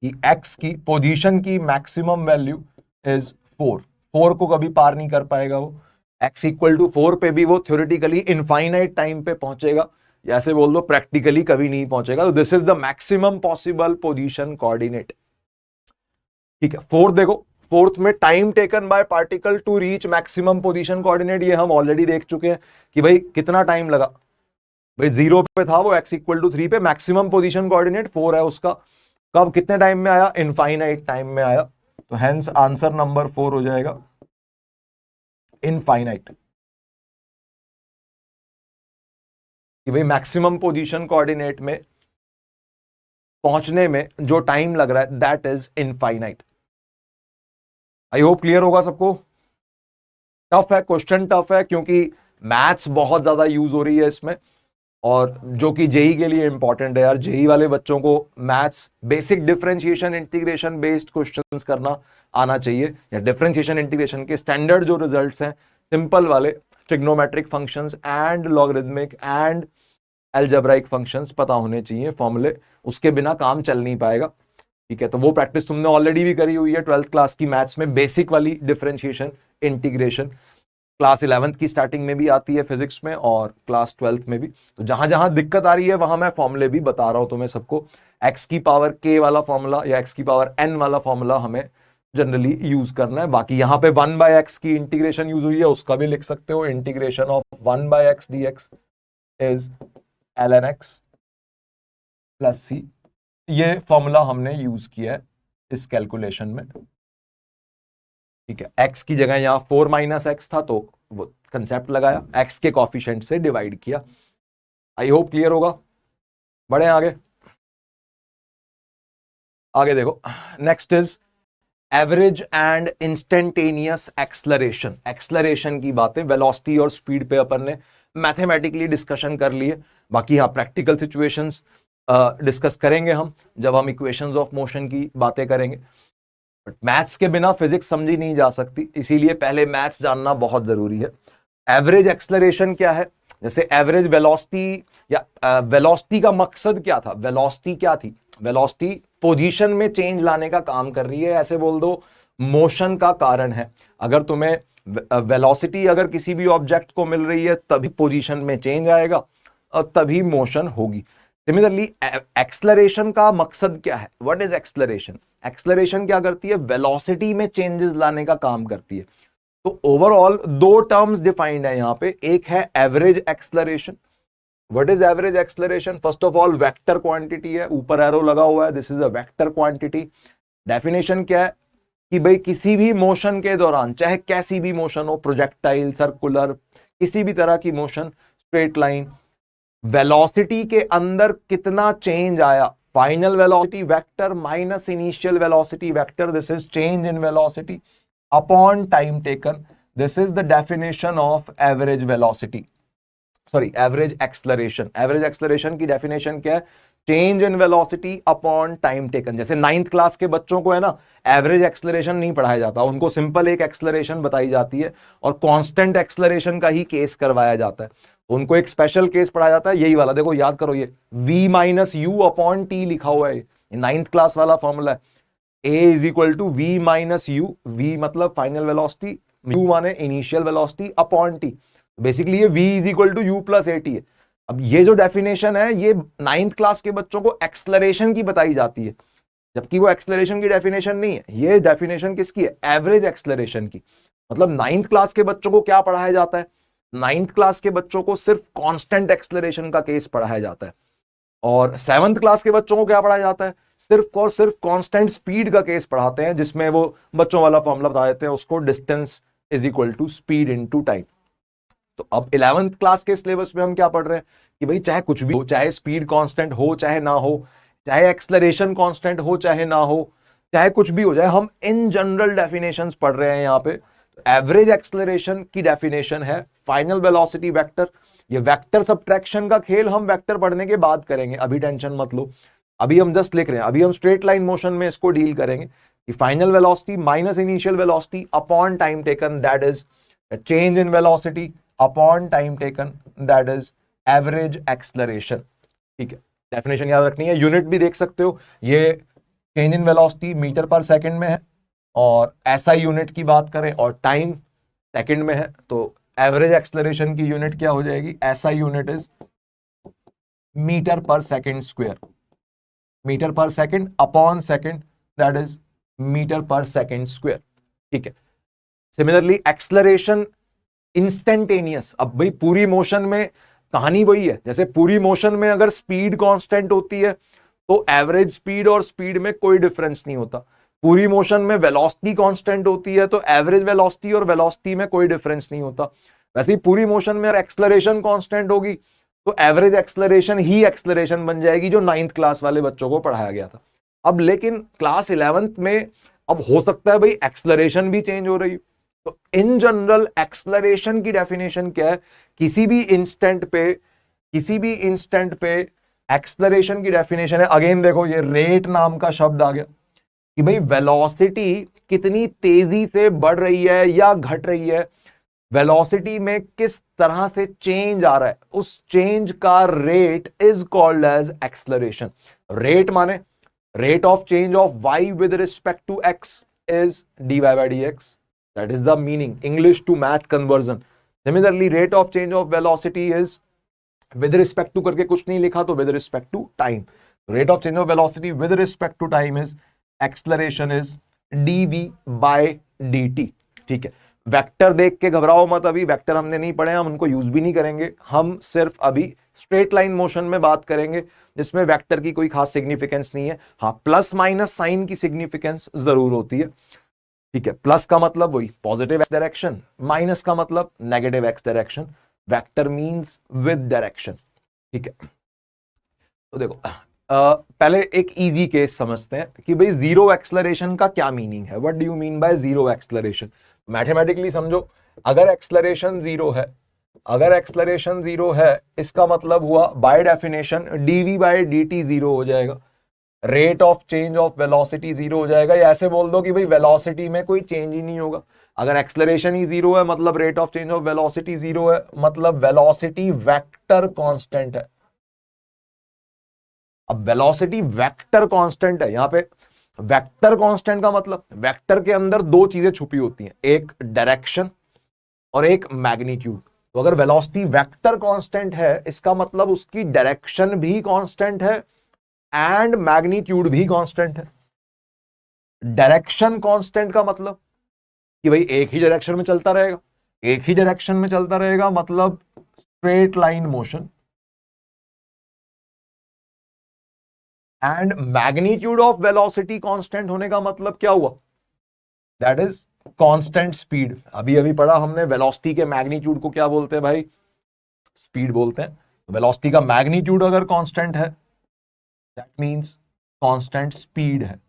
कि x की पोजीशन की मैक्सिमम वैल्यू इज 4। 4 को कभी पार नहीं कर पाएगा वो, x इक्वल टू 4 पे भी वो थ्योरेटिकली इनफाइनाइट टाइम पे पहुंचेगा, या ऐसे बोल दो प्रैक्टिकली कभी नहीं पहुंचेगा। तो this is the maximum possible position coordinate. ठीक है, फोर्थ देखो, फोर्थ में time taken by particle to reach maximum position coordinate, ये हम ऑलरेडी देख चुके हैं कि भाई कितना टाइम लगा। भाई 0 पे था वो, x इक्वल टू 3 पे, मैक्सिमम पोजीशन कोऑर्डिनेट 4 है उसका, कब कितने टाइम में आया, इनफाइनाइट टाइम में आया। तो हेंस आंसर नंबर 4 हो जाएगा इनफाइनाइट, कि भाई मैक्सिमम पोजीशन कोऑर्डिनेट में पहुंचने में जो टाइम लग रहा है that is infinite. I hope clear होगा सबको। टफ है क्वेश्चन, टफ है क्योंकि मैथ्स बहुत ज्यादा यूज हो रही है इसमें, और जो कि जेई के लिए इंपॉर्टेंट है यार। जेई वाले बच्चों को maths basic differentiation integration based questions करना आना चाहिए, या डिफरेंशिएशन इंटीग्रेशन के स्टैंडर्ड जो रिजल्ट्स हैं सिंपल वाले, trigonometric functions and logarithmic and algebraic functions पता होने चाहिए फॉर्मूले, उसके बिना काम चल नहीं पाएगा। ठीक है, तो वो प्रैक्टिस तुमने ऑलरेडी भी करी हुई है 12th क्लास की मैथ्स में, बेसिक वाली डिफरेंशिएशन इंटीग्रेशन। क्लास 11th की स्टार्टिंग में भी आती है फिजिक्स में, और क्लास 12th में भी। तो जहां जहां दिक्कत आ रही है वहां मैं फॉर्मूले भी बता रहा हूं तुम्हें सबको। x की पावर k वाला फॉर्मूला या x की पावर n वाला फॉर्मूला हमें जनरली यूज करना है। बाकी यहां पे 1/x की इंटीग्रेशन यूज हुई है, उसका भी लिख सकते हो, integration of 1/x dx is ln x plus c। ये फॉर्मूला हमने यूज किया है इस कैलकुलेशन में। ठीक है, x की जगह यहां 4 माइनस एक्स था तो वो कंसेप्ट लगाया, x के कॉफिशिएंट से डिवाइड किया। आई होप क्लियर होगा। बढ़े आगे, आगे देखो, next is average and instantaneous acceleration. Acceleration की बातें, वेलोसिटी और स्पीड पे अपन ने मैथमेटिकली डिस्कशन कर लिए। बाकी हाँ प्रैक्टिकल सिचुएशंस डिस्कस करेंगे हम जब हम इक्वेशंस ऑफ मोशन की बातें करेंगे। बट मैथ्स के बिना फिजिक्स समझी नहीं जा सकती, इसीलिए पहले मैथ्स जानना बहुत जरूरी है। एवरेज एक्सलरेशन क्या है, जैसे एवरेज वेलोसिटी, या वेलोसिटी का मकसद क्या था, वेलोसिटी क्या थी, वेलोसिटी पोजीशन में चेंज लाने का काम कर रही है, ऐसे बोल दो मोशन का कारण है। अगर तुम्हें वेलोसिटी अगर किसी भी ऑब्जेक्ट को मिल रही है तभी पोजीशन में चेंज आएगा और तभी मोशन होगी। सिमिलरली एक्सलरेशन का मकसद क्या है, व्हाट इज एक्सलरेशन, एक्सलरेशन क्या करती है, वेलोसिटी में चेंजेस लाने का काम करती है। तो ओवरऑल दो टर्म्स डिफाइंड है यहां पे, एक है average acceleration what is average acceleration? First of all vector quantity है, ऊपर एरो लगा हुआ है, this is a vector quantity. Definition क्या है कि भाई किसी भी मोशन के दौरान, चाहे कैसी भी मोशन हो, प्रोजेक्टाइल, सर्कुलर, किसी भी तरह की मोशन, स्ट्रेट लाइन, वेलोसिटी के अंदर कितना चेंज आया, final velocity vector minus initial velocity vector, this is change in velocity upon time taken, this is the definition of average velocity, sorry average acceleration. Average acceleration की definition क्या है? Change in velocity upon time taken. जैसे 9th class के बच्चों को है ना, average acceleration नहीं पढ़ाया जाता, उनको सिंपल एक एक्सलरेशन बताई जाती है और कांस्टेंट एक्सलरेशन का ही केस करवाया जाता है। उनको एक स्पेशल केस पढ़ाया जाता है, यही वाला, देखो याद करो, ये v minus U upon T लिखा हुआ है, 9th क्लास वाला फॉर्मूला है। a is equal to V minus U, V मतलब फाइनल वेलोसिटी, यू माने initial velocity, upon T, basically ये v is equal to U plus A T है। अब ये जो डेफिनेशन है, ये 9th क्लास के बच्चों को एक्सलरेशन की बताई जाती है, जबकि वो एक्सलरेशन की डेफिनेशन नहीं है। ये डेफिनेशन किसकी है? एवरेज एक्सलरेशन की। मतलब 9th क्लास के बच्चों को क्या पढ़ाया जाता है? 9th क्लास के बच्चों को सिर्फ कांस्टेंट एक्सलरेशन का केस पढ़ाया जाता है, और 7th क्लास के बच्चों को क्या पढ़ाया जाता है? सिर्फ और सिर्फ कांस्टेंट स्पीड का केस पढ़ाते हैं, जिसमें वो बच्चों वाला फॉर्मूला बता देते हैं, उसको distance is equal to speed into time. तो अब 11th क्लास के सिलेबस में हम क्या पढ़ रहे हैं कि भाई चाहे कुछ भी हो, चाहे स्पीड कांस्टेंट हो चाहे ना हो, चाहे एक्सलरेशन कांस्टेंट हो चाहे ना हो, चाहे कुछ भी हो जाए, हम इन जनरल डेफिनेशंस पढ़ रहे हैं यहाँ पे। एवरेज एक्सलरेशन की डेफिनेशन है फाइनल वेलोसिटी वेक्टर। ये वेक्टर सब्ट्रैक्शन का खेल हम वेक्टर पढ़ने के बाद करेंगे, अभी टेंशन मत लो, अभी हम जस्ट लिख रहे हैं, अभी हम स्ट्रेट लाइन मोशन में इसको डील करेंगे कि final velocity minus initial velocity upon time taken, that is change in velocity upon time taken, that is average acceleration. ठीक है, डेफिनेशन याद रखनी है। यूनिट भी देख सकते हो, ये change in velocity metre per second में है, और एसआई यूनिट की बात करें और टाइम सेकंड में है, तो एवरेज एक्सलरेशन की यूनिट क्या हो जाएगी? SI unit is metre per second square, metre per second upon second, that is metre per second square. ठीक है, सिमिलरली एक्सलरेशन इंस्टेंटेनियस। अब भाई पूरी मोशन में कहानी वही है, जैसे पूरी मोशन में अगर स्पीड कांस्टेंट होती है तो एवरेज स्पीड और स्पीड में कोई डिफरेंस नहीं होता। पूरी मोशन में वेलोसिटी कांस्टेंट होती है तो एवरेज वेलोसिटी और वेलोसिटी में कोई डिफरेंस नहीं होता। वैसे ही पूरी मोशन में अगर एक्सलरेशन कांस्टेंट होगी तो एवरेज एक्सलरेशन ही एक्सलरेशन बन जाएगी, जो 9th क्लास वाले बच्चों को पढ़ाया गया था। अब लेकिन क्लास 11th में अब हो सकता है भाई एक्सलरेशन भी चेंज हो रही है, तो इन जनरल एक्सलरेशन की डेफिनेशन क्या है? किसी भी इंस्टेंट पे एक्सलरेशन की डेफिनेशन है, अगेन देखो ये रेट नाम का शब्द आ गया कि भाई वेलोसिटी कितनी तेजी से बढ़ रही है या घट रही है, वेलोसिटी में किस तरह से चेंज आ रहा है, उस चेंज का rate is called as acceleration. Rate माने rate of change of y with respect to x is dy by dx. That is the meaning. English to math conversion. Similarly, rate of change of velocity is with respect to करके कुछ नहीं लिखा तो with respect to time. Rate of change of velocity with respect to time is acceleration is dv by dt. ठीक है, vector देख के घबराओ मत, अभी वेक्टर हमने नहीं पढ़े, हम उनको यूज भी नहीं करेंगे, हम सिर्फ अभी स्ट्रेट लाइन मोशन में बात करेंगे जिसमें वेक्टर की कोई खास सिग्निफिकेंस नहीं है। हाँ, प्लस माइनस साइन की सिग्निफिकेंस जरूर होती है। ठीक है, प्लस का मतलब वही पॉजिटिव एक्स डायरेक्शन, माइनस का मतलब negative x direction, vector means with direction. ठीक है, तो देखो पहले एक इजी केस समझते हैं कि भाई जीरो एक्सलरेशन का क्या मीनिंग है, what do you mean by zero acceleration. Mathematically समझो, अगर एक्सलरेशन जीरो है, इसका मतलब हुआ by definition dv by dt zero हो जाएगा, rate of change of velocity zero हो जाएगा, या ऐसे बोल दो कि भाई वेलोसिटी में कोई चेंज ही नहीं होगा। अगर एक्सलरेशन ही जीरो है मतलब rate of change of velocity zero है, मतलब वेलोसिटी वेक्टर कांस्टेंट है। अब वेलोसिटी वेक्टर कांस्टेंट है, यहां पे वेक्टर कांस्टेंट का मतलब वेक्टर के अंदर दो चीजें छुपी होती हैं, एक डायरेक्शन और एक मैग्नीट्यूड। तो अगर वेलोसिटी वेक्टर कांस्टेंट है, इसका मतलब उसकी डायरेक्शन भी कांस्टेंट है एंड मैग्नीट्यूड भी कांस्टेंट है। डायरेक्शन कांस्टेंट का मतलब कि भाई एक ही डायरेक्शन में चलता रहेगा, एक ही डायरेक्शन में चलता रहेगा मतलब straight line motion. And magnitude of velocity constant होने का मतलब क्या हुआ? That is constant speed. अभी अभी पढ़ा हमने, वेलोसिटी के मैग्नीट्यूड को क्या बोलते हैं भाई? स्पीड बोलते हैं। वेलोसिटी का मैग्नीट्यूड अगर कांस्टेंट है, दैट मींस कांस्टेंट स्पीड है।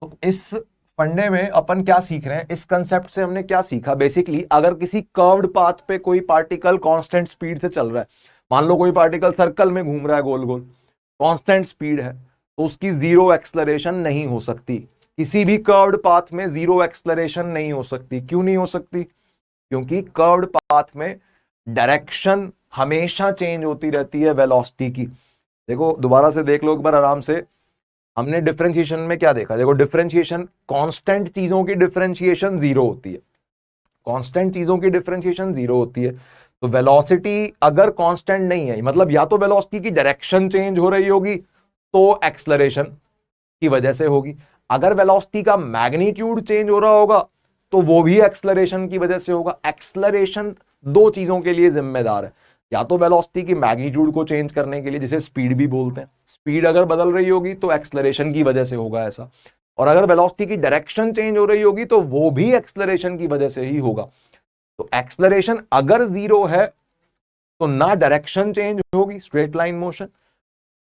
तो इस फंडे में अपन क्या सीख रहे हैं? इस कंसेप्ट से हमने क्या सीखा? बेसिकली अगर किसी कर्व्ड पाथ पे कोई पार्टिकल कांस्टेंट स्पीड से चल रहा है, मान लो कोई पार्टिकल सर्कल में घूम रहा है गोल गोल, कांस्टेंट स्पीड है, तो उसकी जीरो एक्सलरेशन नहीं हो सकती। किसी भी कर्व्ड पाथ में जीरो एक्सलरेशन नहीं हो सकती। क्यों नहीं हो सकती? क्योंकि कर्व्ड पाथ में डायरेक्शन हमेशा चेंज होती रहती है वेलोसिटी की। देखो दोबारा से देख लो एक बार आराम से। हमने डिफरेंशिएशन में क्या देखा? देखो डिफरेंशिएशन, कांस्टेंट चीजों की डिफरेंशिएशन जीरो होती है। कांस्टेंट चीजों की डिफरेंशिएशन जीरो होती है। तो वेलोसिटी अगर कांस्टेंट नहीं है, मतलब या तो वेलोसिटी की डायरेक्शन चेंज हो रही होगी तो एक्सलरेशन की वजह से होगी। अगर वेलोसिटी का मैग्नीट्यूड चेंज हो रहा होगा तो वो भी एक्सलरेशन की वजह से होगा। एक्सलरेशन दो चीजों के लिए जिम्मेदार है, या तो वेलोसिटी की मैग्नीट्यूड को चेंज करने के लिए, जिसे स्पीड भी बोलते हैं, स्पीड अगर बदल रही होगी तो एक्सलरेशन की वजह से होगा ऐसा, और अगर वेलोसिटी की डायरेक्शन चेंज हो रही होगी तो वो भी एक्सलरेशन की वजह से ही होगा। तो एक्सलरेशन अगर जीरो है तो ना डायरेक्शन चेंज होगी, स्ट्रेट लाइन मोशन,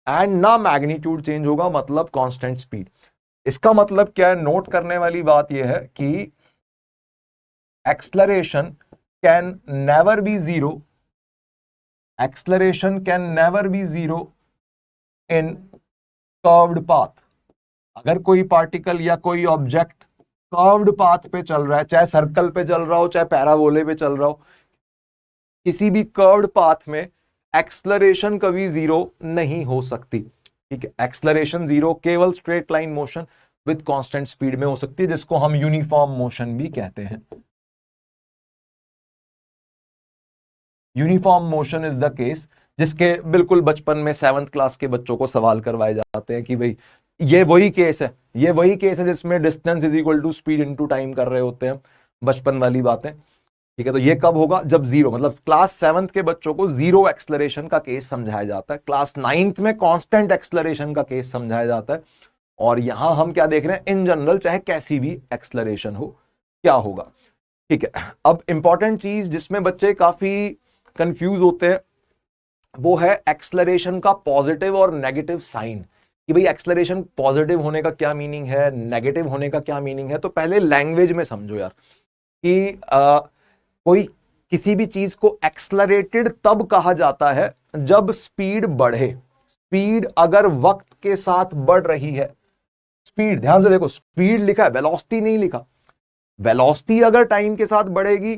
एंड ना मैग्नीट्यूड चेंज होगा, मतलब कांस्टेंट स्पीड। इसका मतलब क्या है? नोट करने वाली बात यह है कि acceleration can never be zero, acceleration can never be zero in curved path. अगर कोई पार्टिकल या कोई ऑब्जेक्ट कर्व्ड पाथ पे चल रहा है, चाहे सर्कल पे चल रहा हो चाहे पैराबोले पे चल रहा हो, किसी भी कर्व्ड पाथ में एक्सलरेशन कभी जीरो नहीं हो सकती। ठीक है, एक्सलरेशन जीरो केवल straight line motion with constant speed में हो सकती है, जिसको हम यूनिफॉर्म मोशन भी कहते हैं। Uniform motion is the case जिसके बिल्कुल बचपन में 7th क्लास के बच्चों को सवाल करवाए जाते हैं कि भाई ये वही केस है, ये वही केस है जिसमें distance is equal to speed into time कर रहे होते हैं, बचपन वाली बातें। ठीक है, तो ये कब होगा? जब जीरो, मतलब क्लास 7th के बच्चों को जीरो एक्सलरेशन का केस समझाया जाता है, क्लास 9th में कांस्टेंट एक्सलरेशन का केस समझाया जाता है। और यहां हम क्या देख रहे हैं? इन जनरल चाहे कैसी भी एक्सलरेशन हो, क्या होगा। ठीक है, अब इंपॉर्टेंट चीज जिसमें बच्चे काफी कंफ्यूज होते हैं वो है एक्सलरेशन का पॉजिटिव और नेगेटिव साइन, कि भाई एक्सलरेशन पॉजिटिव होने का क्या मीनिंग है, नेगेटिव होने का क्या मीनिंग है। तो पहले लैंग्वेज में समझो यार कि कोई किसी भी चीज को एक्सलरेटेड तब कहा जाता है जब स्पीड बढ़े। स्पीड अगर वक्त के साथ बढ़ रही है, स्पीड ध्यान से देखो, स्पीड लिखा है, वेलोसिटी नहीं लिखा। वेलोसिटी अगर टाइम के साथ बढ़ेगी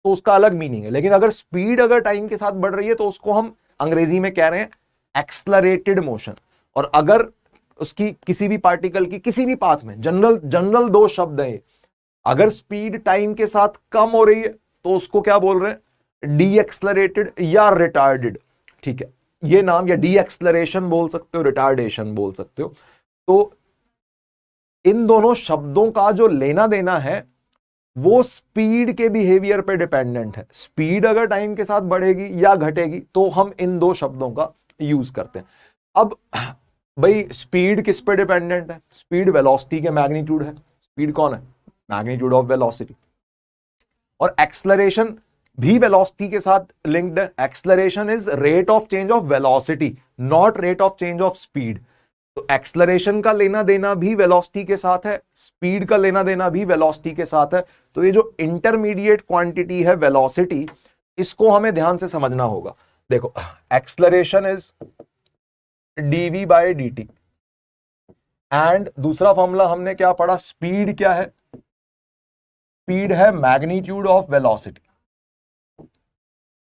तो उसका अलग मीनिंग है, लेकिन अगर स्पीड अगर टाइम के साथ बढ़ रही है तो उसको हम अंग्रेजी में कह रहे हैं एक्सलरेटेड मोशन। और अगर उसकी किसी भी पार्टिकल की किसी भी पाथ में, जनरल जनरल दो शब्द है, अगर स्पीड टाइम के साथ कम हो रही है तो उसको क्या बोल रहे हैं? डी एक्सलरेटेड या रिटार्डेड। ठीक है, ये नाम, या डी एक्सलरेशन बोल सकते हो, रिटार्डेशन बोल सकते हो। तो इन दोनों शब्दों का जो लेना देना है वो स्पीड के बिहेवियर पे डिपेंडेंट है। स्पीड अगर टाइम के साथ बढ़ेगी या घटेगी तो हम इन दो शब्दों का यूज करते हैं। अब भाई स्पीड किस पे डिपेंडेंट है? स्पीड वेलोसिटी के मैग्नीट्यूड है। स्पीड कौन है? Magnitude of velocity. और एक्सलरेशन भी वेलोसिटी के साथ लिंक्ड है। Acceleration is rate of change of velocity, not rate of change of speed. तो एक्सलरेशन का लेना देना भी वेलोसिटी के साथ है, स्पीड का लेना देना भी वेलोसिटी के साथ है। तो ये जो इंटरमीडिएट क्वांटिटी है वेलोसिटी, इसको हमें ध्यान से समझना होगा। देखो, acceleration is dv by dt, and दूसरा फॉर्मूला हमने क्या पढ़ा? स्पीड क्या है? स्पीड है मैग्नीट्यूड ऑफ वेलोसिटी।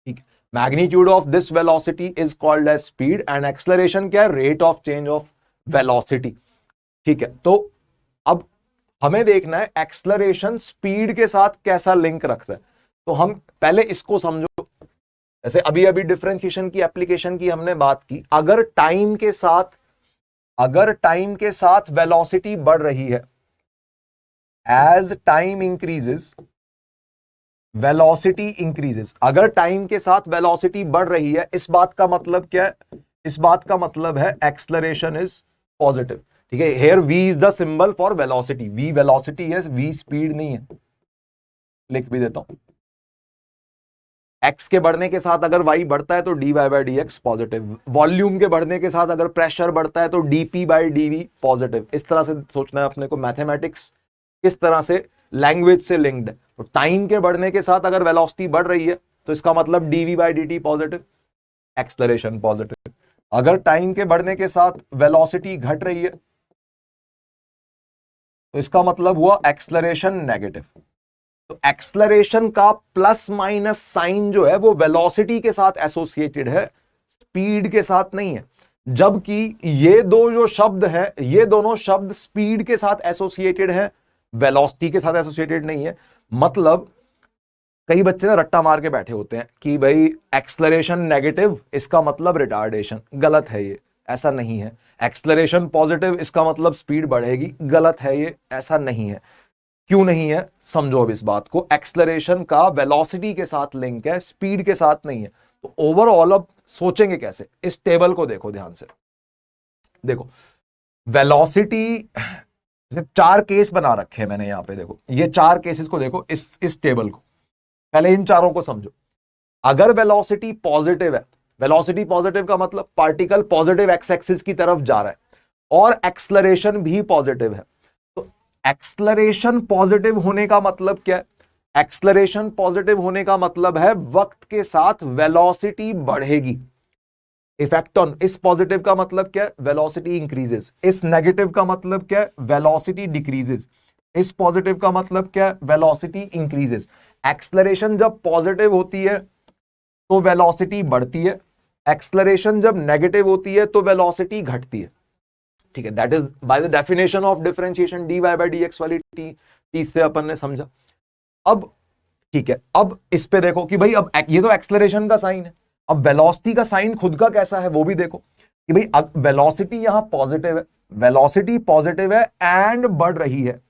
ठीक, magnitude of this velocity is called as speed, and acceleration क्या है? Rate of change of velocity. ठीक है, तो अब हमें देखना है एक्सलरेशन स्पीड के साथ कैसा लिंक रखता है। तो हम पहले इसको समझो। जैसे अभी अभी डिफरेंशिएशन की एप्लीकेशन की हमने बात की, अगर टाइम के साथ वेलोसिटी बढ़ रही है, as time increases velocity increases. अगर टाइम के साथ वेलोसिटी बढ़ रही है, इस बात का मतलब क्या है? इस बात का मतलब है एक्सलरेशन इज पॉजिटिव। ठीक है, here v is the symbol for velocity, v velocity है, v स्पीड नहीं है। लिख भी देता हूं, x के बढ़ने के साथ अगर y बढ़ता है तो dy by D x positive, volume के बढ़ने के साथ अगर प्रेशर बढ़ता है तो dp बाई dv पॉजिटिव। इस तरह से सोचना है अपने को, मैथमेटिक्स किस तरह से लैंग्वेज से लिंक्ड है। तो टाइम के बढ़ने के साथ अगर वेलोसिटी बढ़ रही है तो इसका मतलब dv by dt positive, acceleration positive. अगर टाइम के बढ़ने के साथ वेलोसिटी घट रही है तो इसका मतलब हुआ एक्सलरेशन नेगेटिव। तो एक्सलरेशन का प्लस माइनस साइन जो है वो वेलोसिटी के साथ एसोसिएटेड है, स्पीड के साथ नहीं है। जबकि ये दो जो शब्द है, ये दोनों शब्द स्पीड के साथ एसोसिएटेड है, वेलोसिटी के साथ एसोसिएटेड नहीं है। मतलब कई बच्चे ना रट्टा मार के बैठे होते हैं कि भाई एक्सलरेशन नेगेटिव इसका मतलब रिटार्डेशन, गलत है ये, ऐसा नहीं है। एक्सलरेशन पॉजिटिव इसका मतलब स्पीड बढ़ेगी, गलत है ये, ऐसा नहीं है। क्यों नहीं है समझो अब इस बात को। एक्सलरेशन का वेलोसिटी के साथ लिंक है, स्पीड के साथ नहीं है। तो ओवरऑल अब सोचेंगे कैसे, इस टेबल को देखो ध्यान से। देखो वेलोसिटी, चार केस बना रखे हैं मैंने यहां पे, देखो ये चार केसेस को देखो, इस टेबल को, पहले इन चारों को समझो। अगर वेलोसिटी पॉजिटिव है, वेलोसिटी पॉजिटिव का मतलब पार्टिकल पॉजिटिव एक्स एक्सिस की तरफ जा रहा है और एक्सलरेशन भी पॉजिटिव है। तो एक्सलरेशन पॉजिटिव होने का मतलब क्या है? एक्सलरेशन पॉजिटिव होने का मतलब है वक्त के साथ वेलोसिटी बढ़ेगी। इफेक्ट ऑन, इस पॉजिटिव का मतलब क्या है? Velocity increases. इस नेगेटिव का मतलब क्या है? Velocity decreases. इस पॉजिटिव का मतलब क्या है? Velocity increases. एक्सलरेशन जब पॉजिटिव होती है तो वेलोसिटी बढ़ती है, एक्सलरेशन जब नेगेटिव होती है तो वेलोसिटी घटती है। ठीक है, that is by the definition of differentiation dy by dx वाली टी से अपन ने समझा। अब ठीक है, अब इस पे देखो कि भाई अब ये तो एक्सलरेशन का साइन है, अब वेलोसिटी का साइन खुद का कैसा है वो भी देखो कि भाई वेलोसिटी यहां पॉजिटिव है, वेलोसिटी पॉजिटिव है एंड बढ़ रही है,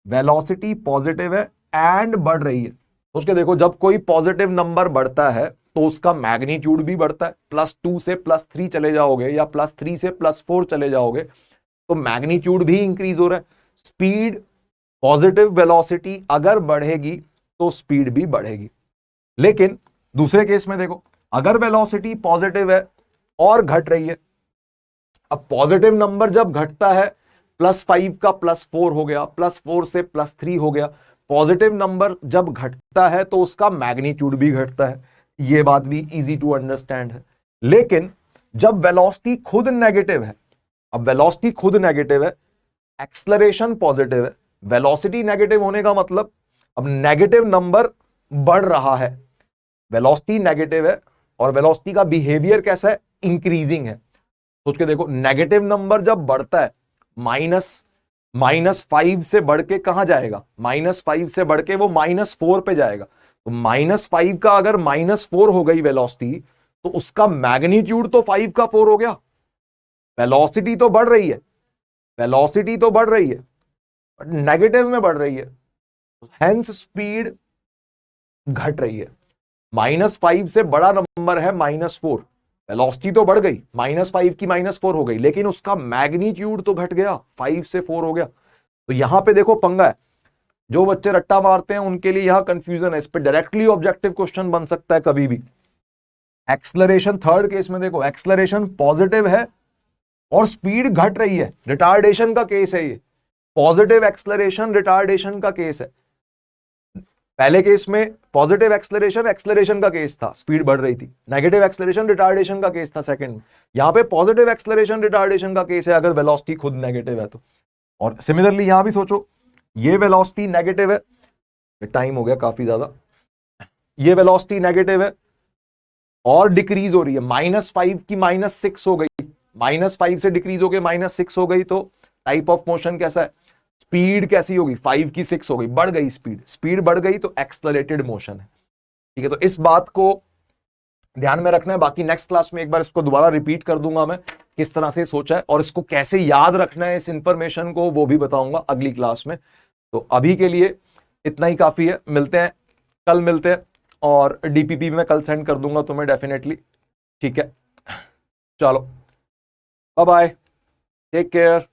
वेलोसिटी पॉजिटिव है एंड बढ़ रही है। उसके देखो जब कोई पॉजिटिव नंबर बढ़ता है तो उसका मैग्नीट्यूड भी बढ़ता है। +2 से +3 चले जाओगे या +3 से +4 चले जाओगे तो मैग्नीट्यूड भी इंक्रीज हो रहा है। स्पीड, पॉजिटिव वेलोसिटी अगर बढ़ेगी तो स्पीड भी बढ़ेगी। लेकिन दूसरे केस में देखो, अगर वेलोसिटी पॉजिटिव है और घट रही है, अब पॉजिटिव नंबर जब घटता है +5 का +4 हो गया, +4 से +3 हो गया, पॉजिटिव नंबर जब घटता है तो उसका मैग्नीट्यूड भी घटता है। ये बात भी इजी टू अंडरस्टैंड है। लेकिन जब वेलोसिटी खुद नेगेटिव है, अब वेलोसिटी खुद नेगेटिव है, एक्सलरेशन पॉजिटिव है, वेलोसिटी नेगेटिव होने का मतलब अब नेगेटिव नंबर बढ़ रहा है, वेलोसिटी नेगेटिव है और वेलोसिटी का बिहेवियर कैसा है? इंक्रीजिंग है। सोच के देखो, नेगेटिव नंबर जब बढ़ता है -5 से बढ़ के कहां जाएगा? -5 से बढ़ के वो -4 पे जाएगा। तो -5 का अगर -4 हो गई वेलोसिटी तो उसका मैग्नीट्यूड तो 5 का 4 हो गया। वेलोसिटी तो बढ़ रही है, वेलोसिटी तो बढ़ रही है बट नेगेटिव में बढ़ रही है, हेंस स्पीड घट रही है। -5 से बड़ा नंबर है -4, वेलोसिटी तो बढ़ गई, -5 की -4 हो गई, लेकिन उसका मैग्नीट्यूड तो घट गया, 5 से 4 हो गया। तो यहां पे देखो पंगा है, जो बच्चे रट्टा मारते हैं उनके लिए यहां कंफ्यूजन है। इस पे डायरेक्टली ऑब्जेक्टिव क्वेश्चन बन सकता है कभी भी। एक्सलरेशन थर्ड केस में देखो, एक्सलरेशन पॉजिटिव है और स्पीड घट रही है, रिटार्डेशन का केस है ये। पॉजिटिव एक्सलरेशन रिटार्डेशन का केस है। पहले केस में पॉजिटिव एक्सलरेशन एक्सलरेशन का केस था, स्पीड बढ़ रही थी। नेगेटिव एक्सलरेशन रिटार्डेशन का केस था सेकंड में। यहां पे पॉजिटिव एक्सलरेशन रिटार्डेशन का केस है अगर वेलोसिटी खुद नेगेटिव है तो। और सिमिलरली यहां भी सोचो, ये वेलोसिटी नेगेटिव है, टाइम हो गया काफी ज्यादा, ये वेलोसिटी नेगेटिव है और डिक्रीज हो रही है, -5 की -6 हो गई, -5 से डिक्रीज हो गई -6 हो गई, तो टाइप ऑफ मोशन कैसा है? स्पीड कैसी होगी? 5 की 6 हो गई, बढ़ गई स्पीड, स्पीड बढ़ गई तो एक्सलरेटेड मोशन है। ठीक है, तो इस बात को ध्यान में रखना है। बाकी नेक्स्ट क्लास में एक बार इसको दोबारा रिपीट कर दूंगा मैं, किस तरह से सोचा है और इसको कैसे याद रखना है, इस इंफॉर्मेशन को, वो भी बताऊंगा अगली क्लास में। तो अभी के लिए इतना ही काफी है, मिलते हैं कल, मिलते हैं और डीपीपी में कल सेंड कर दूंगा तुम्हें डेफिनेटली। ठीक है। चलो बाय बाय, टेक केयर।